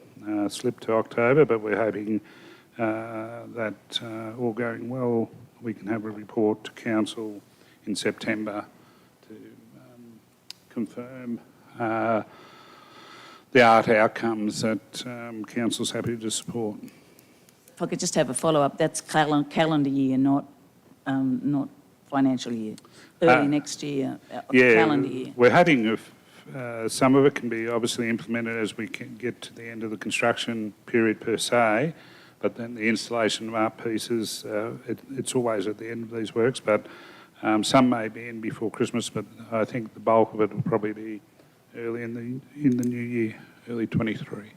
Speaker 18: slip to October, but we're hoping that all going well, we can have a report to council in September to confirm the art outcomes that council's happy to support.
Speaker 5: If I could just have a follow-up, that's calendar year, not financial year. Early next year, calendar year.
Speaker 18: We're hoping if some of it can be obviously implemented as we can get to the end of the construction period per se, but then the installation of art pieces, it's always at the end of these works, but some may be in before Christmas, but I think the bulk of it will probably be early in the new year, early 23.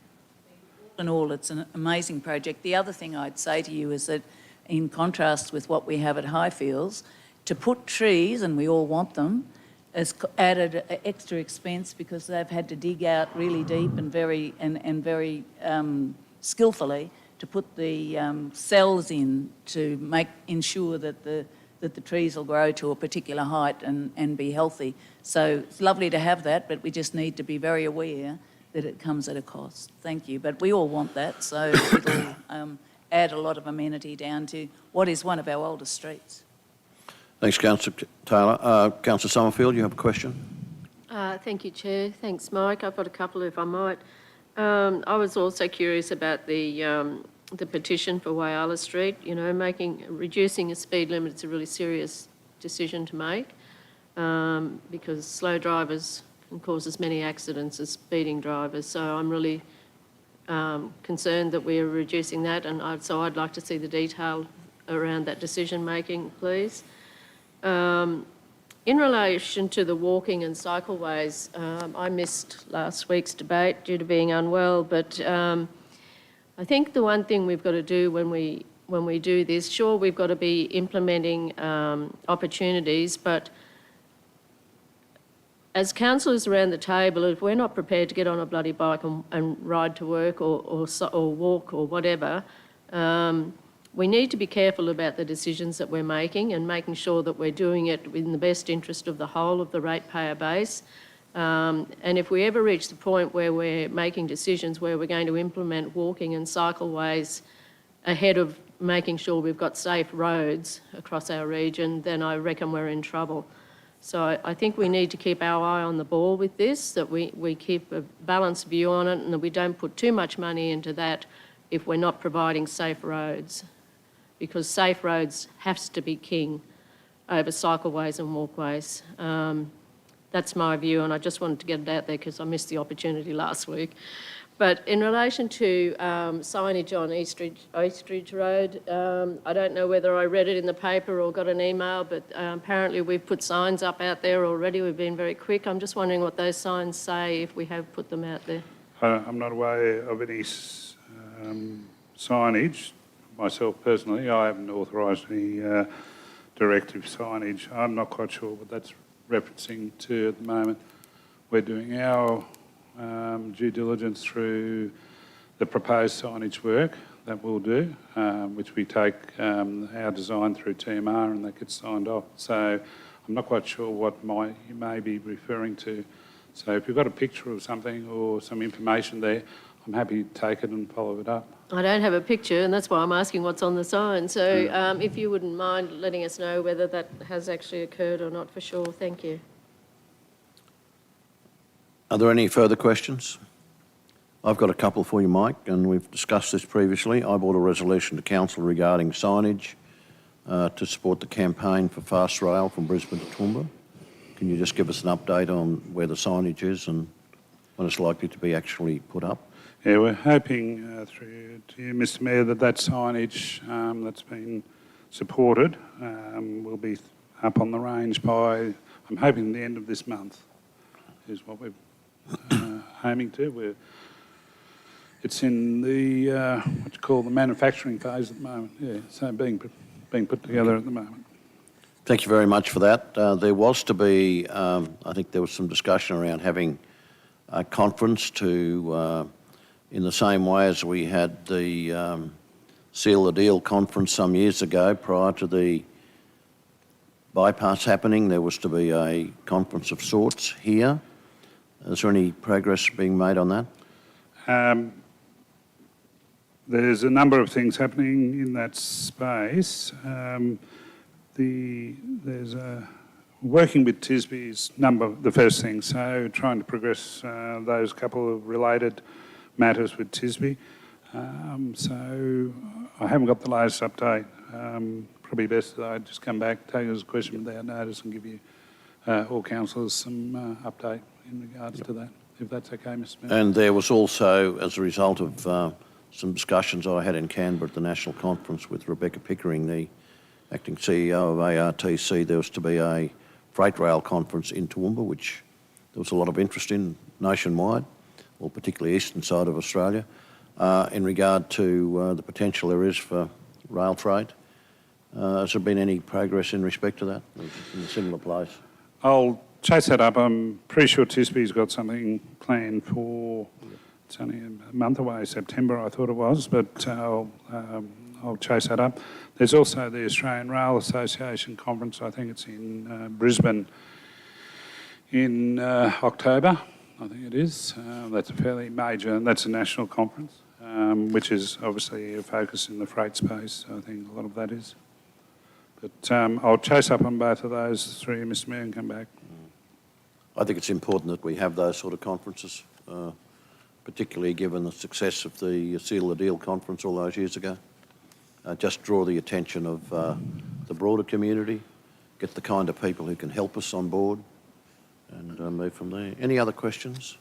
Speaker 5: In all, it's an amazing project. The other thing I'd say to you is that in contrast with what we have at Highfields, to put trees, and we all want them, has added extra expense because they've had to dig out really deep and very skillfully to put the cells in to ensure that the trees will grow to a particular height and be healthy. So it's lovely to have that, but we just need to be very aware that it comes at a cost. Thank you. But we all want that, so it'll add a lot of amenity down to what is one of our oldest streets.
Speaker 1: Thanks, Councillor Taylor. Councillor Summerfield, you have a question?
Speaker 14: Thank you, Chair. Thanks, Mike. I've got a couple, if I might. I was also curious about the petition for Whyalla Street. You know, reducing a speed limit is a really serious decision to make because slow drivers can cause as many accidents as speeding drivers. So I'm really concerned that we're reducing that, and so I'd like to see the detail around that decision making, please. In relation to the walking and cycleways, I missed last week's debate due to being unwell, but I think the one thing we've got to do when we do this, sure, we've got to be implementing opportunities, but as councillors around the table, if we're not prepared to get on a bloody bike and ride to work or walk or whatever, we need to be careful about the decisions that we're making and making sure that we're doing it in the best interest of the whole of the ratepayer base. And if we ever reach the point where we're making decisions where we're going to implement walking and cycleways ahead of making sure we've got safe roads across our region, then I reckon we're in trouble. So I think we need to keep our eye on the ball with this, that we keep a balanced view on it and that we don't put too much money into that if we're not providing safe roads. Because safe roads has to be king over cycleways and walkways. That's my view, and I just wanted to get it out there because I missed the opportunity last week. But in relation to signage on Eastridge Road, I don't know whether I read it in the paper or got an email, but apparently we've put signs up out there already. We've been very quick. I'm just wondering what those signs say if we have put them out there.
Speaker 18: I'm not aware of any signage. Myself personally, I haven't authorised any directive signage. I'm not quite sure what that's referencing to at the moment. We're doing our due diligence through the proposed signage work that we'll do, which we take our design through TMR and that gets signed off. So I'm not quite sure what you may be referring to. So if you've got a picture of something or some information there, I'm happy to take it and follow it up.
Speaker 14: I don't have a picture, and that's why I'm asking what's on the sign. So if you wouldn't mind letting us know whether that has actually occurred or not, for sure. Thank you.
Speaker 1: Are there any further questions? I've got a couple for you, Mike, and we've discussed this previously. I brought a resolution to council regarding signage to support the campaign for fast rail from Brisbane to Toowoomba. Can you just give us an update on where the signage is and when it's likely to be actually put up?
Speaker 18: Yeah, we're hoping through to you, Mr Mayor, that signage that's been supported will be up on the range by, I'm hoping, the end of this month is what we're aiming to. It's in the, what you call the manufacturing phase at the moment, yeah, so being put together at the moment.
Speaker 1: Thank you very much for that. There was to be, I think there was some discussion around having conference to, in the same way as we had the Seal the Deal conference some years ago prior to the bypass happening, there was to be a conference of sorts here. Is there any progress being made on that?
Speaker 18: There's a number of things happening in that space. There's working with TSBE is the first thing, so trying to progress those couple of related matters with TSBE. So I haven't got the latest update. Probably best that I just come back, take it as a question without notice and give you all councillors some update in regards to that, if that's okay, Mr Smith.
Speaker 1: And there was also, as a result of some discussions I had in Canberra at the National Conference with Rebecca Pickering, the acting CEO of ARTC, there was to be a freight rail conference in Toowoomba, which there was a lot of interest in nationwide, or particularly eastern side of Australia, in regard to the potential there is for rail freight. Has there been any progress in respect to that, in a similar place?
Speaker 18: I'll chase that up. I'm pretty sure TSBE's got something planned for, it's only a month away, September I thought it was, but I'll chase that up. There's also the Australian Rail Association conference, I think it's in Brisbane in October, I think it is. That's a fairly major, and that's a national conference, which is obviously a focus in the freight space. I think a lot of that is. But I'll chase up on both of those three, Mr Mayor, and come back.
Speaker 1: I think it's important that we have those sort of conferences, particularly given the success of the Seal the Deal conference all those years ago. Just draw the attention of the broader community, get the kind of people who can help us on board, and move from there. Any other questions?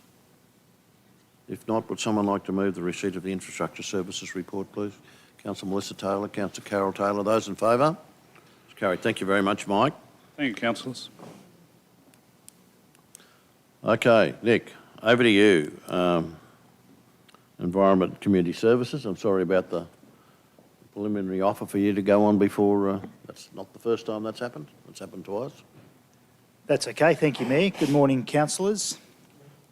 Speaker 1: If not, would someone like to move the receipt of the Infrastructure Services Report, please? Councillor Melissa Taylor, Councillor Carol Taylor. Those in favour? It's carried. Thank you very much, Mike.
Speaker 18: Thank you, councillors.
Speaker 1: Okay, Nick, over to you. Environment and Community Services. I'm sorry about the preliminary offer for you to go on before. That's not the first time that's happened. It's happened twice.
Speaker 20: That's okay. Thank you, Mayor. Good morning, councillors.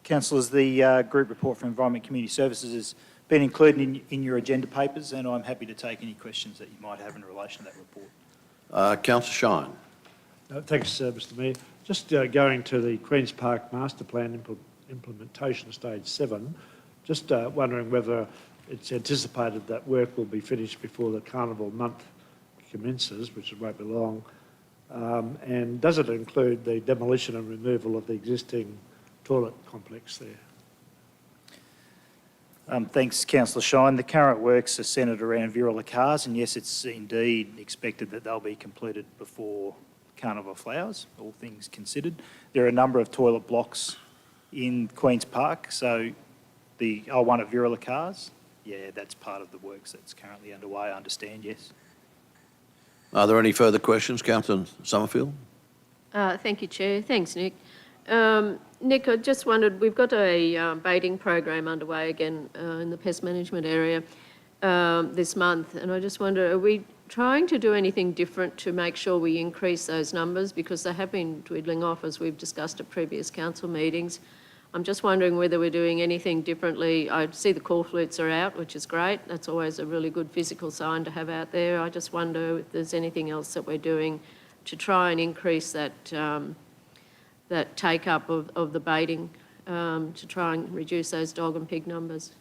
Speaker 20: Councillors, the Group Report for Environment and Community Services has been included in your agenda papers, and I'm happy to take any questions that you might have in relation to that report.
Speaker 1: Councillor Shine.
Speaker 11: Thanks, Mr Mayor. Just going to the Queen's Park Master Plan implementation stage 7, just wondering whether it's anticipated that work will be finished before the Carnival month commences, which won't be long. And does it include the demolition and removal of the existing toilet complex there?
Speaker 20: Thanks, Councillor Shine. The current works are centred around Virula Cars, and yes, it's indeed expected that they'll be completed before Carnival Flowers, all things considered. There are a number of toilet blocks in Queen's Park, so the one at Virula Cars, yeah, that's part of the works that's currently underway, I understand, yes.
Speaker 1: Are there any further questions, Councillor Summerfield?
Speaker 14: Thank you, Chair. Thanks, Nick. Nick, I just wondered, we've got a baiting program underway again in the pest management area this month, and I just wonder, are we trying to do anything different to make sure we increase those numbers? Because they have been dwindling off, as we've discussed at previous council meetings. I'm just wondering whether we're doing anything differently. I see the call flutes are out, which is great. That's always a really good physical sign to have out there. I just wonder if there's anything else that we're doing to try and increase that that take-up of the baiting, to try and reduce those dog and pig numbers.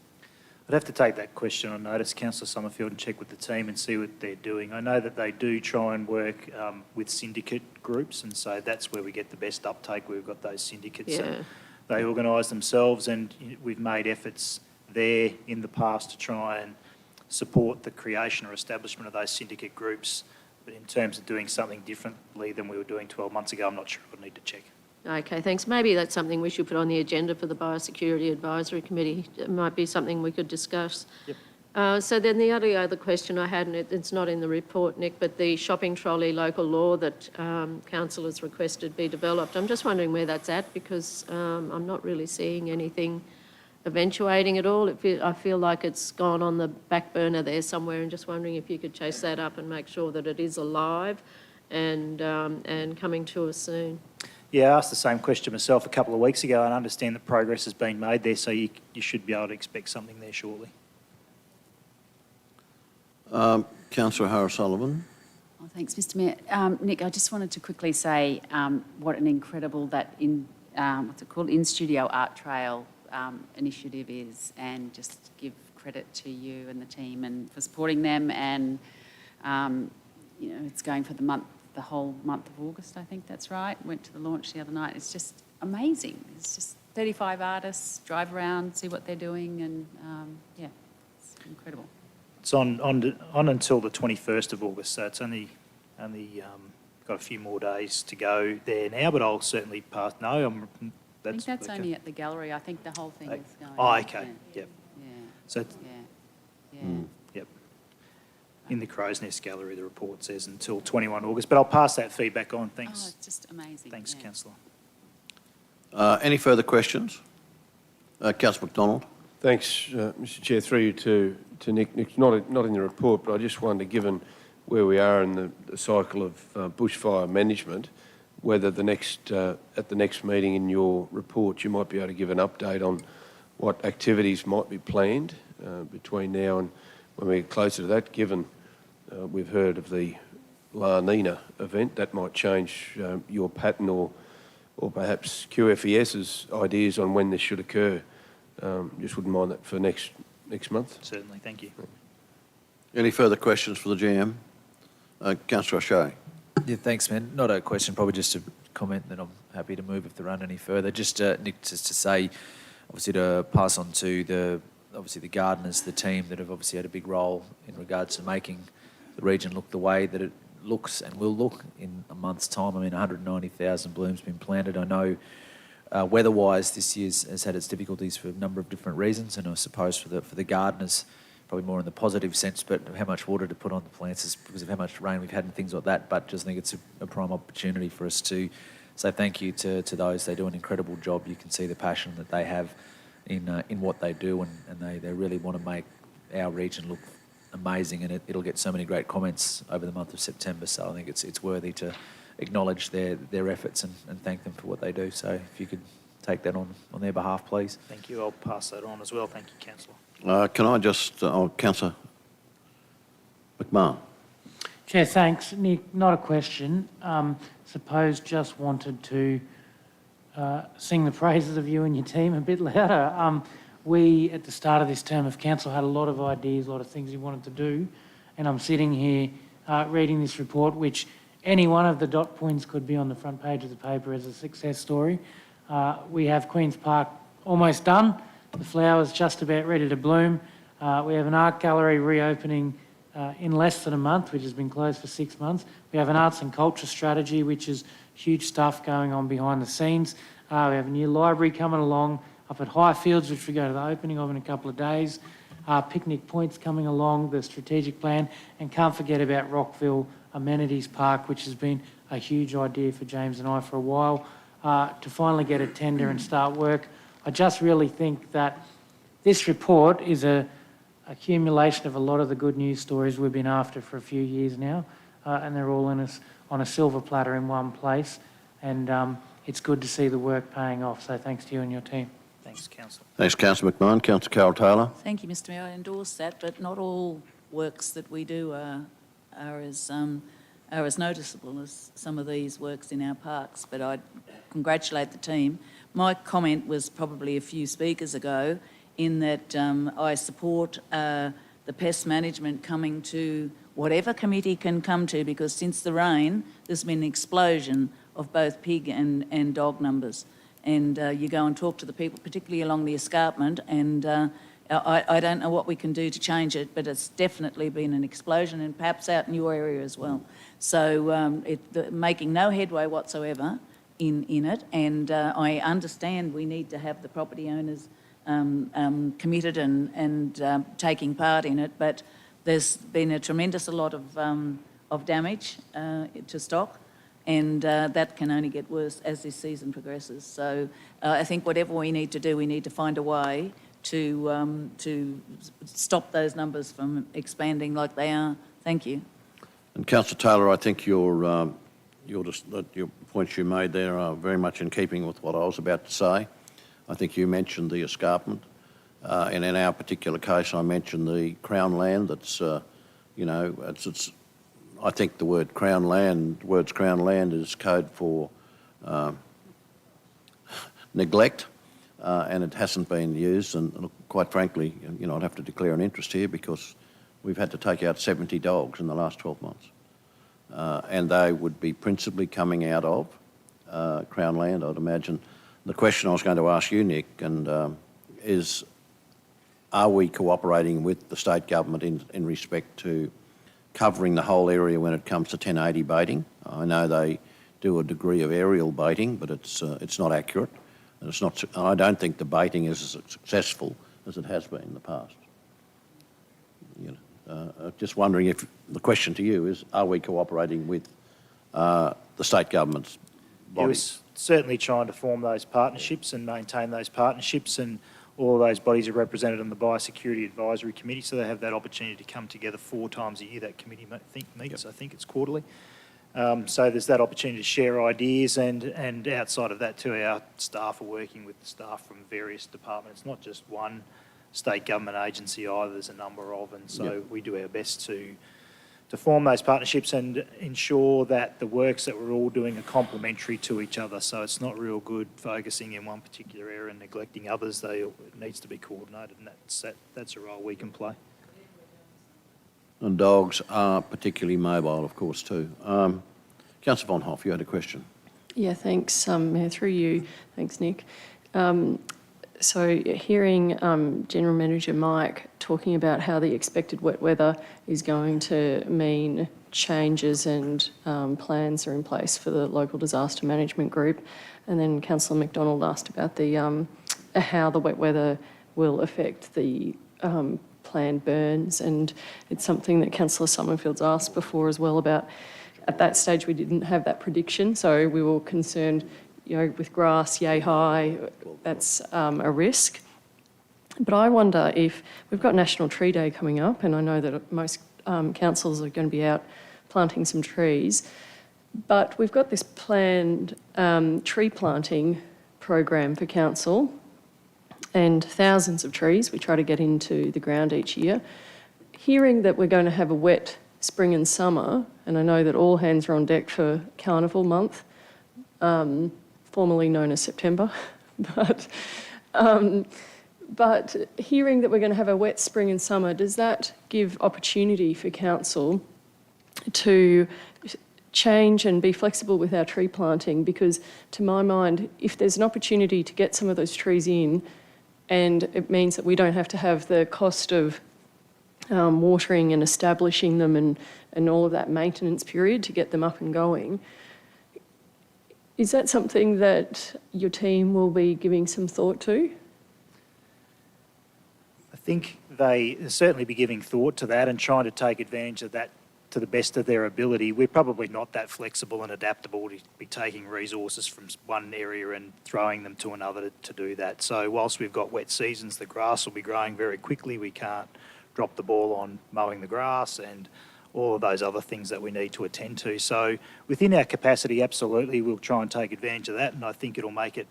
Speaker 20: I'd have to take that question on notice, Councillor Summerfield, and check with the team and see what they're doing. I know that they do try and work with syndicate groups, and so that's where we get the best uptake. We've got those syndicates.
Speaker 14: Yeah.
Speaker 20: And they organise themselves, and we've made efforts there in the past to try and support the creation or establishment of those syndicate groups. But in terms of doing something differently than we were doing 12 months ago, I'm not sure. I'd need to check.
Speaker 14: Okay, thanks. Maybe that's something we should put on the agenda for the Biosecurity Advisory Committee. It might be something we could discuss.
Speaker 20: Yep.
Speaker 14: So then the other question I had, and it's not in the report, Nick, but the shopping trolley local law that council has requested be developed. I'm just wondering where that's at, because I'm not really seeing anything eventuating at all. I feel like it's gone on the back burner there somewhere, and just wondering if you could chase that up and make sure that it is alive and coming to us soon.
Speaker 20: Yeah, I asked the same question myself a couple of weeks ago and I understand that progress has been made there, so you should be able to expect something there shortly.
Speaker 1: Councillor O'Sullivan.
Speaker 3: Oh, thanks, Mr Mayor. Nick, I just wanted to quickly say what an incredible in-studio art trail initiative is, and just give credit to you and the team and for supporting them. And it's going for the whole month of August, I think that's right. Went to the launch the other night. It's just amazing. It's just 35 artists, drive around, see what they're doing, and it's incredible.
Speaker 20: It's on until the 21st of August, so it's only got a few more days to go there now, but I'll certainly pass. No,
Speaker 3: I think that's only at the gallery. I think the whole thing is going.
Speaker 20: Oh, okay.
Speaker 3: Yeah.
Speaker 20: Yep.
Speaker 3: Yeah.
Speaker 20: So
Speaker 3: Yeah.
Speaker 20: Yep. In the Crow's Nest Gallery, the report says until 21 August, but I'll pass that feedback on. Thanks.
Speaker 3: Oh, it's just amazing.
Speaker 20: Thanks, Councillor.
Speaker 1: Any further questions? Councillor McDonald.
Speaker 2: Thanks, Mr Chair. Through you to Nick. Nick's not in the report, but I just wondered, given where we are in the cycle of bushfire management, whether at the next meeting in your report you might be able to give an update on what activities might be planned between now and when we get closer to that, given we've heard of the La Nina event. That might change your pattern or perhaps QFES's ideas on when this should occur. Just wouldn't mind that for next month.
Speaker 20: Certainly, thank you.
Speaker 1: Any further questions for the GM? Councillor O'Shea.
Speaker 8: Yeah, thanks, man. Not a question, probably just a comment, then I'm happy to move if there aren't any further. Just, Nick, just to say, obviously to pass on to the gardeners, the team that have obviously had a big role in regards to making the region look the way that it looks and will look in a month's time. I mean, 190,000 blooms been planted. I know weather-wise this year has had its difficulties for a number of different reasons, and I suppose for the gardeners, probably more in the positive sense, but how much water to put on the plants is because of how much rain we've had and things like that. But just think it's a prime opportunity for us to say thank you to those. They do an incredible job. You can see the passion that they have in what they do, and they really want to make our region look amazing, and it'll get so many great comments over the month of September. So I think it's worthy to acknowledge their efforts and thank them for what they do. So if you could take that on their behalf, please.
Speaker 20: Thank you. I'll pass that on as well. Thank you, Councillor.
Speaker 1: Can I just, Councillor McMahon.
Speaker 19: Chair, thanks. Nick, not a question. Suppose just wanted to sing the praises of you and your team a bit louder. We, at the start of this term of council, had a lot of ideas, a lot of things we wanted to do, and I'm sitting here reading this report, which any one of the dot points could be on the front page of the paper as a success story. We have Queen's Park almost done. The flowers just about ready to bloom. We have an art gallery reopening in less than a month, which has been closed for 6 months. We have an arts and culture strategy, which is huge stuff going on behind the scenes. We have a new library coming along up at Highfields, which we go to the opening of in a couple of days. Picnic Point's coming along, the strategic plan, and can't forget about Rockville Amenities Park, which has been a huge idea for James and I for a while, to finally get a tender and start work. I just really think that this report is a accumulation of a lot of the good news stories we've been after for a few years now, and they're all on a silver platter in one place, and it's good to see the work paying off. So thanks to you and your team.
Speaker 20: Thanks, Councillor.
Speaker 1: Thanks, Councillor McMahon. Councillor Carroll-Taylor.
Speaker 5: Thank you, Mr Mayor. I endorse that, but not all works that we do are as noticeable as some of these works in our parks, but I congratulate the team. My comment was probably a few speakers ago in that I support the pest management coming to whatever committee can come to, because since the rain, there's been an explosion of both pig and dog numbers. And you go and talk to the people, particularly along the escarpment, and I don't know what we can do to change it, but it's definitely been an explosion, and perhaps out in your area as well. So making no headway whatsoever in it, and I understand we need to have the property owners committed and taking part in it, but there's been a tremendous lot of damage to stock, and that can only get worse as this season progresses. So I think whatever we need to do, we need to find a way to stop those numbers from expanding like they are. Thank you.
Speaker 1: And Councillor Taylor, I think your your points you made there are very much in keeping with what I was about to say. I think you mentioned the escarpment, and in our particular case, I mentioned the Crown land. That's, you know, I think the words Crown land is code for neglect, and it hasn't been used. And quite frankly, you know, I'd have to declare an interest here because we've had to take out 70 dogs in the last 12 months. And they would be principally coming out of Crown land, I'd imagine. The question I was going to ask you, Nick, is are we cooperating with the state government in respect to covering the whole area when it comes to 1080 baiting? I know they do a degree of aerial baiting, but it's not accurate. And it's not. I don't think the baiting is as successful as it has been in the past. You know, just wondering if the question to you is: are we cooperating with the state government's bodies?
Speaker 20: We're certainly trying to form those partnerships and maintain those partnerships, and all of those bodies are represented on the Biosecurity Advisory Committee, so they have that opportunity to come together 4 times a year. That committee meets. Yep. I think it's quarterly. So there's that opportunity to share ideas, and outside of that too, our staff are working with the staff from various departments, not just one state government agency either, there's a number of, and so we do our best to form those partnerships and ensure that the works that we're all doing are complementary to each other. So it's not real good focusing in one particular area and neglecting others. It needs to be coordinated, and that's a role we can play.
Speaker 1: And dogs are particularly mobile, of course, too. Councillor Von Hoff, you had a question.
Speaker 4: Yeah, thanks, Mayor, through you. Thanks, Nick. So hearing General Manager Mike talking about how the expected wet weather is going to mean changes and plans are in place for the local disaster management group, and then Councillor McDonald asked about the how the wet weather will affect the planned burns, and it's something that Councillor Summerfield's asked before as well about. At that stage, we didn't have that prediction, so we were concerned, you know, with grass yay high, that's a risk. But I wonder if we've got National Tree Day coming up, and I know that most councils are going to be out planting some trees, but we've got this planned tree planting program for council and thousands of trees we try to get into the ground each year. Hearing that we're going to have a wet spring and summer, and I know that all hands are on deck for Carnival Month, formerly known as September, but hearing that we're going to have a wet spring and summer, does that give opportunity for council to change and be flexible with our tree planting? Because to my mind, if there's an opportunity to get some of those trees in, and it means that we don't have to have the cost of watering and establishing them and all of that maintenance period to get them up and going, is that something that your team will be giving some thought to?
Speaker 20: I think they certainly be giving thought to that and trying to take advantage of that to the best of their ability. We're probably not that flexible and adaptable to be taking resources from one area and throwing them to another to do that. So whilst we've got wet seasons, the grass will be growing very quickly. We can't drop the ball on mowing the grass and all of those other things that we need to attend to. So within our capacity, absolutely, we'll try and take advantage of that, and I think it'll make it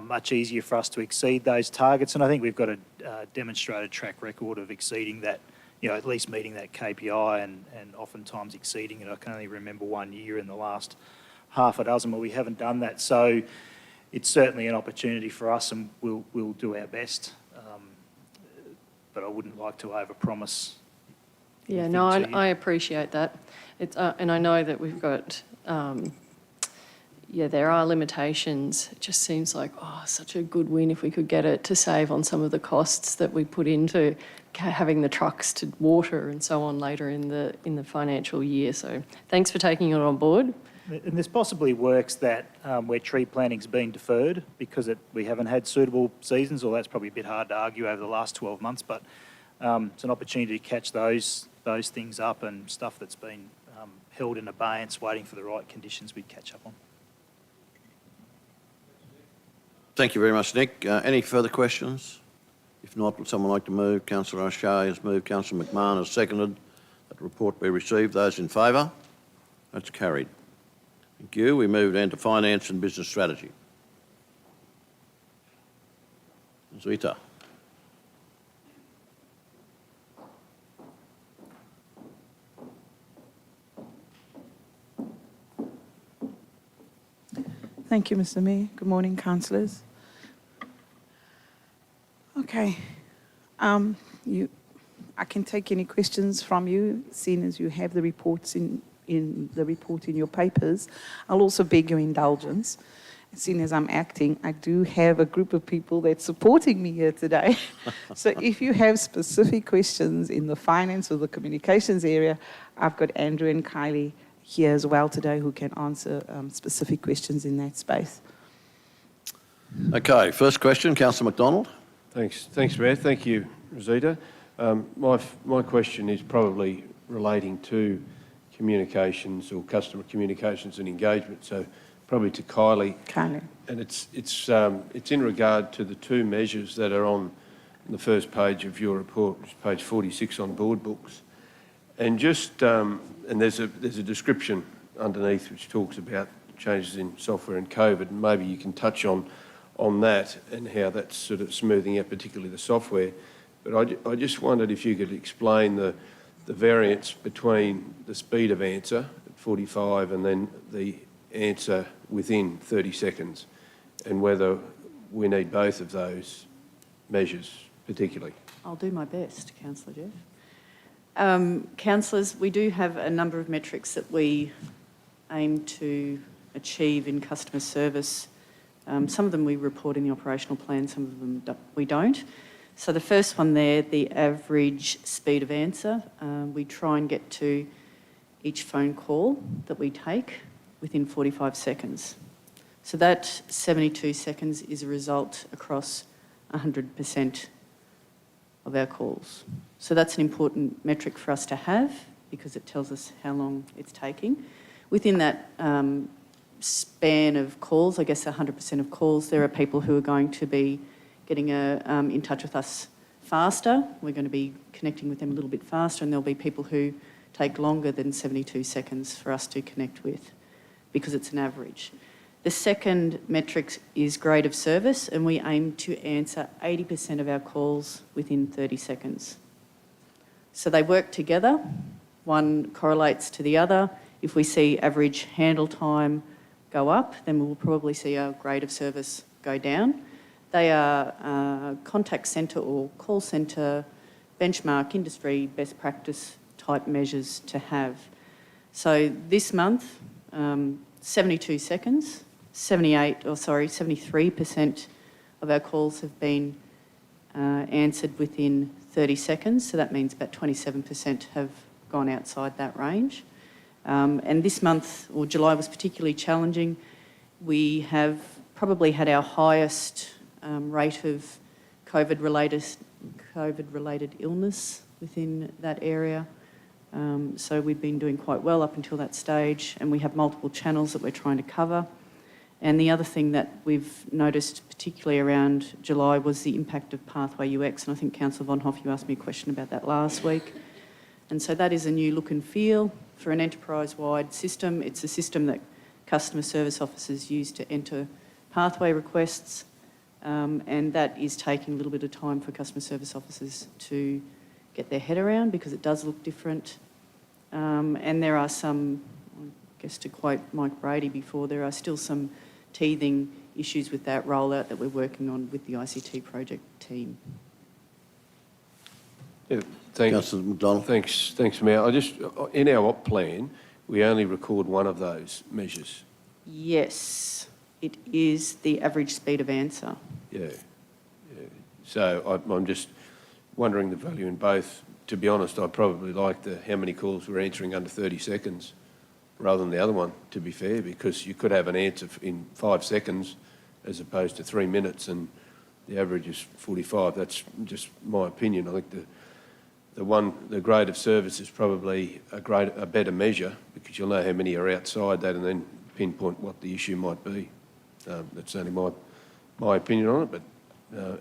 Speaker 20: much easier for us to exceed those targets. And I think we've got a demonstrated track record of exceeding that, you know, at least meeting that KPI and oftentimes exceeding it. I can only remember one year in the last half a dozen where we haven't done that. So it's certainly an opportunity for us, and we'll do our best. But I wouldn't like to overpromise.
Speaker 4: Yeah, no, I appreciate that. It's and I know that we've got, there are limitations. It just seems like, such a good win if we could get it to save on some of the costs that we put into having the trucks to water and so on later in the financial year. So thanks for taking it on board.
Speaker 20: And there's possibly works that where tree planting's been deferred because we haven't had suitable seasons, or that's probably a bit hard to argue over the last 12 months, but it's an opportunity to catch those things up, and stuff that's been held in abeyance waiting for the right conditions we'd catch up on.
Speaker 1: Thank you very much, Nick. Any further questions? If not, would someone like to move? Councillor O'Shea has moved, Councillor McMahon has seconded that the report be received. Those in favour? That's carried. Thank you. We move then to finance and business strategy. Zita.
Speaker 21: Thank you, Mr. Mayor. Good morning, councillors. Okay. I can take any questions from you, seeing as you have the reports in your papers. I'll also beg your indulgence. Seeing as I'm acting, I do have a group of people that's supporting me here today. So if you have specific questions in the finance or the communications area, I've got Andrew and Kylie here as well today who can answer specific questions in that space.
Speaker 1: Okay, first question, Councillor McDonald.
Speaker 2: Thanks, Mayor. Thank you, Rosita. My question is probably relating to communications or customer communications and engagement, so probably to Kylie.
Speaker 21: Kylie.
Speaker 2: And it's in regard to the two measures that are on the first page of your report, which is page 46 on board books. And just and there's a description underneath which talks about changes in software and COVID, and maybe you can touch on that and how that's sort of smoothing out, particularly the software. But I just wondered if you could explain the variance between the speed of answer at 45 and then the answer within 30 seconds, and whether we need both of those measures particularly.
Speaker 22: I'll do my best, Councillor Jeff. Councillors, we do have a number of metrics that we aim to achieve in customer service. Some of them we report in the operational plan, some of them we don't. So the first one there, the average speed of answer, we try and get to each phone call that we take within 45 seconds. So that 72 seconds is a result across 100% of our calls. So that's an important metric for us to have because it tells us how long it's taking. Within that span of calls, I guess 100% of calls, there are people who are going to be getting in touch with us faster. We're going to be connecting with them a little bit faster, and there'll be people who take longer than 72 seconds for us to connect with because it's an average. The second metric is grade of service, and we aim to answer 80% of our calls within 30 seconds. So they work together. One correlates to the other. If we see average handle time go up, then we'll probably see our grade of service go down. They are contact centre or call centre benchmark industry best practice type measures to have. So this month, 72 seconds, 73% of our calls have been answered within 30 seconds. So that means about 27% have gone outside that range. And this month, or July, was particularly challenging. We have probably had our highest rate of COVID-related illness within that area. So we've been doing quite well up until that stage, and we have multiple channels that we're trying to cover. And the other thing that we've noticed, particularly around July, was the impact of Pathway UX. And I think Councillor Von Hoff, you asked me a question about that last week. And so that is a new look and feel for an enterprise-wide system. It's a system that customer service officers use to enter pathway requests. And that is taking a little bit of time for customer service officers to get their head around because it does look different. And there are some, I guess to quote Mike Brady before, there are still some teething issues with that rollout that we're working on with the ICT project team.
Speaker 2: Yeah, thanks,
Speaker 1: Councillor McDonald.
Speaker 2: Thanks, Mayor. In our op plan, we only record one of those measures.
Speaker 22: Yes, it is the average speed of answer.
Speaker 2: Yeah. So I'm just wondering the value in both. To be honest, I probably like how many calls we're answering under 30 seconds rather than the other one, to be fair, because you could have an answer in 5 seconds as opposed to 3 minutes, and the average is 45. That's just my opinion. I think the grade of service is probably a better measure because you'll know how many are outside that and then pinpoint what the issue might be. That's only my opinion on it, but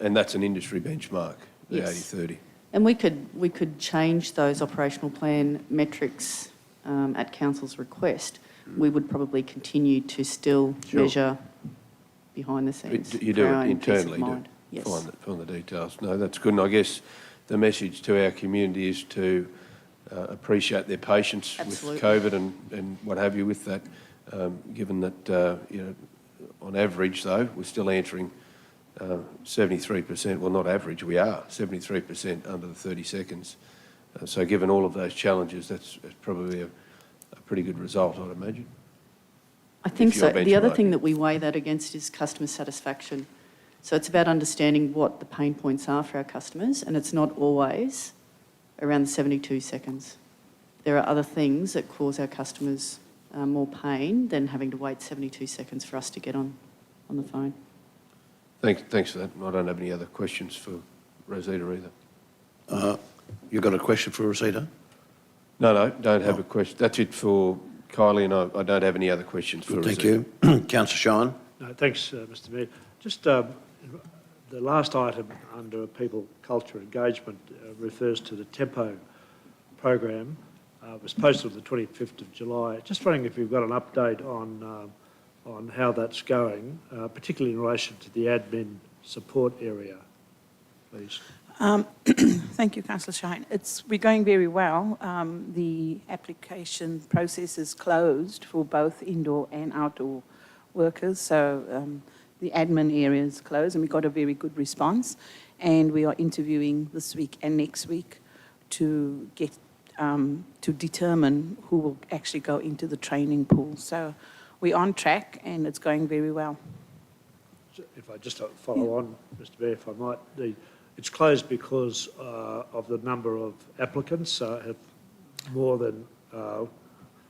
Speaker 2: and that's an industry benchmark, the
Speaker 22: Yes.
Speaker 2: 80-30.
Speaker 22: And we could change those operational plan metrics at council's request. we would probably continue to still
Speaker 2: Sure.
Speaker 22: measure behind the scenes.
Speaker 2: You do
Speaker 22: for our
Speaker 2: it
Speaker 22: own peace of
Speaker 2: internally
Speaker 22: mind.
Speaker 2: to
Speaker 22: Yes.
Speaker 2: find the details. No, that's good. And I guess the message to our community is to appreciate their patience
Speaker 22: Absolutely.
Speaker 2: with COVID and what have you with that, given that, on average, though, we're still answering 73%, well, not average, we are 73% under the 30 seconds. So given all of those challenges, that's probably a pretty good result, I'd imagine.
Speaker 22: I think
Speaker 2: if
Speaker 22: so.
Speaker 2: you're
Speaker 22: The other
Speaker 2: benchmarking.
Speaker 22: thing that we weigh that against is customer satisfaction. So it's about understanding what the pain points are for our customers, and it's not always around the 72 seconds. There are other things that cause our customers more pain than having to wait 72 seconds for us to get on the phone.
Speaker 2: Thanks for that. I don't have any other questions for Rosita either.
Speaker 1: You got a question for Rosita?
Speaker 2: No, don't have a question. That's it for Kylie, and I don't have any other questions for
Speaker 1: Thank
Speaker 2: Rosita.
Speaker 1: you. Councillor Shine?
Speaker 11: No, thanks, Mr Mayor. Just the last item under people, culture, engagement refers to the Tempo program. It was posted on the 25th of July. Just wondering if you've got an update on how that's going, particularly in relation to the admin support area, please.
Speaker 21: Thank you, Councillor Shine. We're going very well. The application process is closed for both indoor and outdoor workers, so the admin area is closed, and we got a very good response. And we are interviewing this week and next week to get to determine who will actually go into the training pool. So we're on track, and it's going very well.
Speaker 11: If I just follow on, Mr Mayor, if I might, it's closed because of the number of applicants have more than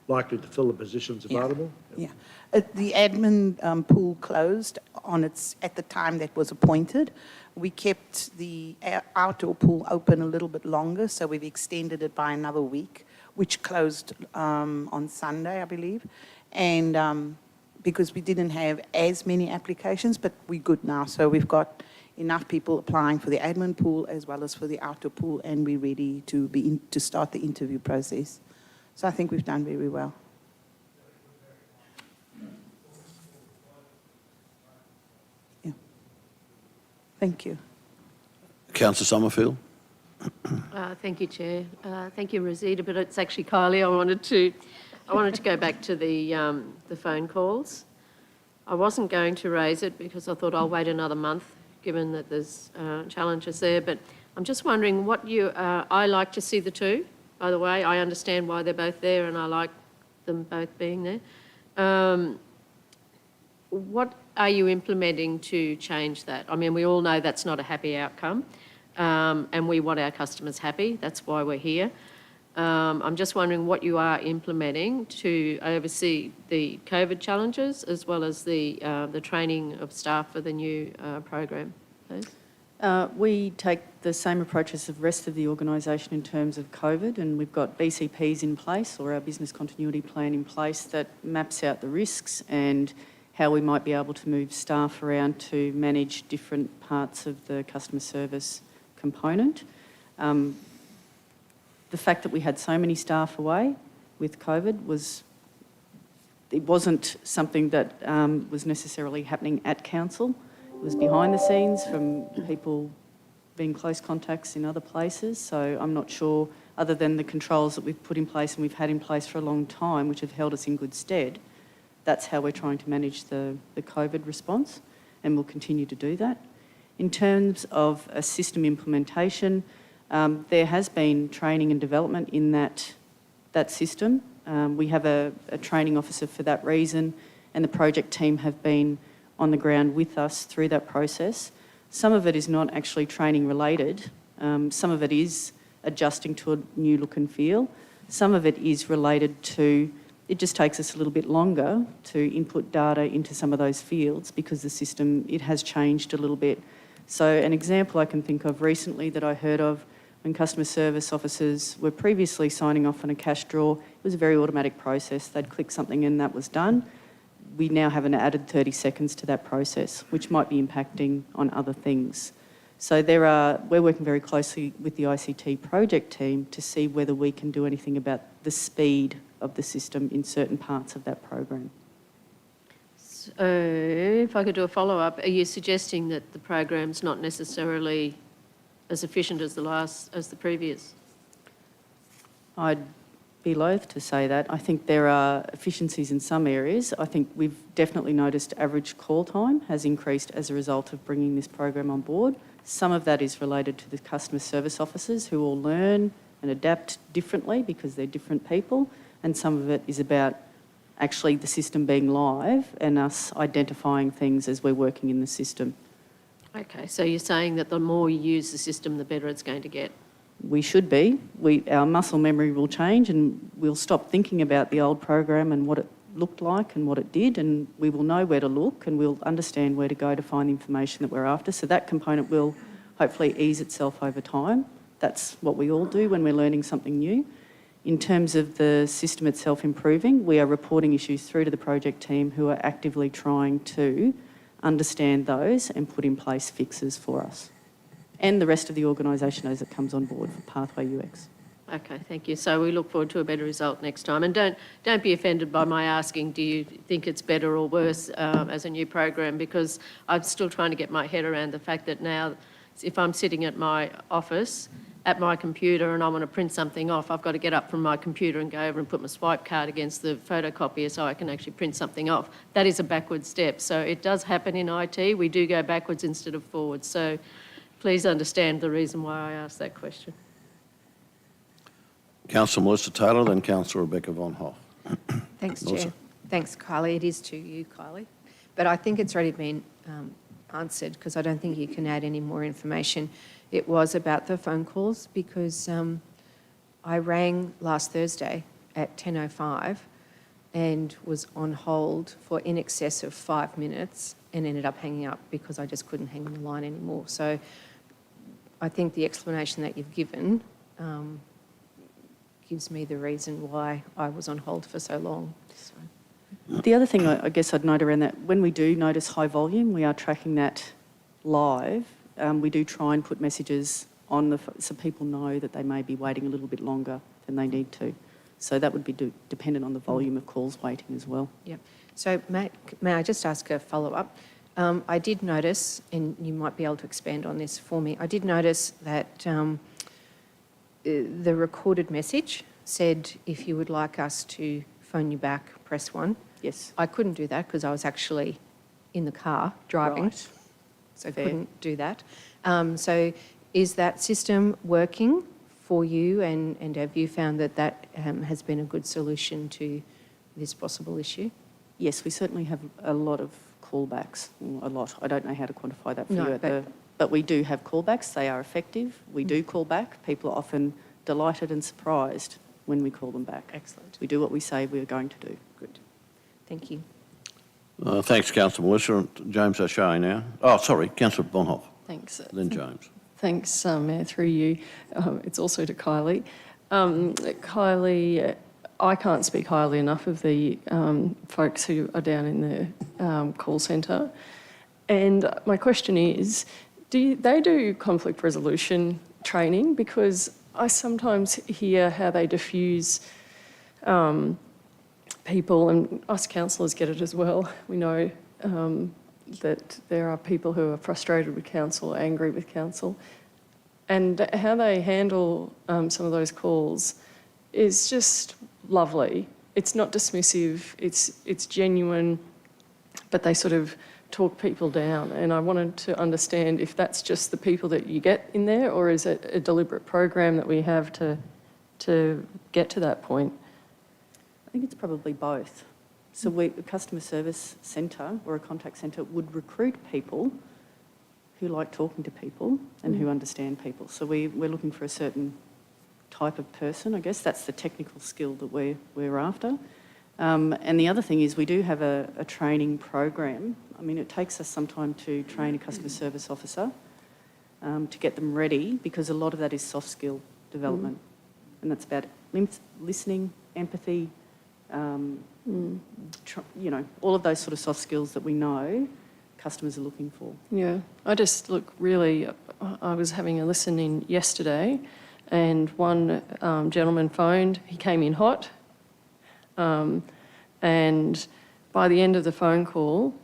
Speaker 11: likely to fill the positions available?
Speaker 21: Yeah. The admin pool closed at the time that was appointed. We kept the outdoor pool open a little bit longer, so we've extended it by another week, which closed on Sunday, I believe. And because we didn't have as many applications, but we're good now. So we've got enough people applying for the admin pool as well as for the outdoor pool, and we're ready to start the interview process. So I think we've done very well. Yeah. Thank you.
Speaker 1: Councillor Summerfield?
Speaker 14: Thank you, Chair. Thank you, Rosita, but it's actually Kylie. I wanted to go back to the phone calls. I wasn't going to raise it because I thought I'll wait another month, given that there's challenges there. But I'm just wondering what I like to see the two, by the way. I understand why they're both there, and I like them both being there. What are you implementing to change that? I mean, we all know that's not a happy outcome, and we want our customers happy. That's why we're here. I'm just wondering what you are implementing to oversee the COVID challenges as well as the training of staff for the new program, please.
Speaker 22: We take the same approach as the rest of the organisation in terms of COVID, and we've got BCPs in place, or our business continuity plan in place, that maps out the risks and how we might be able to move staff around to manage different parts of the customer service component. The fact that we had so many staff away with COVID wasn't something that was necessarily happening at council. It was behind the scenes from people being close contacts in other places. So I'm not sure, other than the controls that we've put in place and we've had in place for a long time, which have held us in good stead, that's how we're trying to manage the COVID response, and we'll continue to do that. In terms of a system implementation, there has been training and development in that system. We have a training officer for that reason, and the project team have been on the ground with us through that process. Some of it is not actually training related. Some of it is adjusting to a new look and feel. Some of it is related to, it just takes us a little bit longer to input data into some of those fields because the system, it has changed a little bit. So an example I can think of recently that I heard of, when customer service officers were previously signing off on a cash draw, it was a very automatic process. They'd click something and that was done. We now have an added 30 seconds to that process, which might be impacting on other things. So we're working very closely with the ICT project team to see whether we can do anything about the speed of the system in certain parts of that program.
Speaker 14: So if I could do a follow-up, are you suggesting that the program's not necessarily as efficient as the previous?
Speaker 22: I'd be loath to say that. I think there are efficiencies in some areas. I think we've definitely noticed average call time has increased as a result of bringing this program on board. Some of that is related to the customer service officers who all learn and adapt differently because they're different people, and some of it is about actually the system being live and us identifying things as we're working in the system.
Speaker 14: Okay, so you're saying that the more you use the system, the better it's going to get?
Speaker 22: We should be. Our muscle memory will change and we'll stop thinking about the old program and what it looked like and what it did, and we will know where to look and we'll understand where to go to find the information that we're after. So that component will hopefully ease itself over time. That's what we all do when we're learning something new. In terms of the system itself improving, we are reporting issues through to the project team who are actively trying to understand those and put in place fixes for us. And the rest of the organisation as it comes on board for Pathway UX.
Speaker 14: Okay, thank you. So we look forward to a better result next time. And don't be offended by my asking, do you think it's better or worse as a new program? Because I'm still trying to get my head around the fact that now, if I'm sitting at my office, at my computer, and I want to print something off, I've got to get up from my computer and go over and put my swipe card against the photocopier so I can actually print something off. That is a backward step. So it does happen in IT. We do go backwards instead of forwards. So please understand the reason why I asked that question.
Speaker 1: Councillor Melissa Taylor, then Councillor Rebecca Von Hoff.
Speaker 16: Thanks,
Speaker 1: Melissa.
Speaker 16: Chair. Thanks, Kylie. It is to you, Kylie. But I think it's already been answered because I don't think you can add any more information. It was about the phone calls because I rang last Thursday at 10:05 and was on hold for in excess of 5 minutes and ended up hanging up because I just couldn't hang on the line anymore. So I think the explanation that you've given gives me the reason why I was on hold for so long. So.
Speaker 22: The other thing I guess I'd note around that, when we do notice high volume, we are tracking that live. We do try and put messages on so people know that they may be waiting a little bit longer than they need to. So that would be dependent on the volume of calls waiting as well.
Speaker 16: Yep. So may I just ask a follow-up? I did notice, and you might be able to expand on this for me, I did notice that the recorded message said, if you would like us to phone you back, press 1.
Speaker 22: Yes.
Speaker 16: I couldn't do that because I was actually in the car driving.
Speaker 22: Right.
Speaker 16: So I
Speaker 22: Fair.
Speaker 16: couldn't do that. So is that system working for you, and have you found that that has been a good solution to this possible issue?
Speaker 22: Yes, we certainly have a lot of callbacks. A lot. I don't know how to quantify that for
Speaker 16: No,
Speaker 22: you. But we do have callbacks. They are effective. We do call back. People are often delighted and surprised when we call them back.
Speaker 16: Excellent.
Speaker 22: We do what we say we're going to do.
Speaker 16: Good. Thank you.
Speaker 1: Thanks, Councillor Melissa. James O'Shea now. Oh, sorry, Councillor Von Hoff.
Speaker 4: Thanks.
Speaker 1: Then James.
Speaker 4: Thanks, Mayor, through you. It's also to Kylie. Kylie, I can't speak highly enough of the folks who are down in the call centre. And my question is, do they do conflict resolution training? Because I sometimes hear how they diffuse people, and us councillors get it as well. We know that there are people who are frustrated with council, angry with council, and how they handle some of those calls is just lovely. It's not dismissive, it's genuine, but they sort of talk people down. And I wanted to understand if that's just the people that you get in there, or is it a deliberate program that we have to get to that point?
Speaker 22: I think it's probably both. So a customer service centre or a contact centre would recruit people who like talking to people and who understand people. So we're looking for a certain type of person, I guess. That's the technical skill that we're after. And the other thing is we do have a training program. I mean, it takes us some time to train a customer service officer to get them ready, because a lot of that is soft skill development. And that's about listening, empathy, you know, all of those sort of soft skills that we know customers are looking for.
Speaker 4: Yeah, I just I was having a listen in yesterday, and one gentleman phoned. He came in hot. And by the end of the phone call,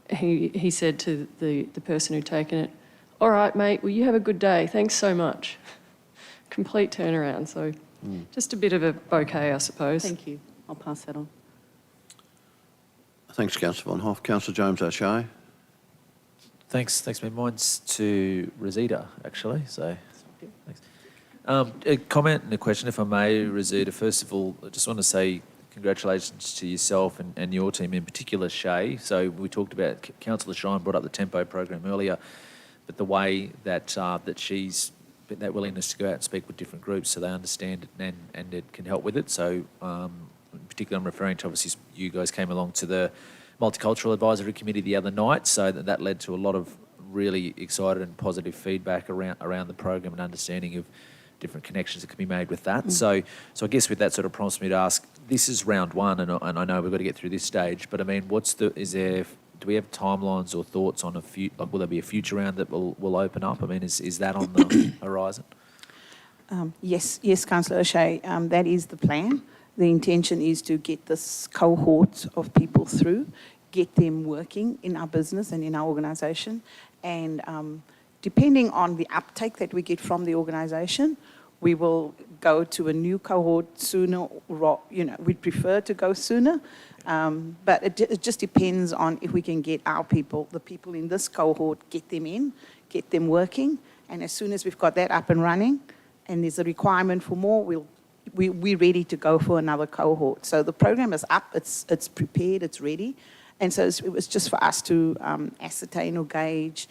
Speaker 4: he said to the person who'd taken it, "All right, mate, well, you have a good day. Thanks so much." Complete turnaround. So just a bit of a bouquet, I suppose.
Speaker 22: Thank you. I'll pass that on.
Speaker 1: Thanks, Councillor Von Hoff. Councillor James O'Shea.
Speaker 8: Thanks, Mayor. Mine's to Rosita, actually, so thanks. A comment and a question, if I may, Rosita. First of all, I just want to say congratulations to yourself and your team, in particular, Shay. So we talked about, Councillor Shine brought up the Tempo program earlier, but the way that she's that willingness to go out and speak with different groups so they understand it and it can help with it. So in particular, I'm referring to, obviously, you guys came along to the Multicultural Advisory Committee the other night, so that led to a lot of really excited and positive feedback around the program and understanding of different connections that can be made with that. So I guess with that sort of prompts me to ask, this is round one, and I know we've got to get through this stage, but I mean, do we have timelines or thoughts on will there be a future round that will open up? I mean, is that on the horizon?
Speaker 21: Yes, Councillor O'Shea, that is the plan. The intention is to get this cohort of people through, get them working in our business and in our organisation, and depending on the uptake that we get from the organisation, we will go to a new cohort sooner. We'd prefer to go sooner, but it just depends on if we can get our people, the people in this cohort, get them in, get them working, and as soon as we've got that up and running, and there's a requirement for more, we're ready to go for another cohort. So the program is up, it's prepared, it's ready, and so it was just for us to ascertain or gauge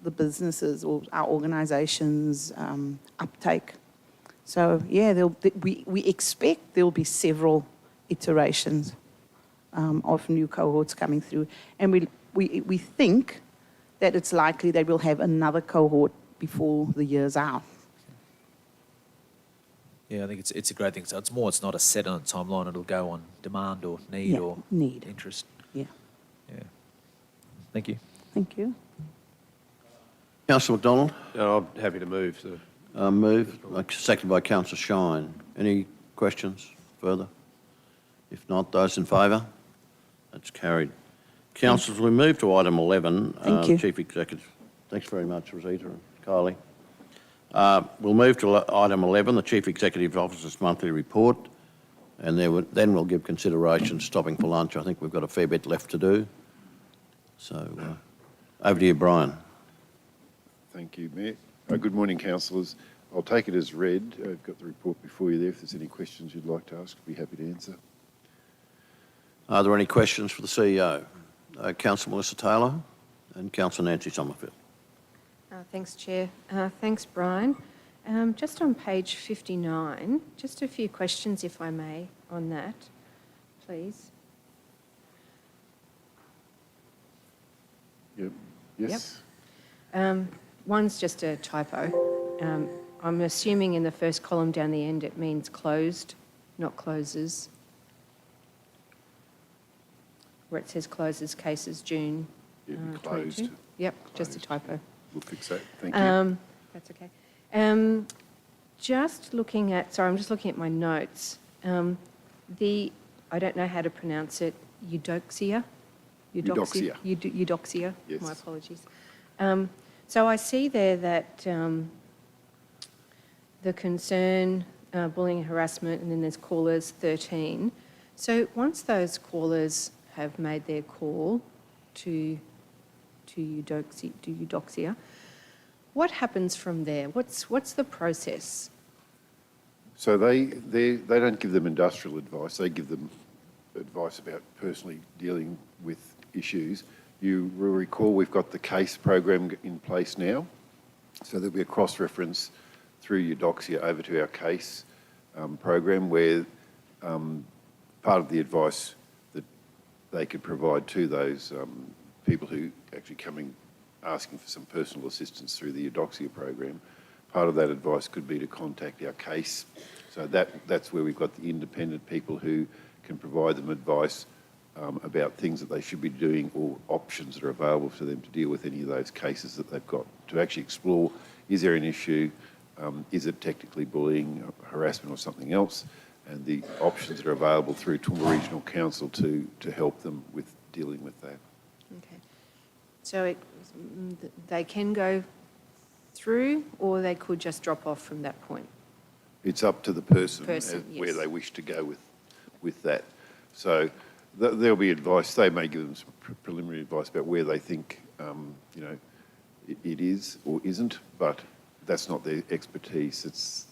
Speaker 21: the businesses or our organisations' uptake. So yeah, we expect there'll be several iterations of new cohorts coming through, and we think that it's likely that we'll have another cohort before the year's out.
Speaker 8: Yeah, I think it's a great thing. So it's not a set on timeline. It'll go on demand or need or interest.
Speaker 21: Yeah.
Speaker 8: Yeah. Thank you.
Speaker 21: Thank you.
Speaker 1: Councillor McDonald.
Speaker 2: No, I'm happy to move. So.
Speaker 1: Move. Seconded by Councillor Shine. Any questions further? If not, those in favour? That's carried. Councillors, we move to item 11.
Speaker 21: Thank you.
Speaker 1: Chief Executive. Thanks very much, Rosita and Kylie. We'll move to item 11, the Chief Executive Officer's monthly report, and then we'll give consideration stopping for lunch. I think we've got a fair bit left to do. So over to you, Brian.
Speaker 12: Thank you, Mayor. Good morning, councillors. I'll take it as read. I've got the report before you there. If there's any questions you'd like to ask, I'd be happy to answer.
Speaker 1: Are there any questions for the CEO? Councillor Melissa Taylor and Councillor Nancy Sommerfield.
Speaker 16: Thanks, Chair. Thanks, Brian. Just on page 59, just a few questions, if I may, on that, please.
Speaker 12: Yep. Yes.
Speaker 16: Yep. One's just a typo. I'm assuming in the first column down the end it means closed, not closes. Where it says closes cases June 22. Yep, closed. Just a typo.
Speaker 12: We'll fix that. Thank you.
Speaker 16: That's okay. Just looking at, sorry, I'm just looking at my notes. I don't know how to pronounce it, Eudoxia?
Speaker 12: Eudoxia.
Speaker 16: Eudoxia,
Speaker 12: Yes.
Speaker 16: my apologies. So I see there that the concern, bullying, harassment, and then there's callers 13. So once those callers have made their call to Eudoxia, what happens from there? What's the process?
Speaker 12: So they don't give them industrial advice. They give them advice about personally dealing with issues. You will recall we've got the case program in place now, so there'll be a cross-reference through Eudoxia over to our case program, where part of the advice that they could provide to those people who actually coming asking for some personal assistance through the Eudoxia program, part of that advice could be to contact our case. So that's where we've got the independent people who can provide them advice about things that they should be doing or options that are available to them to deal with any of those cases that they've got, to actually explore, is there an issue, is it technically bullying, harassment or something else, and the options that are available through Toowoomba Regional Council to help them with dealing with that.
Speaker 16: Okay. So they can go through, or they could just drop off from that point?
Speaker 12: It's up to the person,
Speaker 16: Person,
Speaker 12: where
Speaker 16: yes.
Speaker 12: they wish to go with that. So there'll be advice. They may give them some preliminary advice about where they think, it is or isn't, but that's not their expertise. It's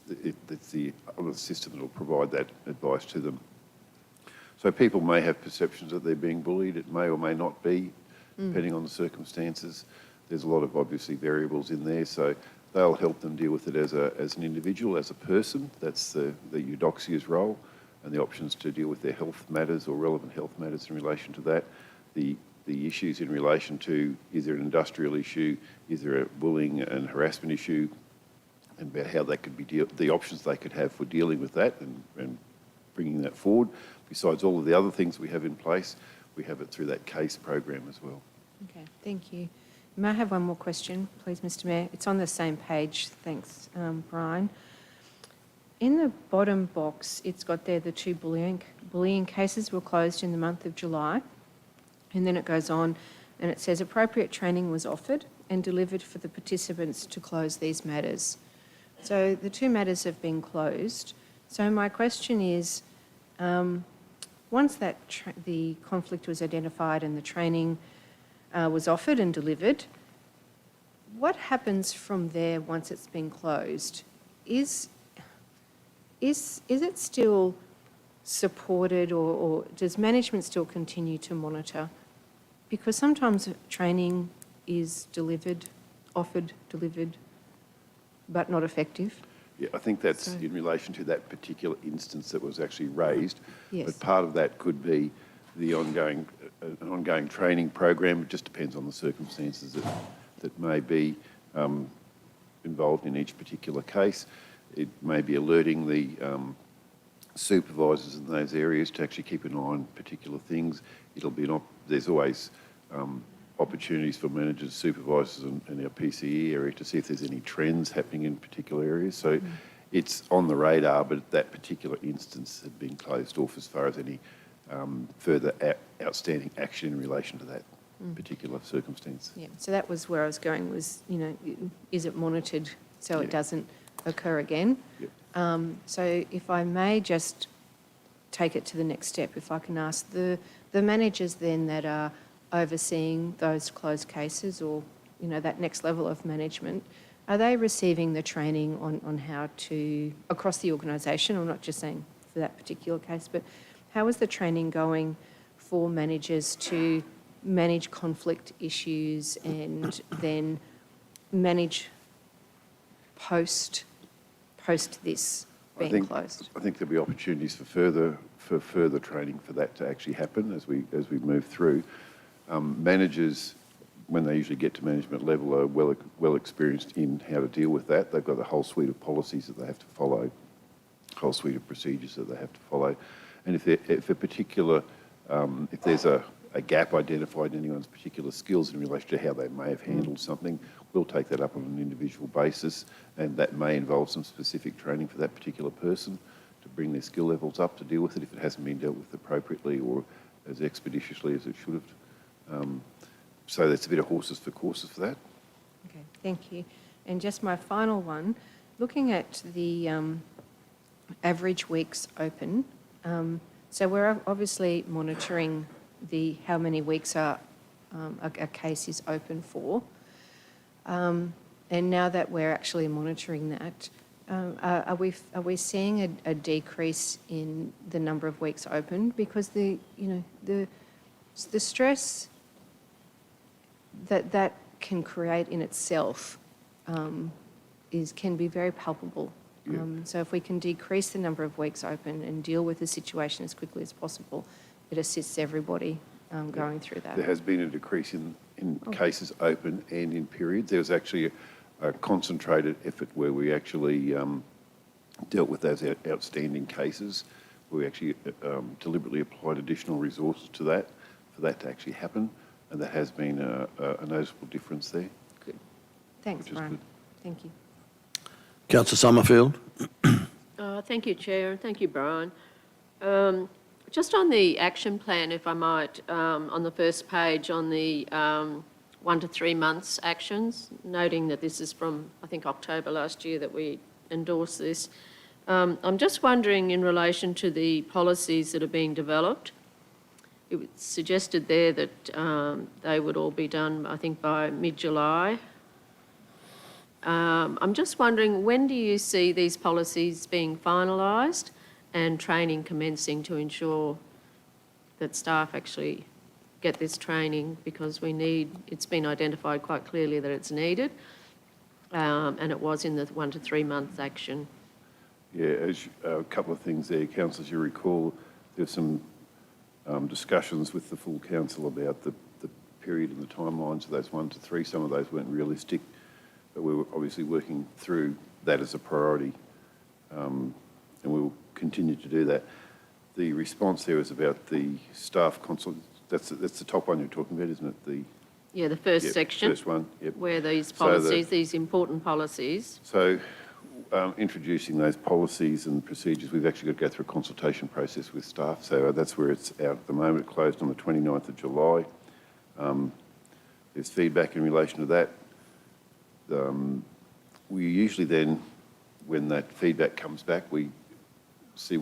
Speaker 12: the other system that will provide that advice to them. So people may have perceptions that they're being bullied. It may or may not be, depending on the circumstances. There's a lot of obviously variables in there, so they'll help them deal with it as an individual, as a person. That's the Eudoxia's role, and the options to deal with their health matters or relevant health matters in relation to that. The issues in relation to, is there an industrial issue, is there a bullying and harassment issue, and about how that could be the options they could have for dealing with that and bringing that forward. Besides all of the other things we have in place, we have it through that case program as well.
Speaker 16: Okay, thank you. May I have one more question, please, Mr Mayor? It's on the same page. Thanks, Brian. In the bottom box, it's got there the 2 bullying cases were closed in the month of July. And then it goes on and it says appropriate training was offered and delivered for the participants to close these matters. So the 2 matters have been closed. So my question is, once that the conflict was identified and the training was offered and delivered, what happens from there once it's been closed? Is it still supported, or does management still continue to monitor? Because sometimes training is offered, delivered, but not effective.
Speaker 12: Yeah, I think that's in relation to that particular instance that was actually raised.
Speaker 16: Yes.
Speaker 12: But part of that could be the an ongoing training program. It just depends on the circumstances that may be involved in each particular case. It may be alerting the supervisors in those areas to actually keep an eye on particular things. There's always opportunities for managers, supervisors and our PCE area to see if there's any trends happening in particular areas. So it's on the radar, but that particular instance had been closed off as far as any further outstanding action in relation to that particular circumstance.
Speaker 16: Yeah, so that was where I was going, was, is it monitored so it doesn't occur again?
Speaker 12: Yep.
Speaker 16: So if I may just take it to the next step, if I can ask the managers then that are overseeing those closed cases, or, that next level of management, are they receiving the training on how to, across the organisation? I'm not just saying for that particular case, but how is the training going for managers to manage conflict issues and then manage post this being closed?
Speaker 12: I think there'll be opportunities for further training for that to actually happen as we move through. Managers, when they usually get to management level, are well experienced in how to deal with that. They've got a whole suite of policies that they have to follow, a whole suite of procedures that they have to follow. And if there's a gap identified in anyone's particular skills in relation to how they may have handled something, we'll take that up on an individual basis, and that may involve some specific training for that particular person to bring their skill levels up to deal with it if it hasn't been dealt with appropriately or as expeditiously as it should have. So that's a bit of horses for courses for that.
Speaker 16: Okay, thank you. And just my final one, looking at the average weeks open, so we're obviously monitoring how many weeks a case is open for. And now that we're actually monitoring that, are we seeing a decrease in the number of weeks open? Because the stress that can create in itself can be very palpable.
Speaker 12: Yeah.
Speaker 16: So if we can decrease the number of weeks open and deal with the situation as quickly as possible, it assists everybody going through that.
Speaker 12: There has been a decrease in cases open and in periods. There was actually a concentrated effort where we actually dealt with those outstanding cases. We actually deliberately applied additional resources to that for that to actually happen, and there has been a noticeable difference there.
Speaker 16: Good. Thanks, Brian. Thank you.
Speaker 1: Councillor Summerfield.
Speaker 14: Thank you, Chair, and thank you, Brian. Just on the action plan, if I might, on the first page on the 1 to 3 months actions, noting that this is from, I think, October last year that we endorsed this. I'm just wondering in relation to the policies that are being developed. It was suggested there that they would all be done, I think, by mid-July. I'm just wondering, when do you see these policies being finalised and training commencing to ensure that staff actually get this training, because it's been identified quite clearly that it's needed, and it was in the 1 to 3 month action.
Speaker 12: Yeah, a couple of things there, Councillor. As you recall, there's some discussions with the full council about the period and the timelines of those 1 to 3. Some of those weren't realistic, but we were obviously working through that as a priority, and we will continue to do that. The response there is about the staff consult. That's the top one you're talking about, isn't it?
Speaker 14: Yeah, the first section.
Speaker 12: First one, yep.
Speaker 14: Where these policies, these important policies.
Speaker 12: So introducing those policies and procedures, we've actually got to go through a consultation process with staff. So that's where it's out at the moment. It closed on the 29th of July. There's feedback in relation to that. We usually then, when that feedback comes back, we see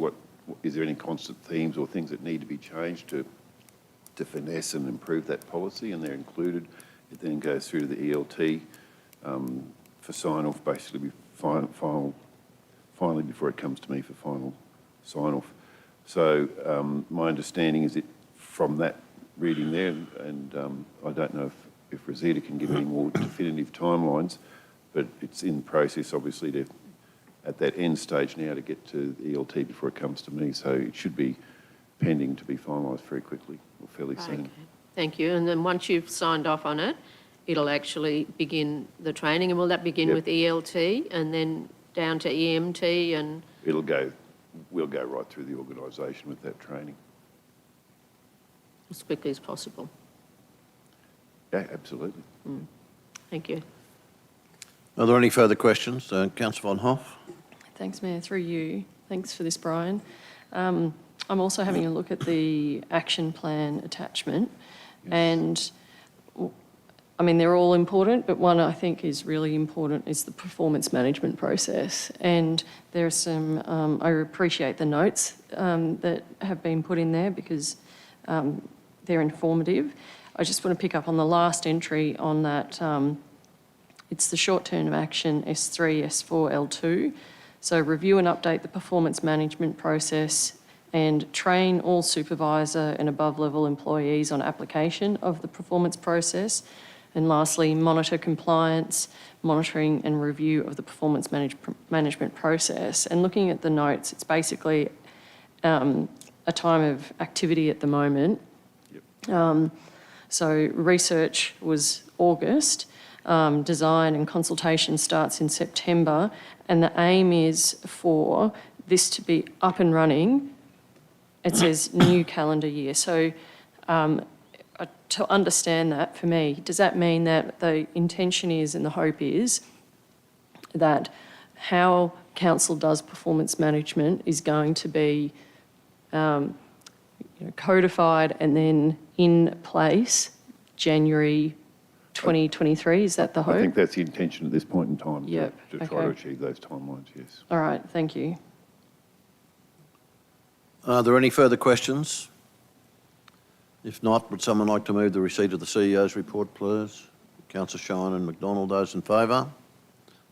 Speaker 12: is there any constant themes or things that need to be changed to finesse and improve that policy, and they're included. It then goes through to the ELT for sign-off, basically finally before it comes to me for final sign-off. So my understanding is that from that reading there, and I don't know if Rosita can give any more definitive timelines, but it's in process, obviously, at that end stage now to get to the ELT before it comes to me. So it should be pending to be finalised very quickly or fairly soon.
Speaker 14: Okay. Thank you. And then once you've signed off on it, it'll actually begin the training. And will that begin with ELT and then down to EMT and...
Speaker 12: We'll go right through the organisation with that training.
Speaker 14: As quickly as possible.
Speaker 12: Yeah, absolutely.
Speaker 14: Thank you.
Speaker 1: Are there any further questions? Councillor Von Hoff?
Speaker 4: Thanks, Mayor. Through you. Thanks for this, Brian. I'm also having a look at the action plan attachment, and I mean, they're all important, but one I think is really important is the performance management process. And there are some, I appreciate the notes that have been put in there because they're informative. I just want to pick up on the last entry on that. It's the short-term action S3, S4, L2. So review and update the performance management process and train all supervisor and above-level employees on application of the performance process. And lastly, monitor compliance, monitoring and review of the performance management process. And looking at the notes, it's basically a time of activity at the moment.
Speaker 12: Yep.
Speaker 4: So research was August. Design and consultation starts in September, and the aim is for this to be up and running. It says new calendar year. So to understand that for me, does that mean that the intention is and the hope is that how council does performance management is going to be codified and then in place January 2023, is that the hope?
Speaker 12: I think that's the intention at this point in time,
Speaker 4: Yep.
Speaker 12: to try to achieve those timelines, yes.
Speaker 4: All right, thank you.
Speaker 1: Are there any further questions? If not, would someone like to move the receipt of the CEO's report, please? Councillor Shine and McDonald, those in favour?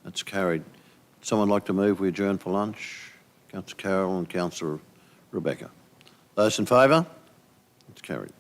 Speaker 1: That's carried. Would someone like to move we adjourn for lunch? Councillor Carroll and Councillor Rebecca. Those in favour? That's carried.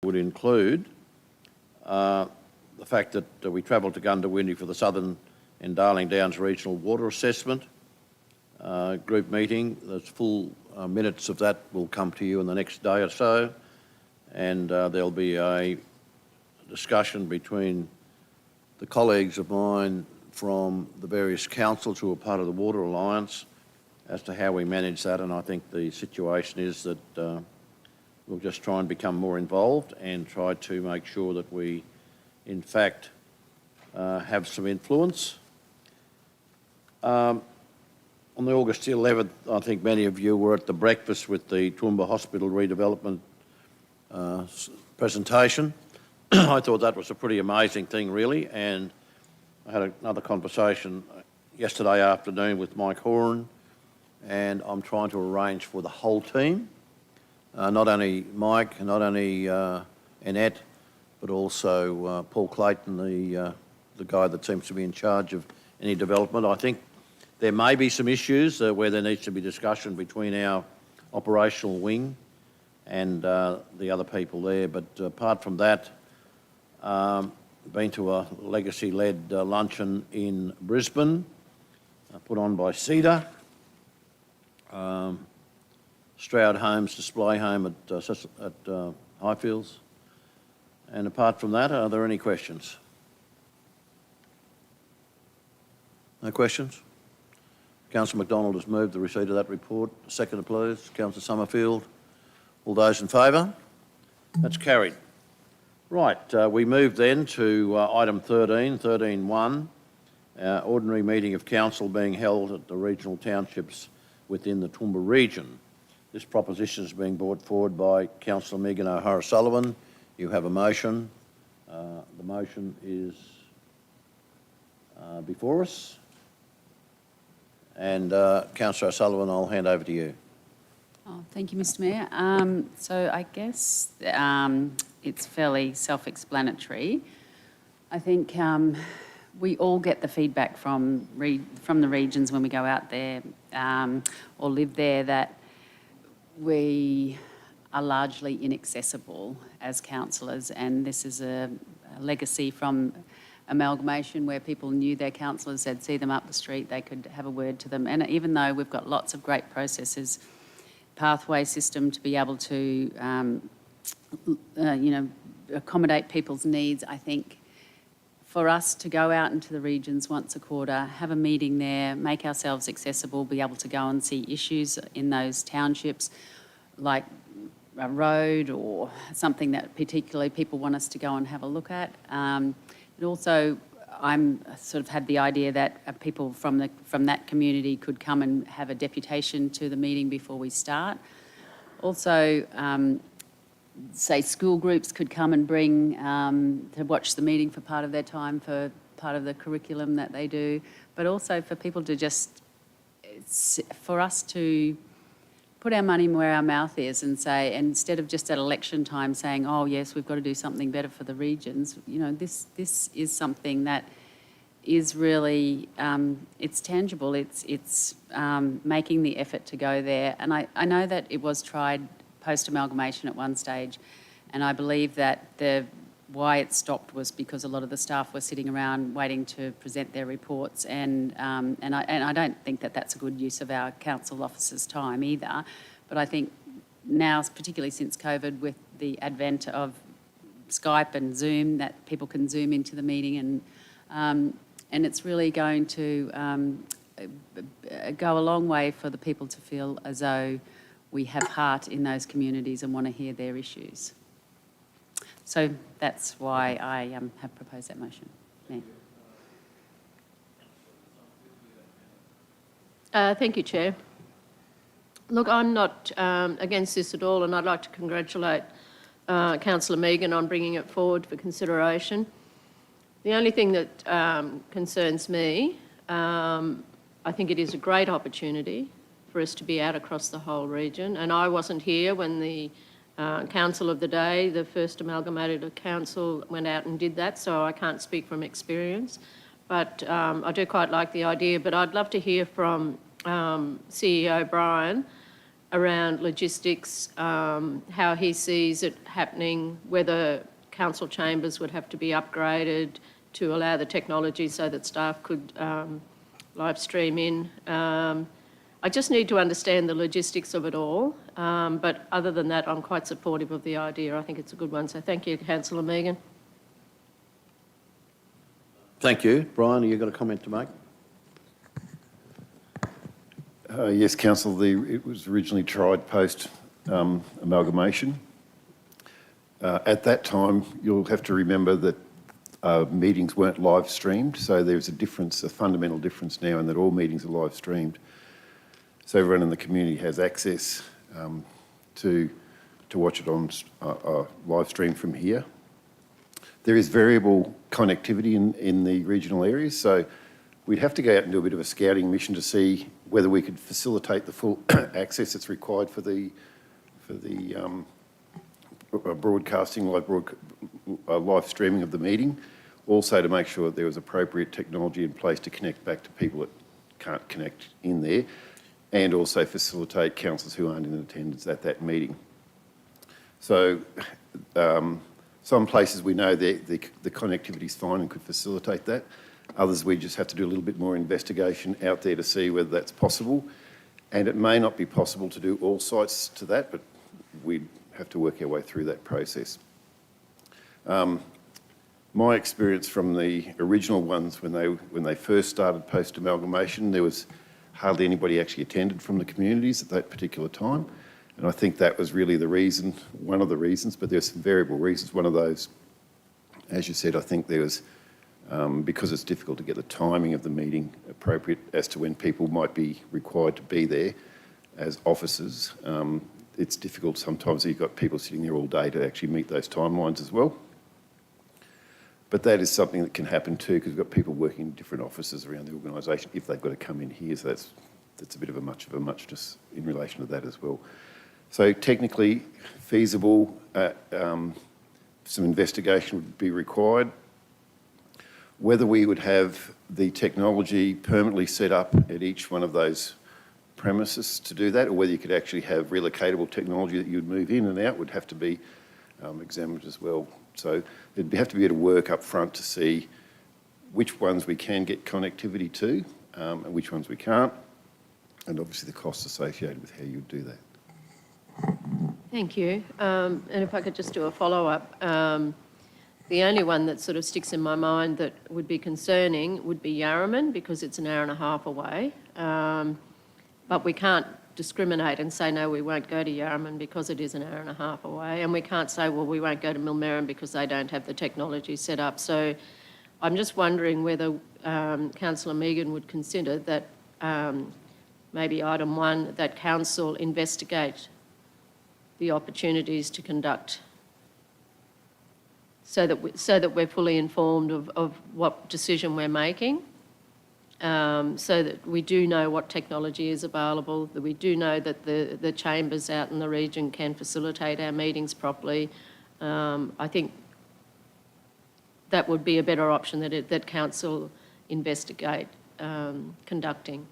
Speaker 1: would include the fact that we travelled to Goondiwindi for the Southern and Darling Downs Regional Water Assessment group meeting. The full minutes of that will come to you in the next day or so, and there'll be a discussion between the colleagues of mine from the various councils who are part of the Water Alliance as to how we manage that, and I think the situation is that we'll just try and become more involved and try to make sure that we, in fact, have some influence. On the August 11th, I think many of you were at the breakfast with the Toowoomba Hospital redevelopment presentation. I thought that was a pretty amazing thing, really, and I had another conversation yesterday afternoon with Mike Horan, and I'm trying to arrange for the whole team, not only Mike, not only Annette, but also Paul Clayton, the guy that seems to be in charge of any development. I think there may be some issues where there needs to be discussion between our operational wing and the other people there, but apart from that, been to a legacy-led luncheon in Brisbane, put on by CEDA, Stroud Homes Display Home at Highfields. And apart from that, are there any questions? No questions? Councillor McDonald has moved the receipt of that report. Seconder, please. Councillor Summerfield. All those in favour? That's carried. Right, we move then to item 13.1, ordinary meeting of council being held at the regional townships within the Toowoomba region. This proposition is being brought forward by Councillor Megan O'Hara-Sullivan. You have a motion. The motion is before us. And Councillor O'Sullivan, I'll hand over to you.
Speaker 3: Oh, thank you, Mr. Mayor. So I guess it's fairly self-explanatory. I think we all get the feedback from the regions when we go out there or live there that we are largely inaccessible as councillors, and this is a legacy from amalgamation where people knew their councillors, they'd see them up the street, they could have a word to them. And even though we've got lots of great processes, pathway system to be able to, accommodate people's needs, I think for us to go out into the regions once a quarter, have a meeting there, make ourselves accessible, be able to go and see issues in those townships, like a road or something that particularly people want us to go and have a look at. But also, I'm sort of had the idea that people from that community could come and have a deputation to the meeting before we start. Also, say school groups could come and bring to watch the meeting for part of their time, for part of the curriculum that they do, but also for people to just, for us to put our money where our mouth is and say, instead of just at election time saying, oh yes, we've got to do something better for the regions, this is something that is really, it's tangible, it's making the effort to go there. And I know that it was tried post-amalgamation at one stage, and I believe that why it stopped was because a lot of the staff were sitting around waiting to present their reports, and I don't think that that's a good use of our council officers' time either. But I think now, particularly since COVID, with the advent of Skype and Zoom, that people can Zoom into the meeting, and it's really going to go a long way for the people to feel as though we have heart in those communities and want to hear their issues. So that's why I have proposed that motion. Yeah.
Speaker 14: Thank you, Chair. Look, I'm not against this at all, and I'd like to congratulate Councillor Megan on bringing it forward for consideration. The only thing that concerns me, I think it is a great opportunity for us to be out across the whole region, and I wasn't here when the council of the day, the first amalgamated council, went out and did that, so I can't speak from experience. But I do quite like the idea, but I'd love to hear from CEO Brian around logistics, how he sees it happening, whether council chambers would have to be upgraded to allow the technology so that staff could live stream in. I just need to understand the logistics of it all, but other than that, I'm quite supportive of the idea. I think it's a good one. So thank you, Councillor Megan.
Speaker 1: Thank you. Brian, have you got a comment to make?
Speaker 12: Yes, Council, it was originally tried post amalgamation. At that time, you'll have to remember that meetings weren't live streamed, so there's a difference, a fundamental difference now in that all meetings are live streamed. So everyone in the community has access to watch it on live stream from here. There is variable connectivity in the regional areas, so we'd have to go out and do a bit of a scouting mission to see whether we could facilitate the full access that's required for the broadcasting, live streaming of the meeting. Also to make sure that there was appropriate technology in place to connect back to people that can't connect in there, and also facilitate councillors who aren't in attendance at that meeting. So some places we know the connectivity is fine and could facilitate that. Others we just have to do a little bit more investigation out there to see whether that's possible. And it may not be possible to do all sites to that, but we'd have to work our way through that process. My experience from the original ones when they first started post-amalgamation, there was hardly anybody actually attended from the communities at that particular time. And I think that was really the reason, one of the reasons, but there's some variable reasons. One of those, as you said, I think there was, because it's difficult to get the timing of the meeting appropriate as to when people might be required to be there as officers, it's difficult sometimes. You've got people sitting there all day to actually meet those timelines as well. But that is something that can happen too, because we've got people working in different offices around the organisation if they've got to come in here. So that's a bit of a muchness in relation to that as well. So technically feasible, some investigation would be required. Whether we would have the technology permanently set up at each one of those premises to do that, or whether you could actually have relocatable technology that you would move in and out would have to be examined as well. So there'd have to be a bit of work up front to see which ones we can get connectivity to and which ones we can't, and obviously the costs associated with how you would do that.
Speaker 14: Thank you. And if I could just do a follow-up. The only one that sort of sticks in my mind that would be concerning would be Yarraman, because it's an hour and a half away. But we can't discriminate and say, no, we won't go to Yarraman because it is an hour and a half away. And we can't say, well, we won't go to Millmerran because they don't have the technology set up. So I'm just wondering whether Councillor Megan would consider that maybe item 1, that council investigate the opportunities to conduct so that we're fully informed of what decision we're making, so that we do know what technology is available, that we do know that the chambers out in the region can facilitate our meetings properly. I think that would be a better option, that council investigate conducting.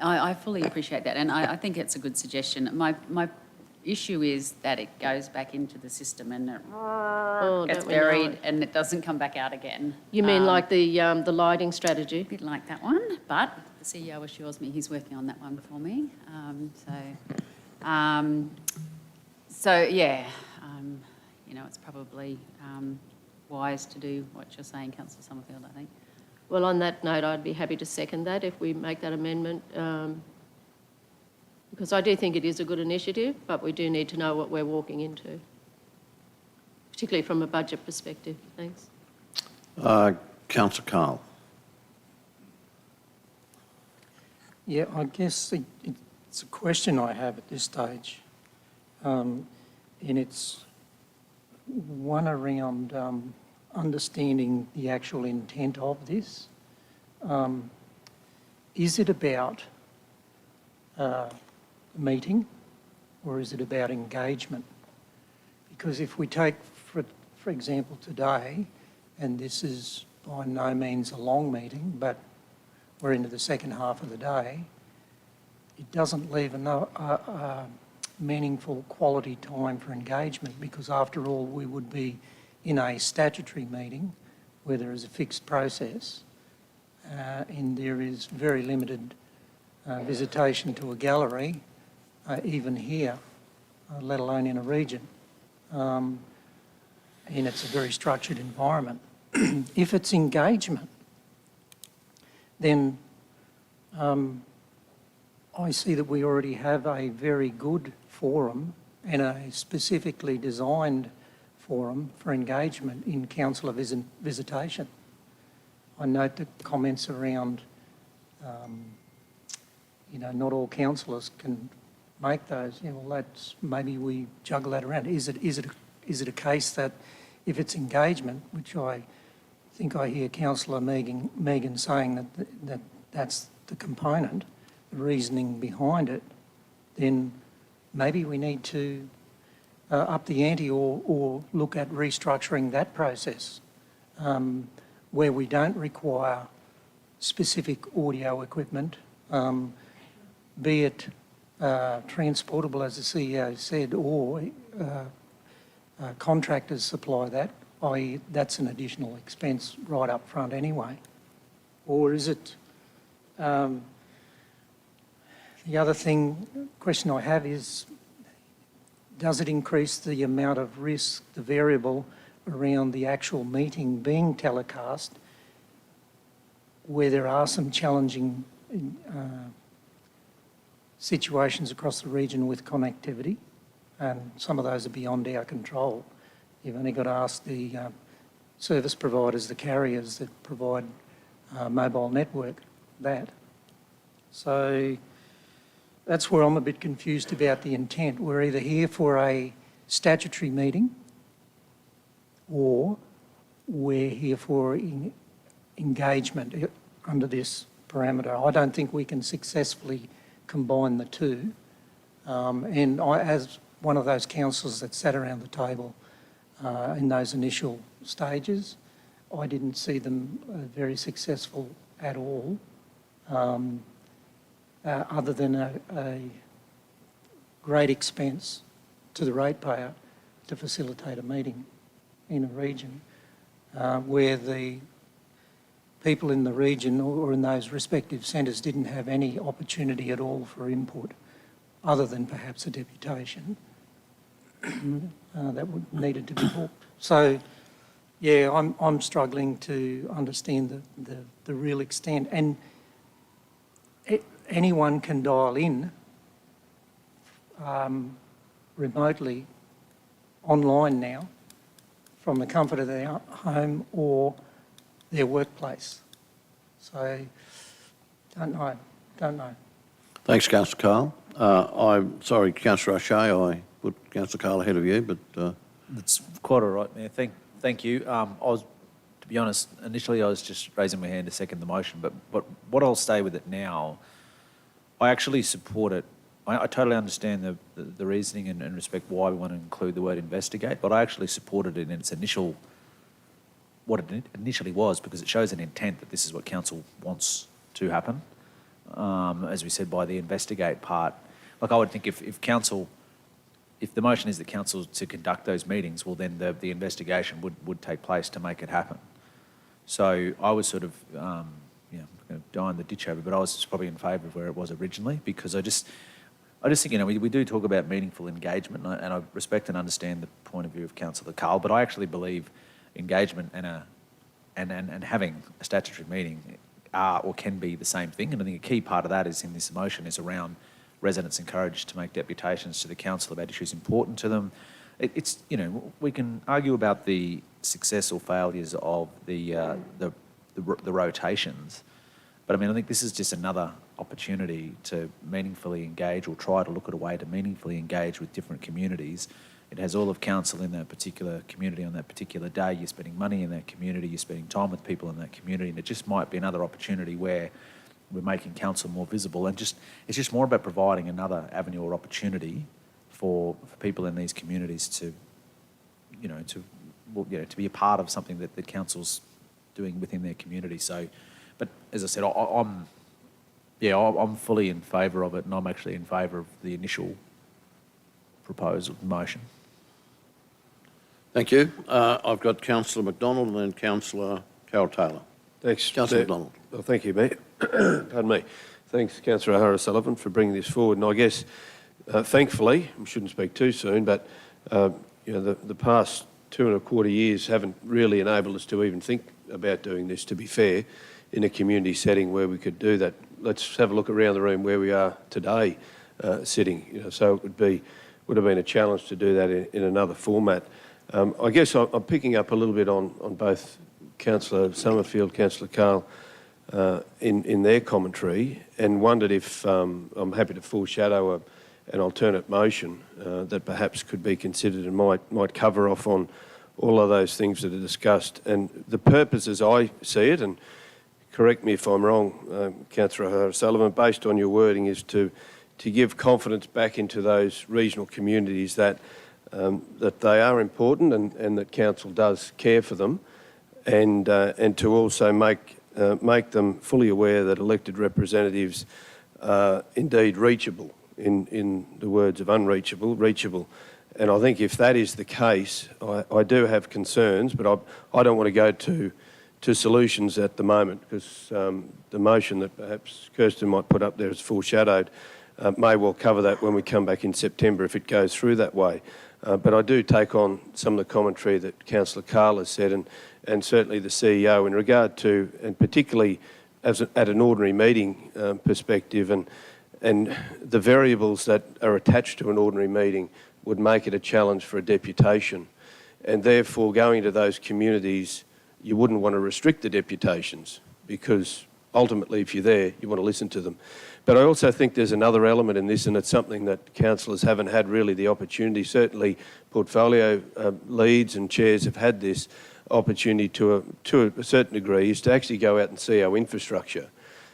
Speaker 3: I fully appreciate that, and I think it's a good suggestion. My issue is that it goes back into the system and it gets buried and it doesn't come back out again.
Speaker 14: You mean like the lighting strategy?
Speaker 3: A bit like that one, but the CEO assures me he's working on that one for me. So yeah, you know, it's probably wise to do what you're saying, Councillor Summerfield, I think.
Speaker 14: Well, on that note, I'd be happy to second that if we make that amendment, because I do think it is a good initiative, but we do need to know what we're walking into, particularly from a budget perspective. Thanks.
Speaker 1: Councillor Carl.
Speaker 9: Yeah, I guess it's a question I have at this stage, and it's one around understanding the actual intent of this. Is it about meeting, or is it about engagement? Because if we take, for example, today, and this is by no means a long meeting, but we're into the second half of the day, it doesn't leave meaningful quality time for engagement, because after all, we would be in a statutory meeting where there is a fixed process and there is very limited visitation to a gallery, even here, let alone in a region. And it's a very structured environment. If it's engagement, then I see that we already have a very good forum and a specifically designed forum for engagement in councillor visitation. I note the comments around, not all councillors can make those. Well, that's, maybe we juggle that around. Is it a case that if it's engagement, which I think I hear Councillor Megan saying that's the component, the reasoning behind it, then maybe we need to up the ante or look at restructuring that process where we don't require specific audio equipment, be it transportable, as the CEO said, or contractors supply that, i.e. that's an additional expense right up front anyway. Or is it... the other question I have is, does it increase the amount of risk, the variable around the actual meeting being telecast, where there are some challenging situations across the region with connectivity, and some of those are beyond our control. You've only got to ask the service providers, the carriers that provide mobile network, that. So that's where I'm a bit confused about the intent. We're either here for a statutory meeting or we're here for engagement under this parameter. I don't think we can successfully combine the two. And I, as one of those councillors that sat around the table in those initial stages, I didn't see them very successful at all, other than a great expense to the ratepayer to facilitate a meeting in a region where the people in the region or in those respective centres didn't have any opportunity at all for input, other than perhaps a deputation that needed to be booked. So, yeah, I'm struggling to understand the real extent. And anyone can dial in remotely, online now, from the comfort of their home or their workplace. So, don't know.
Speaker 1: Thanks, Councillor Carl. I'm sorry, Councillor O'Shea, I put Councillor Carl ahead of you, but...
Speaker 8: That's quite all right, Mayor. Thank you. To be honest, initially I was just raising my hand to second the motion, but what I'll stay with it now, I actually support it. I totally understand the reasoning and respect why we want to include the word investigate, but I actually supported it in its initial, what it initially was, because it shows an intent that this is what council wants to happen. As we said, by the investigate part. Like, I would think if the motion is that council to conduct those meetings, well then the investigation would take place to make it happen. So I was sort of, going to die in the ditch over, but I was probably in favour of where it was originally, because I just think, we do talk about meaningful engagement, and I respect and understand the point of view of Councillor Carl, but I actually believe engagement and having a statutory meeting are or can be the same thing. And I think a key part of that is in this motion is around residents encouraged to make deputations to the council about issues important to them. It's we can argue about the success or failures of the rotations, but I think this is just another opportunity to meaningfully engage, or try to look at a way to meaningfully engage with different communities. It has all of council in that particular community on that particular day. You're spending money in that community, you're spending time with people in that community, and it just might be another opportunity where we're making council more visible, and it's just more about providing another avenue or opportunity for people in these communities to be a part of something that the council's doing within their community. So, but as I said, yeah, I'm fully in favour of it, and I'm actually in favour of the initial proposal motion.
Speaker 1: Thank you. I've got Councillor McDonald and then Councillor Carroll-Taylor.
Speaker 2: Thanks,
Speaker 1: Councillor
Speaker 2: Mayor.
Speaker 1: McDonald.
Speaker 2: Well, thank you, Mayor. Pardon me. Thanks, Councillor O'Hara-Sullivan, for bringing this forward. And I guess, thankfully, we shouldn't speak too soon, but the past 2.25 years haven't really enabled us to even think about doing this, to be fair, in a community setting where we could do that. Let's have a look around the room where we are today sitting. So it would have been a challenge to do that in another format. I guess I'm picking up a little bit on both Councillor Summerfield, Councillor Carl, in their commentary, and wondered if I'm happy to foreshadow an alternate motion that perhaps could be considered and might cover off on all of those things that are discussed. And the purpose, as I see it, and correct me if I'm wrong, Councillor O'Hara-Sullivan, based on your wording, is to give confidence back into those regional communities that they are important and that council does care for them, and to also make them fully aware that elected representatives are indeed reachable, in the words of unreachable, reachable. And I think if that is the case, I do have concerns, but I don't want to go to solutions at the moment, because the motion that perhaps Kirsten might put up there is foreshadowed may well cover that when we come back in September if it goes through that way. But I do take on some of the commentary that Councillor Carl has said, and certainly the CEO in regard to, and particularly at an ordinary meeting perspective, and the variables that are attached to an ordinary meeting would make it a challenge for a deputation. And therefore, going to those communities, you wouldn't want to restrict the deputations, because ultimately, if you're there, you want to listen to them. But I also think there's another element in this, and it's something that councillors haven't had really the opportunity. Certainly, portfolio leads and chairs have had this opportunity to a certain degree, is to actually go out and see our infrastructure.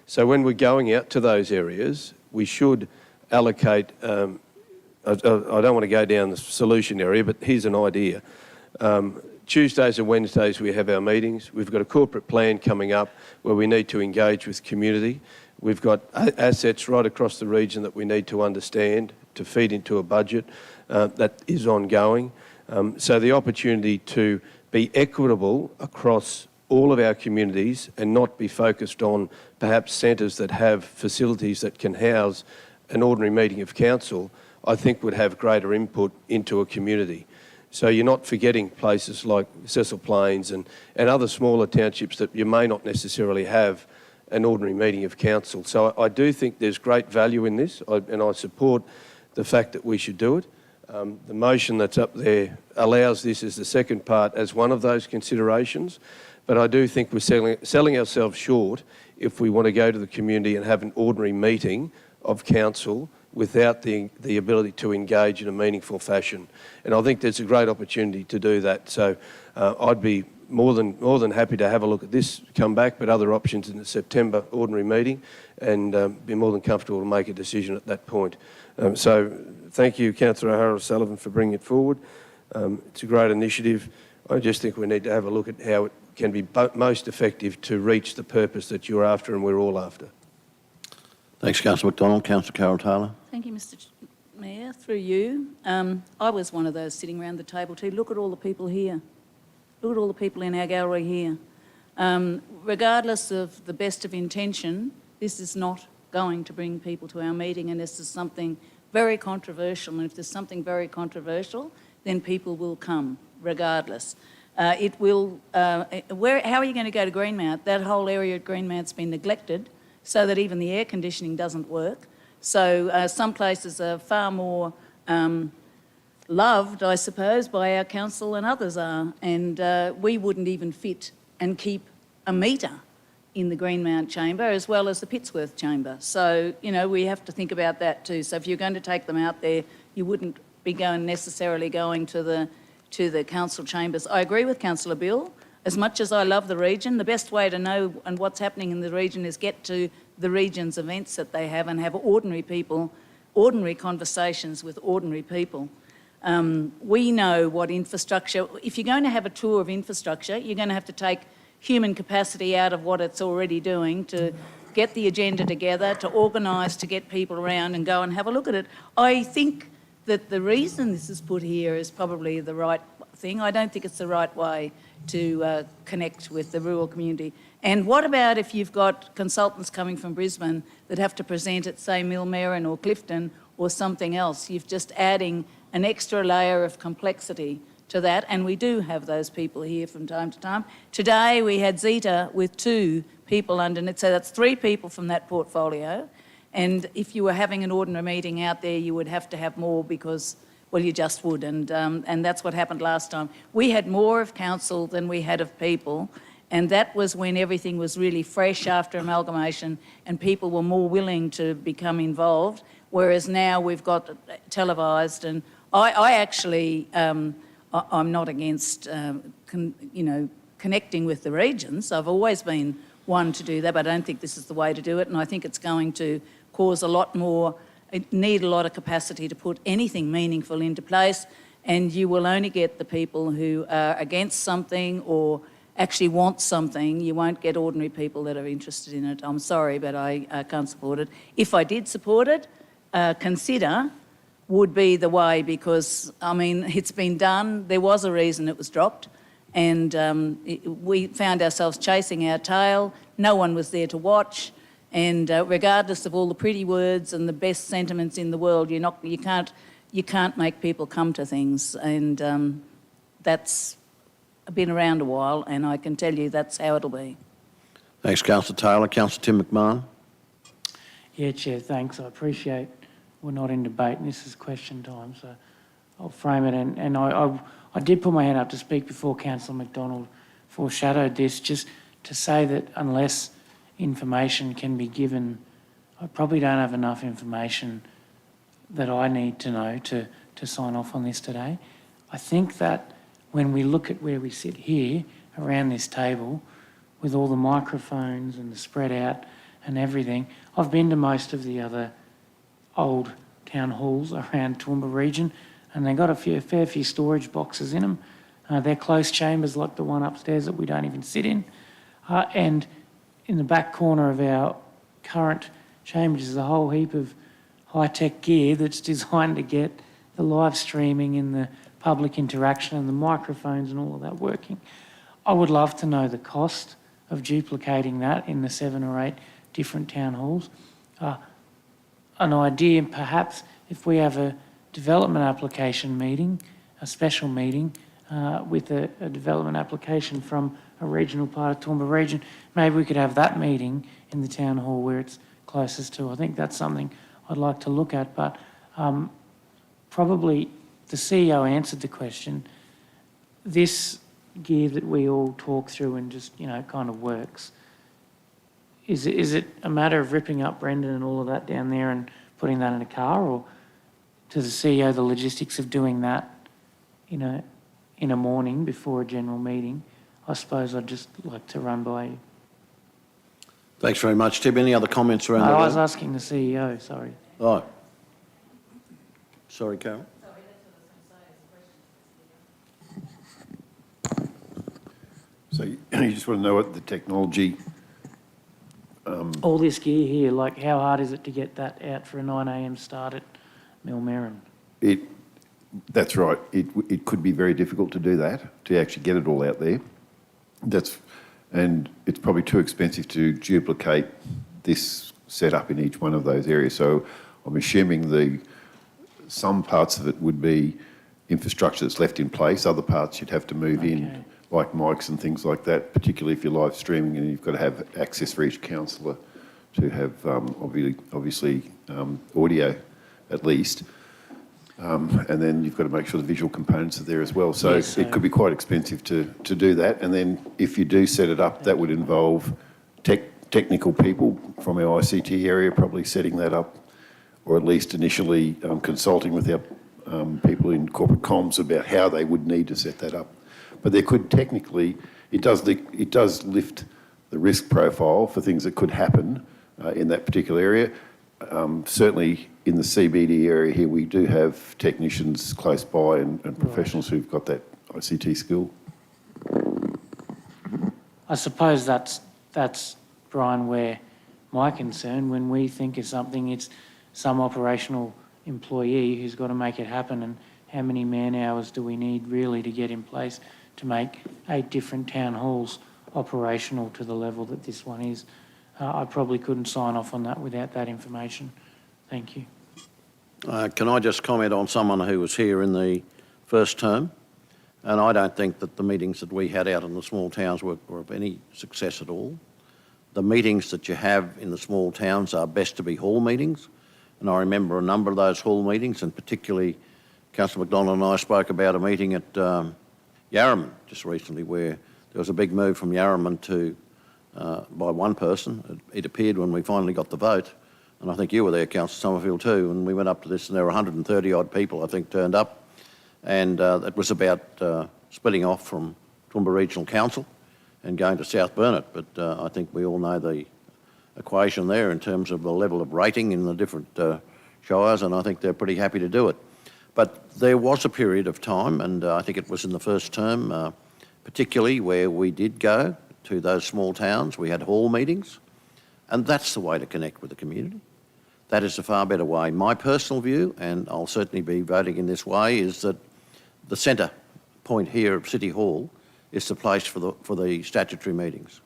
Speaker 2: So when we're going out to those areas, we should allocate, I don't want to go down the solution area, but here's an idea. Tuesdays and Wednesdays we have our meetings. We've got a corporate plan coming up where we need to engage with community. We've got assets right across the region that we need to understand to feed into a budget that is ongoing. So the opportunity to be equitable across all of our communities and not be focused on perhaps centres that have facilities that can house an ordinary meeting of council, I think would have greater input into a community. So you're not forgetting places like Cecil Plains and other smaller townships that you may not necessarily have an ordinary meeting of council. So I do think there's great value in this, and I support the fact that we should do it. The motion that's up there allows this as the second part as one of those considerations, but I do think we're selling ourselves short if we want to go to the community and have an ordinary meeting of council without the ability to engage in a meaningful fashion. And I think there's a great opportunity to do that. So I'd be more than happy to have a look at this, come back, but other options in the September ordinary meeting, and be more than comfortable to make a decision at that point. So thank you, Councillor O'Hara-Sullivan, for bringing it forward. It's a great initiative. I just think we need to have a look at how it can be most effective to reach the purpose that you're after and we're all after.
Speaker 1: Thanks, Councillor McDonald. Councillor Carroll-Taylor.
Speaker 5: Thank you, Mr Mayor. Through you, I was one of those sitting around the table too. Look at all the people here. Look at all the people in our gallery here. Regardless of the best of intention, this is not going to bring people to our meeting, and this is something very controversial. And if there's something very controversial, then people will come, regardless. How are you going to go to Greenmount? That whole area at Greenmount's been neglected, so that even the air conditioning doesn't work. So some places are far more loved, I suppose, by our council than others are. And we wouldn't even fit and keep a metre in the Greenmount chamber as well as the Pittsworth chamber. So, we have to think about that too. So if you're going to take them out there, you wouldn't be necessarily going to the council chambers. I agree with Councillor Bill. As much as I love the region, the best way to know and what's happening in the region is get to the region's events that they have and have ordinary people, ordinary conversations with ordinary people. We know what infrastructure, if you're going to have a tour of infrastructure, you're going to have to take human capacity out of what it's already doing to get the agenda together, to organise, to get people around and go and have a look at it. I think that the reason this is put here is probably the right thing. I don't think it's the right way to connect with the rural community. And what about if you've got consultants coming from Brisbane that have to present at, say, Millmerran or Clifton or something else? You're just adding an extra layer of complexity to that, and we do have those people here from time to time. Today we had Zeta with 2 people underneath, so that's 3 people from that portfolio. And if you were having an ordinary meeting out there, you would have to have more because, well, you just would, and that's what happened last time. We had more of council than we had of people, and that was when everything was really fresh after amalgamation and people were more willing to become involved, whereas now we've got televised. And I actually, I'm not against, connecting with the regions. I've always been one to do that, but I don't think this is the way to do it, and I think it's going to cause a lot more, need a lot of capacity to put anything meaningful into place, and you will only get the people who are against something or actually want something. You won't get ordinary people that are interested in it. I'm sorry, but I can't support it. If I did support it, consider would be the way, because, I mean, it's been done. There was a reason it was dropped, and we found ourselves chasing our tail. No one was there to watch. And regardless of all the pretty words and the best sentiments in the world, you can't make people come to things. And that's been around a while, and I can tell you that's how it'll be.
Speaker 1: Thanks, Councillor Taylor. Councillor Tim McMahon.
Speaker 19: Yeah, Chair, thanks. I appreciate we're not in debate and this is question time, so I'll frame it. And I did put my hand up to speak before Councillor McDonald foreshadowed this, just to say that unless information can be given, I probably don't have enough information that I need to know to sign off on this today. I think that when we look at where we sit here around this table with all the microphones and the spread out and everything, I've been to most of the other old town halls around Toowoomba region, and they've got a fair few storage boxes in them. They're closed chambers like the one upstairs that we don't even sit in. And in the back corner of our current chambers is a whole heap of high-tech gear that's designed to get the live streaming and the public interaction and the microphones and all of that working. I would love to know the cost of duplicating that in the 7 or 8 different town halls. An idea, perhaps, if we have a development application meeting, a special meeting with a development application from a regional part of Toowoomba region, maybe we could have that meeting in the town hall where it's closest to. I think that's something I'd like to look at, but probably the CEO answered the question. This gear that we all talk through and just, kind of works, is it a matter of ripping up Brendan and all of that down there and putting that in a car, or to the CEO the logistics of doing that, in a morning before a general meeting? I suppose I'd just like to run by you.
Speaker 1: Thanks very much, Tim. Any other comments around that?
Speaker 19: I was asking the CEO, sorry.
Speaker 1: Oh. Sorry, Carol.
Speaker 12: So you just want to know what the technology...
Speaker 19: all this gear here, like how hard is it to get that out for a 9 a.m. start at Millmerran?
Speaker 12: That's right. It could be very difficult to do that, to actually get it all out there. And it's probably too expensive to duplicate this setup in each one of those areas. So I'm assuming some parts of it would be infrastructure that's left in place. Other parts you'd have to move in, like mics and things like that, particularly if you're live streaming and you've got to have access for each councillor to have obviously audio at least. And then you've got to make sure the visual components are there as well. So
Speaker 19: yes,
Speaker 12: it could be quite expensive to do that. And then if you do set it up, that would involve technical people from our ICT area probably setting that up, or at least initially consulting with our people in corporate comms about how they would need to set that up. But there could technically, it does lift the risk profile for things that could happen in that particular area. Certainly in the CBD area here, we do have technicians close by and professionals who've got that ICT skill.
Speaker 19: I suppose that's Brian, where my concern. When we think of something, it's some operational employee who's got to make it happen, and how many man-hours do we need really to get in place to make 8 different town halls operational to the level that this one is? I probably couldn't sign off on that without that information. Thank you.
Speaker 1: Can I just comment on someone who was here in the first term? And I don't think that the meetings that we had out in the small towns were of any success at all. The meetings that you have in the small towns are best to be hall meetings. And I remember a number of those hall meetings, and particularly Councillor McDonald and I spoke about a meeting at Yarraman just recently where there was a big move from Yarraman to, by one person. It appeared when we finally got the vote, and I think you were there, Councillor Somerville, too, and we went up to this and there were 130 odd people, I think, turned up. And it was about splitting off from Toowoomba Regional Council and going to South Burnett. But I think we all know the equation there in terms of the level of rating in the different shires, and I think they're pretty happy to do it. But there was a period of time, and I think it was in the first term, particularly where we did go to those small towns. We had hall meetings, and that's the way to connect with the community. That is a far better way. My personal view, and I'll certainly be voting in this way, is that the centre point here of City Hall is the place for the statutory meetings.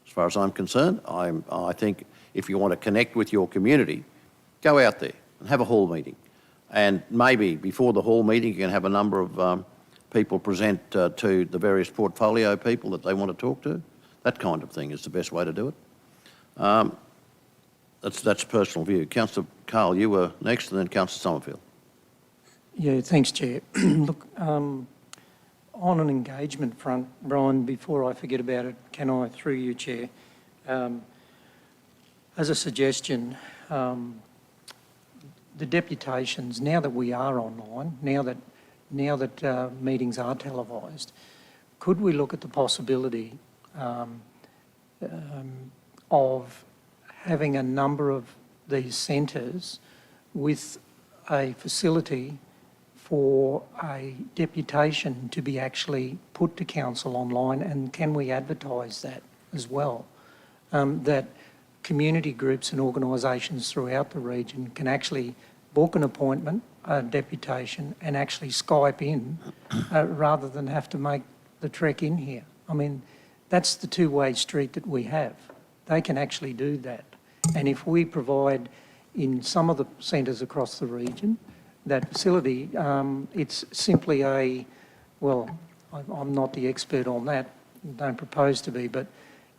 Speaker 1: As far as I'm concerned, I think if you want to connect with your community, go out there and have a hall meeting. And maybe before the hall meeting, you can have a number of people present to the various portfolio people that they want to talk to. That kind of thing is the best way to do it. That's a personal view. Councillor Carl, you were next, and then Councillor Somerville.
Speaker 9: Yeah, thanks, Chair. Look, on an engagement front, Brian, before I forget about it, can I, through you, Chair, as a suggestion, the deputations, now that we are online, now that meetings are televised, could we look at the possibility of having a number of these centres with a facility for a deputation to be actually put to council online, and can we advertise that as well? That community groups and organisations throughout the region can actually book an appointment, a deputation, and actually Skype in rather than have to make the trek in here. I mean, that's the two-way street that we have. They can actually do that. And if we provide in some of the centres across the region that facility, it's simply I'm not the expert on that, don't propose to be, but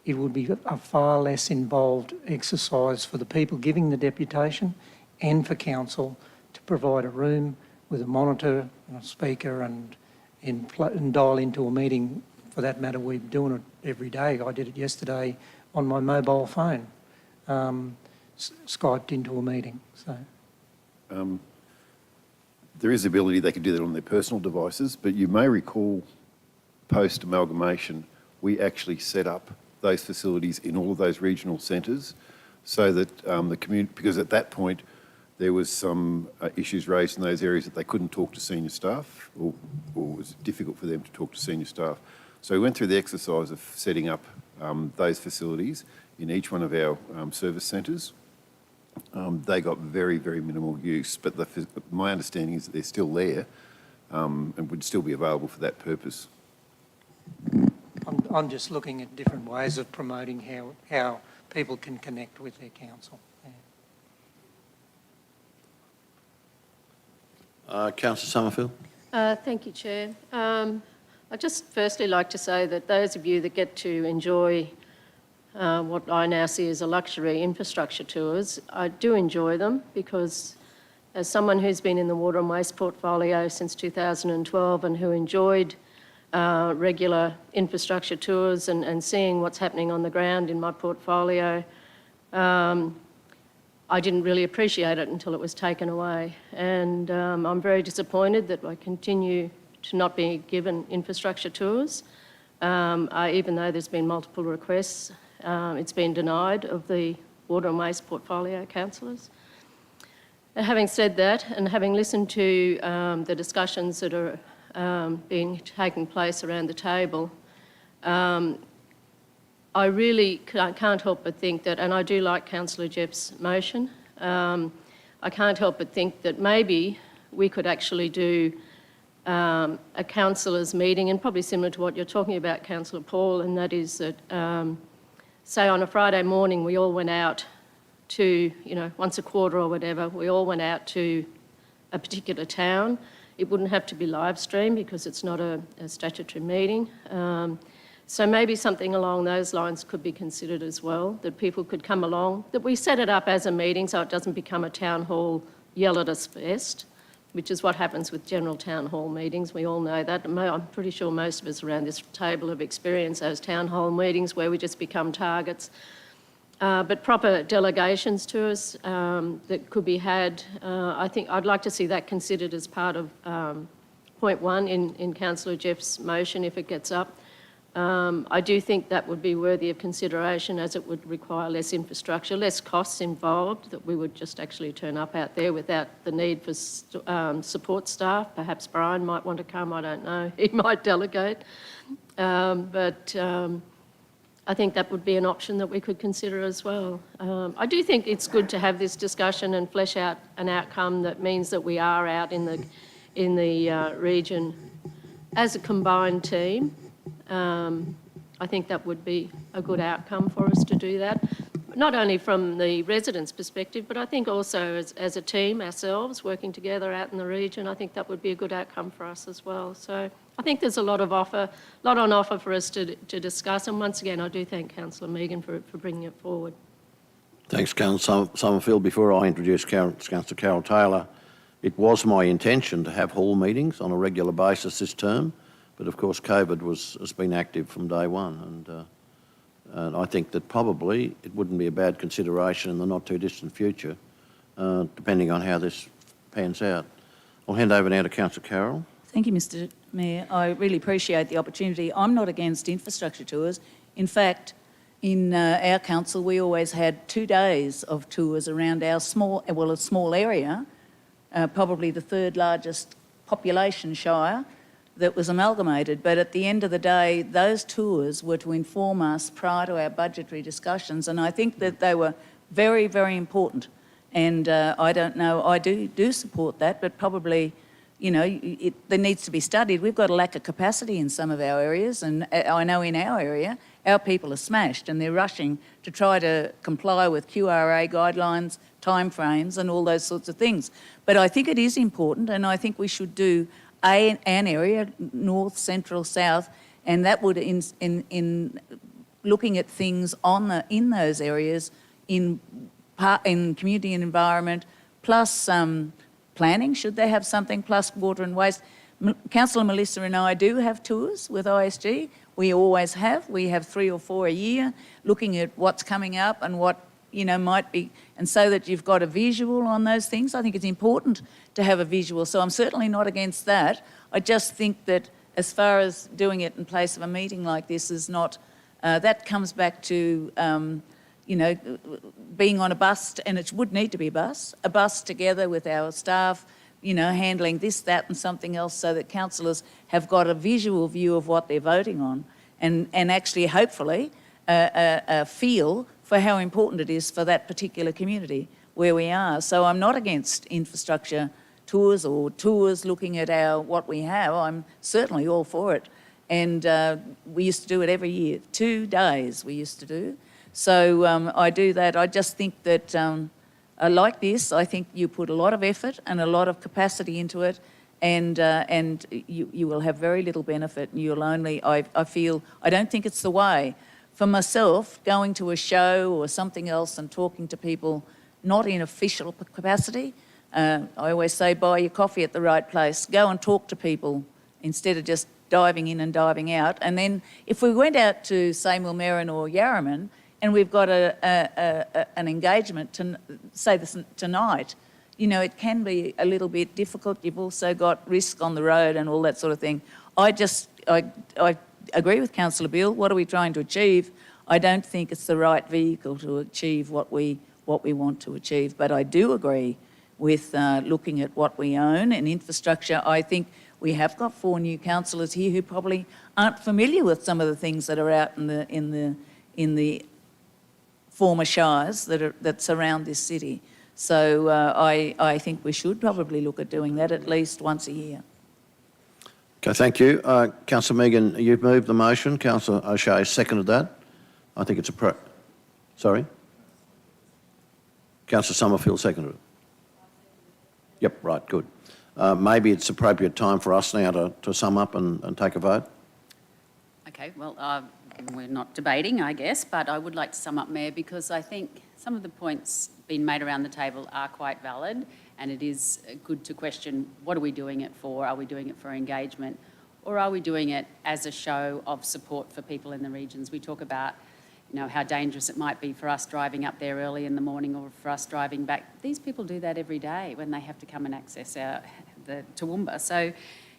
Speaker 9: it would be a far less involved exercise for the people giving the deputation and for council to provide a room with a monitor and a speaker and dial into a meeting. For that matter, we're doing it every day. I did it yesterday on my mobile phone, Skyped into a meeting. So.
Speaker 12: There is the ability they could do that on their personal devices, but you may recall post-amalgamation, we actually set up those facilities in all of those regional centres so that the community, because at that point there was some issues raised in those areas that they couldn't talk to senior staff or it was difficult for them to talk to senior staff. So we went through the exercise of setting up those facilities in each one of our service centres. They got very, very minimal use, but my understanding is that they're still there and would still be available for that purpose.
Speaker 9: I'm just looking at different ways of promoting how people can connect with their council.
Speaker 1: Yeah. Councillor Somerville.
Speaker 14: Thank you, Chair. I'd just firstly like to say that those of you that get to enjoy what I now see as a luxury infrastructure tours, I do enjoy them because as someone who's been in the water and waste portfolio since 2012 and who enjoyed regular infrastructure tours and seeing what's happening on the ground in my portfolio, I didn't really appreciate it until it was taken away. And I'm very disappointed that I continue to not be given infrastructure tours. Even though there's been multiple requests, it's been denied of the water and waste portfolio councillors. Having said that, and having listened to the discussions that are taking place around the table, I really can't help but think that, and I do like Councillor Jeff's motion, I can't help but think that maybe we could actually do a councillors' meeting, and probably similar to what you're talking about, Councillor Paul, and that is that, say on a Friday morning we all went out to, once a quarter or whatever, we all went out to a particular town. It wouldn't have to be live streamed because it's not a statutory meeting. So maybe something along those lines could be considered as well, that people could come along, that we set it up as a meeting so it doesn't become a town hall yell at us fest, which is what happens with general town hall meetings. We all know that. I'm pretty sure most of us around this table have experienced those town hall meetings where we just become targets. But proper delegations to us that could be had, I think I'd like to see that considered as part of point 1 in Councillor Jeff's motion if it gets up. I do think that would be worthy of consideration as it would require less infrastructure, less costs involved, that we would just actually turn up out there without the need for support staff. Perhaps Brian might want to come, I don't know. He might delegate. But I think that would be an option that we could consider as well. I do think it's good to have this discussion and flesh out an outcome that means that we are out in the region as a combined team. I think that would be a good outcome for us to do that, not only from the residents' perspective, but I think also as a team ourselves working together out in the region. I think that would be a good outcome for us as well. So I think there's a lot on offer for us to discuss. And once again, I do thank Councillor Megan for bringing it forward.
Speaker 1: Thanks, Councillor Summerfield. Before I introduce Councillor Carol Taylor, it was my intention to have hall meetings on a regular basis this term. But of course, COVID has been active from day one, and I think that probably it wouldn't be a bad consideration in the not too distant future, depending on how this pans out. I'll hand over now to Councillor Carroll.
Speaker 5: Thank you, Mr Mayor. I really appreciate the opportunity. I'm not against infrastructure tours. In fact, in our council, we always had 2 days of tours around our a small area, probably the 3rd largest population shire, that was amalgamated. But at the end of the day, those tours were to inform us prior to our budgetary discussions, and I think that they were very, very important. And I don't know, I do support that, but probably, there needs to be studied. We've got a lack of capacity in some of our areas, and I know in our area, our people are smashed and they're rushing to try to comply with QRA guidelines, timeframes and all those sorts of things. But I think it is important, and I think we should do an area, north, central, south, and that would, in looking at things in those areas, in community and environment, plus planning, should they have something, plus water and waste. Councillor Melissa and I do have tours with ISG. We always have. We have 3 or 4 a year, looking at what's coming up and what might be, and so that you've got a visual on those things. I think it's important to have a visual, so I'm certainly not against that. I just think that as far as doing it in place of a meeting like this is not, that comes back to, being on a bus, and it would need to be a bus together with our staff, handling this, that and something else, so that councillors have got a visual view of what they're voting on, and actually hopefully a feel for how important it is for that particular community where we are. So I'm not against infrastructure tours or tours looking at what we have. I'm certainly all for it. And we used to do it every year. 2 days we used to do. So I do that. I just think that like this, I think you put a lot of effort and a lot of capacity into it, and you will have very little benefit, and you'll only, I don't think it's the way. For myself, going to a show or something else and talking to people, not in official capacity, I always say buy your coffee at the right place. Go and talk to people instead of just diving in and diving out. And then if we went out to, say, Millmerran or Yarraman, and we've got an engagement, say this tonight, it can be a little bit difficult. You've also got risk on the road and all that sort of thing. I agree with Councillor Beale. What are we trying to achieve? I don't think it's the right vehicle to achieve what we want to achieve. But I do agree with looking at what we own and infrastructure. I think we have got 4 new councillors here who probably aren't familiar with some of the things that are out in in the former shires that surround this city. So I think we should probably look at doing that at least once a year.
Speaker 1: Okay, thank you. Councillor Megan, you've moved the motion. Councillor O'Shea seconded that. I think it's a Sorry? Councillor Summerfield seconded it. Yep, right, good. Maybe it's appropriate time for us now to sum up and take a vote.
Speaker 3: Okay, well, we're not debating, I guess, but I would like to sum up, Mayor, because I think some of the points being made around the table are quite valid, and it is good to question, what are we doing it for? Are we doing it for engagement, or are we doing it as a show of support for people in the regions? We talk about, you know, how dangerous it might be for us driving up there early in the morning or for us driving back. These people do that every day when they have to come and access the Toowoomba. So,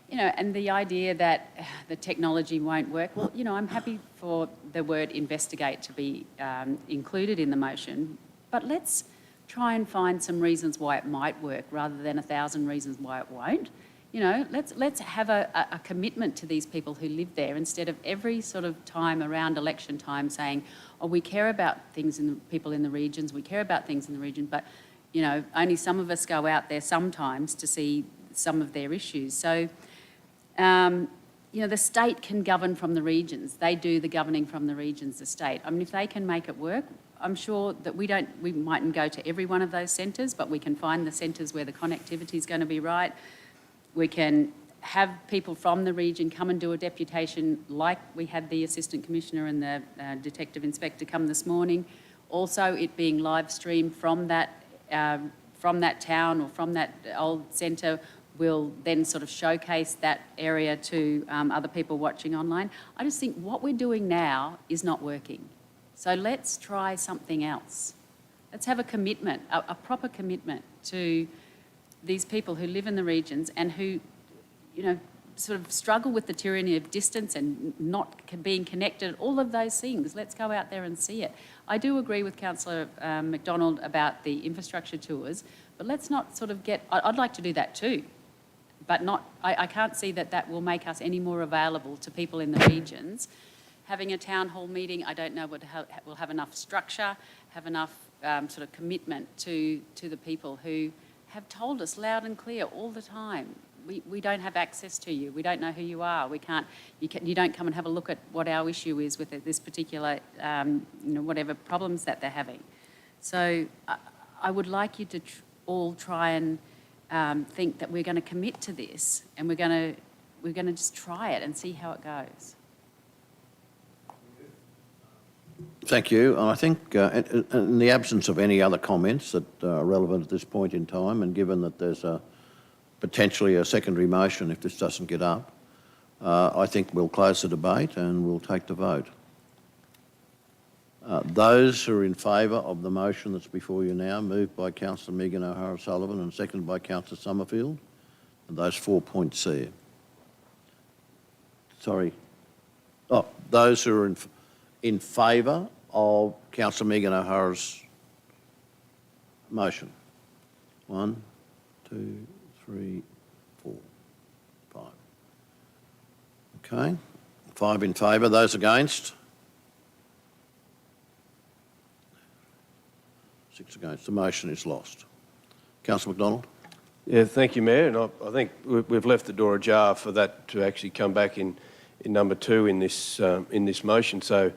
Speaker 3: you know, and the idea that the technology won't work, well, you know, I'm happy for the word investigate to be included in the motion, but let's try and find some reasons why it might work rather than 1,000 reasons why it won't. You know, let's have a commitment to these people who live there instead of every sort of time around election time saying, oh, we care about things in the people in the regions, we care about things in the region, but, you know, only some of us go out there sometimes to see some of their issues. So, you know, the state can govern from the regions. They do the governing from the regions, the state. I mean, if they can make it work, I'm sure that we mightn't go to every one of those centres, but we can find the centres where the connectivity is going to be right. We can have people from the region come and do a deputation like we had the Assistant Commissioner and the Detective Inspector come this morning. Also, it being live streamed from that town or from that old centre will then sort of showcase that area to other people watching online. I just think what we're doing now is not working. So let's try something else. Let's have a commitment, a proper commitment to these people who live in the regions and who, you know, sort of struggle with the tyranny of distance and not being connected, all of those things. Let's go out there and see it. I do agree with Councillor McDonald about the infrastructure tours, but let's not sort of get, I'd like to do that too, but not, I can't see that that will make us any more available to people in the regions. Having a town hall meeting, I don't know whether we'll have enough structure, have enough sort of commitment to the people who have told us loud and clear all the time, we don't have access to you, we don't know who you are, you don't come and have a look at what our issue is with this particular, you know, whatever problems that they're having. So I would like you to all try and think that we're going to commit to this and we're going to just try it and see how it goes.
Speaker 1: Thank you. And I think in the absence of any other comments that are relevant at this point in time, and given that there's potentially a secondary motion if this doesn't get up, I think we'll close the debate and we'll take the vote. Those who are in favour of the motion that's before you now, moved by Councillor Megan O'Hara-Sullivan and seconded by Councillor Summerfield, and those 4 points there. Sorry. Oh, those who are in favour of Councillor Megan O'Hara's motion. 1, 2, 3, 4, 5. Okay. 5 in favour. Those against? 6 against. The motion is lost. Councillor McDonald?
Speaker 2: Yeah, thank you, Mayor. And I think we've left the door ajar for that to actually come back in number 2 in this motion. So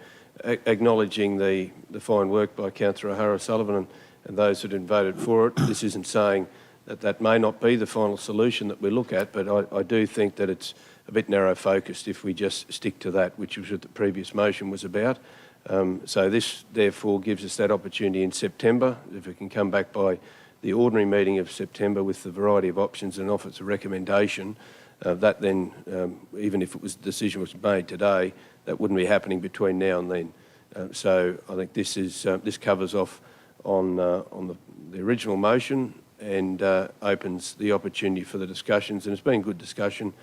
Speaker 2: acknowledging the fine work by Councillor O'Hara-Sullivan and those that have voted for it, this isn't saying that may not be the final solution that we look at, but I do think that it's a bit narrow-focused if we just stick to that, which was what the previous motion was about. So this, therefore, gives us that opportunity in September, if we can come back by the ordinary meeting of September with the variety of options and offers a recommendation, that then, even if the decision was made today, that wouldn't be happening between now and then. So I think this covers off on the original motion and opens the opportunity for the discussions. And it's been good discussion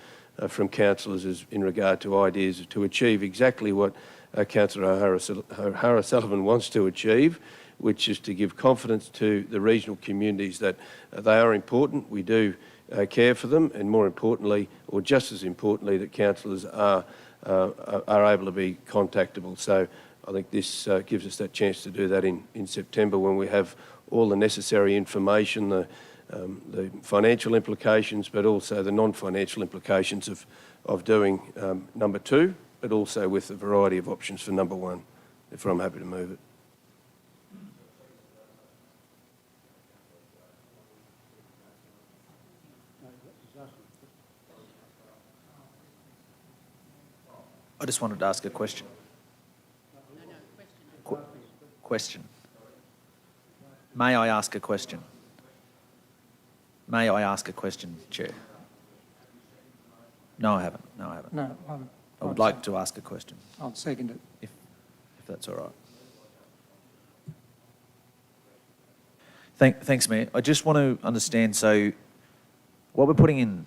Speaker 2: from councillors in regard to ideas to achieve exactly what Councillor O'Hara-Sullivan wants to achieve, which is to give confidence to the regional communities that they are important. We do care for them, and more importantly, or just as importantly, that councillors are able to be contactable. So I think this gives us that chance to do that in September when we have all the necessary information, the financial implications, but also the non-financial implications of doing number 2, but also with a variety of options for number 1, if I'm happy to move it.
Speaker 8: I just wanted to ask a question. Question. May I ask a question? May I ask a question, Chair? No, I haven't. No, I haven't.
Speaker 9: No,
Speaker 8: I would like to ask a question,
Speaker 9: I'll second it.
Speaker 8: if that's all right. Thanks, Mayor. I just want to understand, so what we're putting in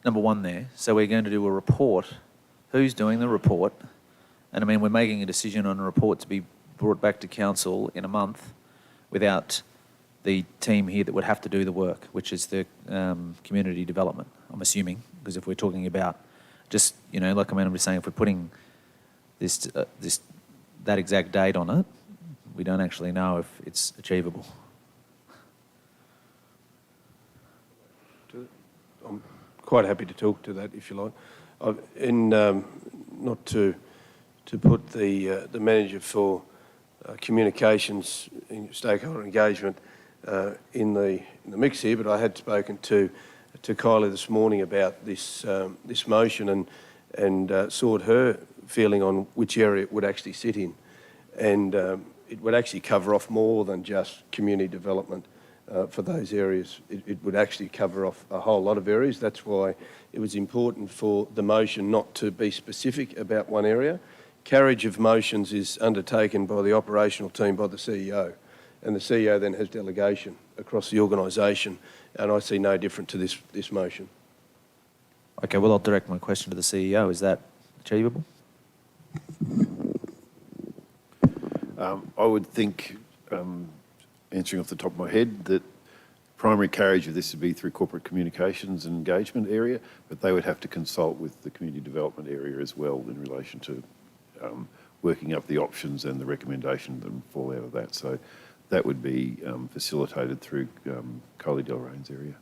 Speaker 8: number 1 there, so we're going to do a report. Who's doing the report? And I mean, we're making a decision on a report to be brought back to council in a month without the team here that would have to do the work, which is the community development, I'm assuming, because if we're talking about just, you know, like, I mean, I'm just saying if we're putting that exact date on it, we don't actually know if it's achievable.
Speaker 2: I'm quite happy to talk to that if you like. Not to put the manager for communications and stakeholder engagement in the mix here, but I had spoken to Kylie this morning about this motion and sought her feeling on which area it would actually sit in, and it would actually cover off more than just community development. For those areas, it would actually cover off a whole lot of areas. That's why it was important for the motion not to be specific about one area. Carriage of motions is undertaken by the operational team, by the CEO, and the CEO then has delegation across the organisation, and I see no different to this motion.
Speaker 8: Okay, well, I'll direct my question to the CEO. Is that achievable?
Speaker 12: I would think, answering off the top of my head, that primary carriage of this would be through corporate communications and engagement area, but they would have to consult with the community development area as well in relation to working up the options and the recommendation that would fall out of that. So that would be facilitated through Kylie Delrain's area.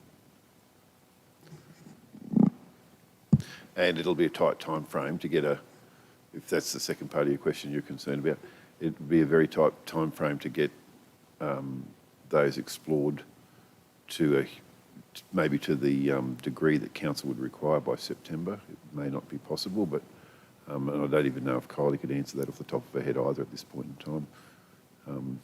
Speaker 12: And it'll be a tight time frame to get if that's the second part of your question you're concerned about, it would be a very tight time frame to get those explored to maybe to the degree that council would require by September. It may not be possible, but and I don't even know if Kylie could answer that off the top of her head either at this point in time.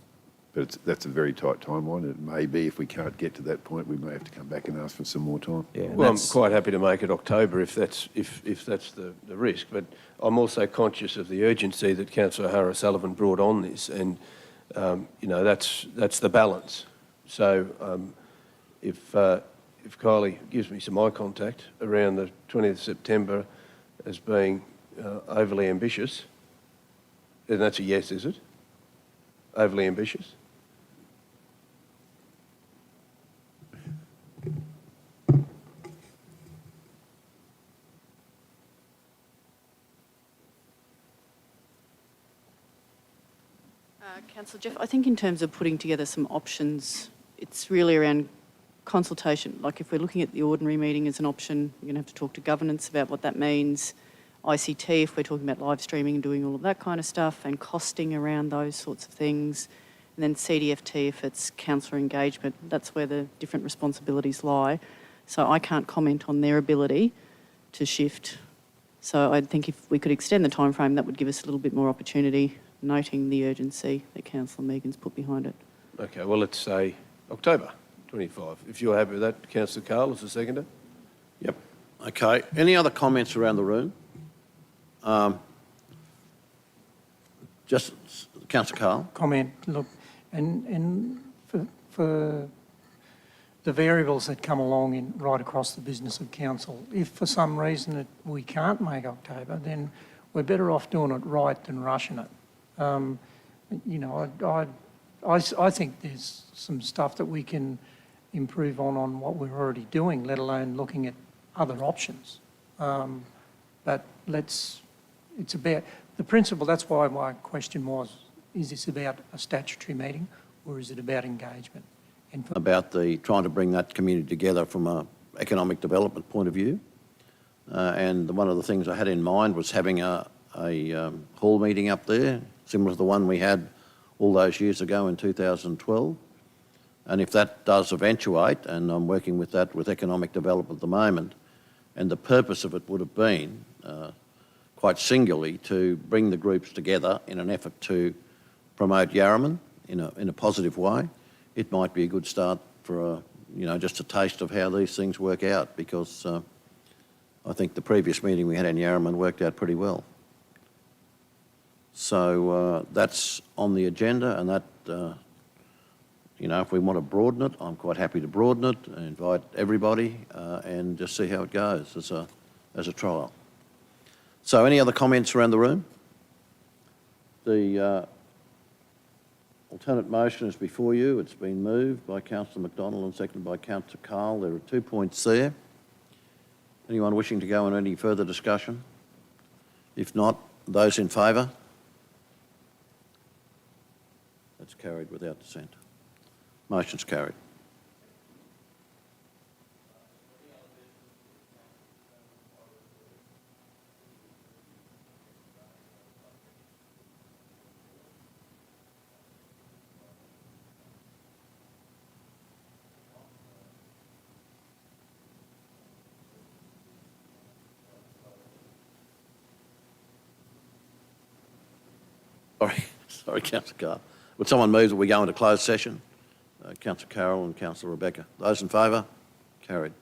Speaker 12: But that's a very tight timeline. It may be, if we can't get to that point, we may have to come back and ask for some more time.
Speaker 8: Yeah,
Speaker 2: well, I'm quite happy to make it October if that's the risk. But I'm also conscious of the urgency that Councillor O'Hara-Sullivan brought on this, and you know, that's the balance. So if Kylie gives me some eye contact around the 20th of September as being overly ambitious, then that's a yes, is it? Overly ambitious?
Speaker 22: Councillor Jeff, I think in terms of putting together some options, it's really around consultation. Like, if we're looking at the ordinary meeting as an option, we're going to have to talk to governance about what that means. ICT, if we're talking about live streaming and doing all of that kind of stuff, and costing around those sorts of things. And then CDFT, if it's councillor engagement, that's where the different responsibilities lie. So I can't comment on their ability to shift. So I think if we could extend the timeframe, that would give us a little bit more opportunity, noting the urgency that Councillor Megan's put behind it.
Speaker 2: Okay, well, let's say October 25. If you're happy with that, Councillor Carl as the seconder.
Speaker 1: Yep. Okay. Any other comments around the room? Just Councillor Carl.
Speaker 9: Comment. Look, and for the variables that come along right across the business of council, if for some reason we can't make October, then we're better off doing it right than rushing it. You know, I think there's some stuff that we can improve on what we're already doing, let alone looking at other options. But it's about, The principle, that's why my question was, is this about a statutory meeting or is it about engagement? And
Speaker 1: About trying to bring that community together from an economic development point of view. And one of the things I had in mind was having a hall meeting up there, similar to the one we had all those years ago in 2012. And if that does eventuate, and I'm working with that with economic development at the moment, and the purpose of it would have been, quite singularly, to bring the groups together in an effort to promote Yarraman in a positive way, it might be a good start for just a taste of how these things work out, because I think the previous meeting we had in Yarraman worked out pretty well. So that's on the agenda, and that, if we want to broaden it, I'm quite happy to broaden it and invite everybody and just see how it goes as a trial. So any other comments around the room? The alternate motion is before you. It's been moved by Councillor McDonald and seconded by Councillor Carl. There are 2 points there. Anyone wishing to go on any further discussion? If not, those in favour? That's carried without dissent. Motion's carried. Sorry, Councillor Carr. Would someone move that we go into closed session? Councillor Carroll and Councillor Rebecca. Those in favour? Carried.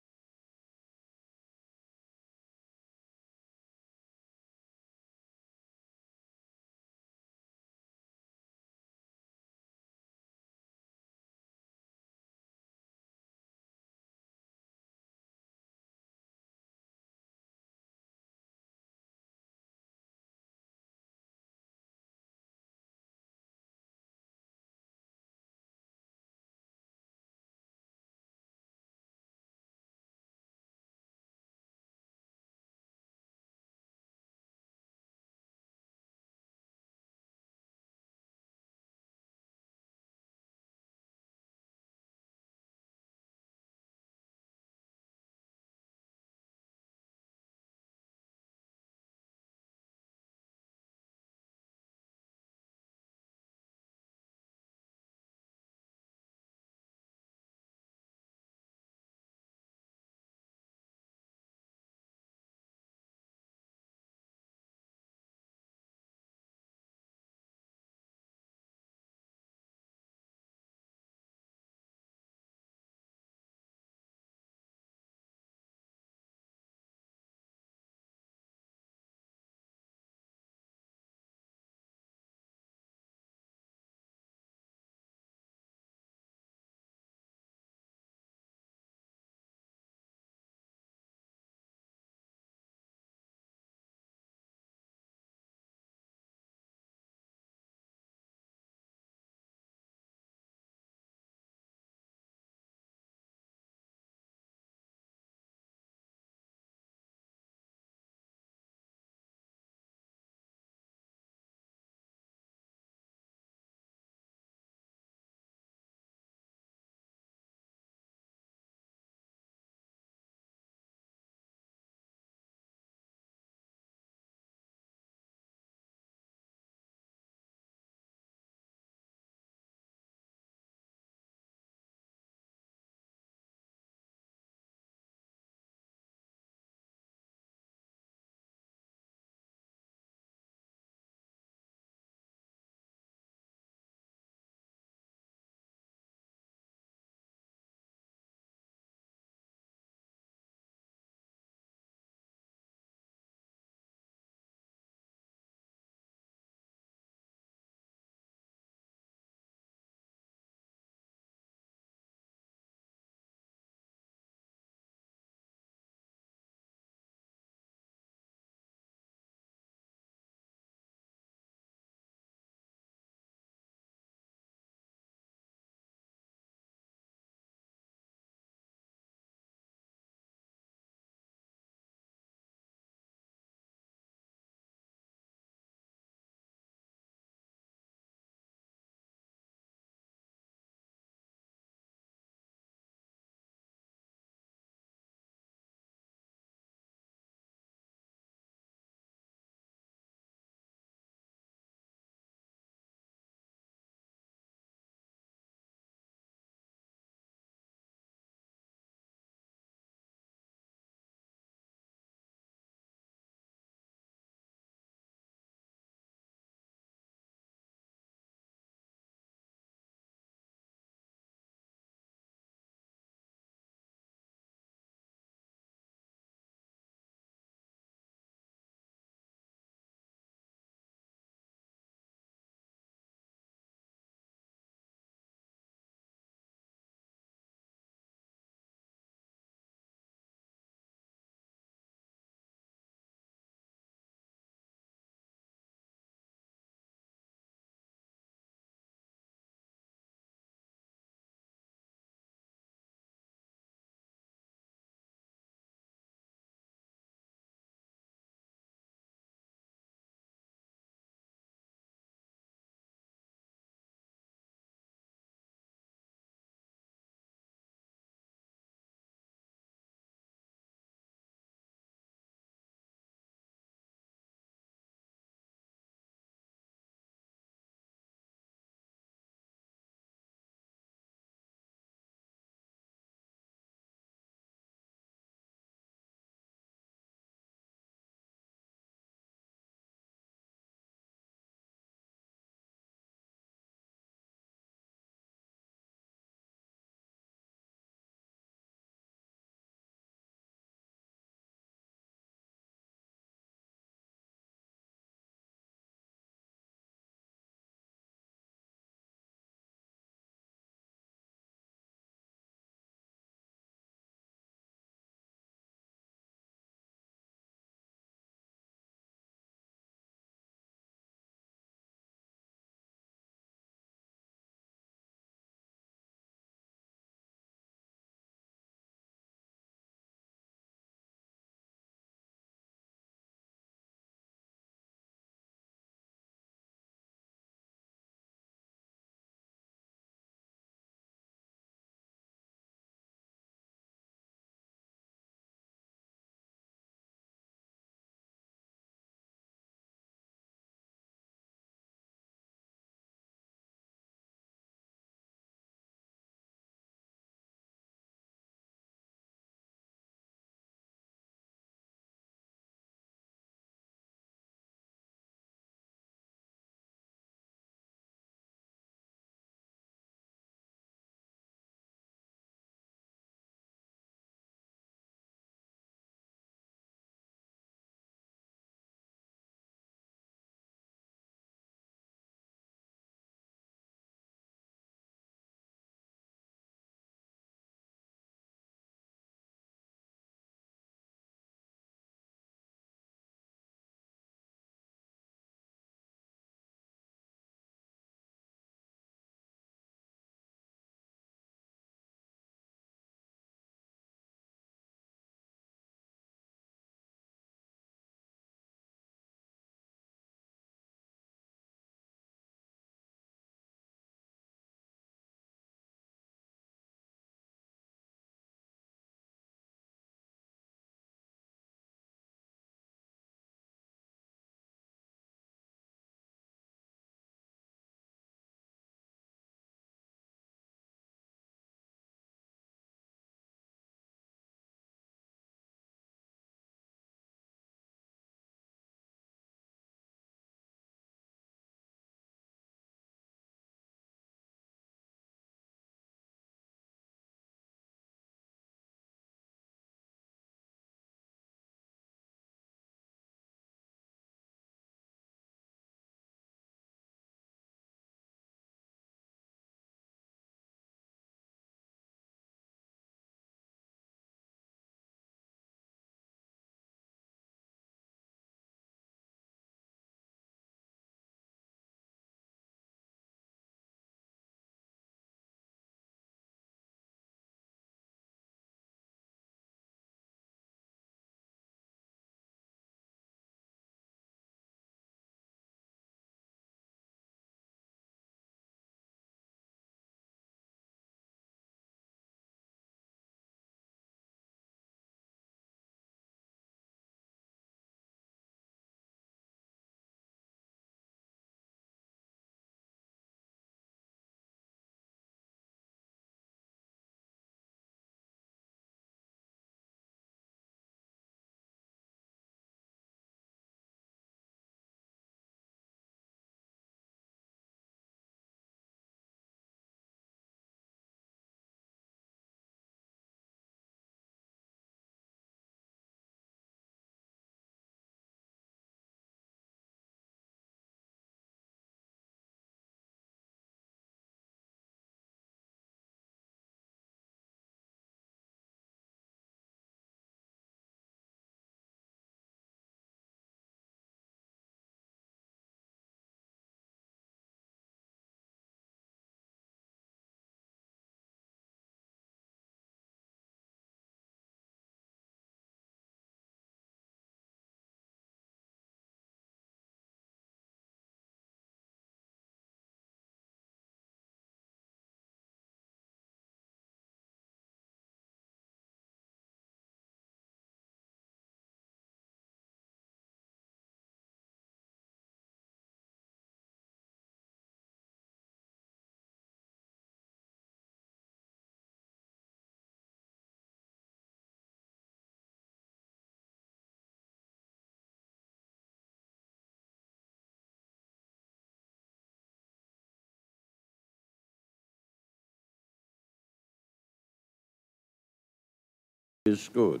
Speaker 1: Is good.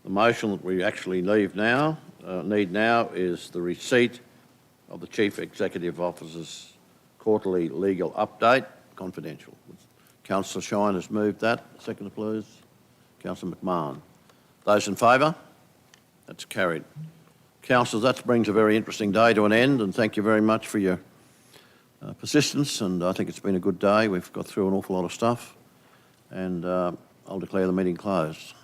Speaker 1: The motion that we actually need now is the receipt of the Chief Executive Officer's quarterly legal update, confidential. Councillor Shine has moved that. Second, please. Councillor McMahon. Those in favour? That's carried. Councillors, that brings a very interesting day to an end, and thank you very much for your persistence, and I think it's been a good day. We've got through an awful lot of stuff, and I'll declare the meeting closed.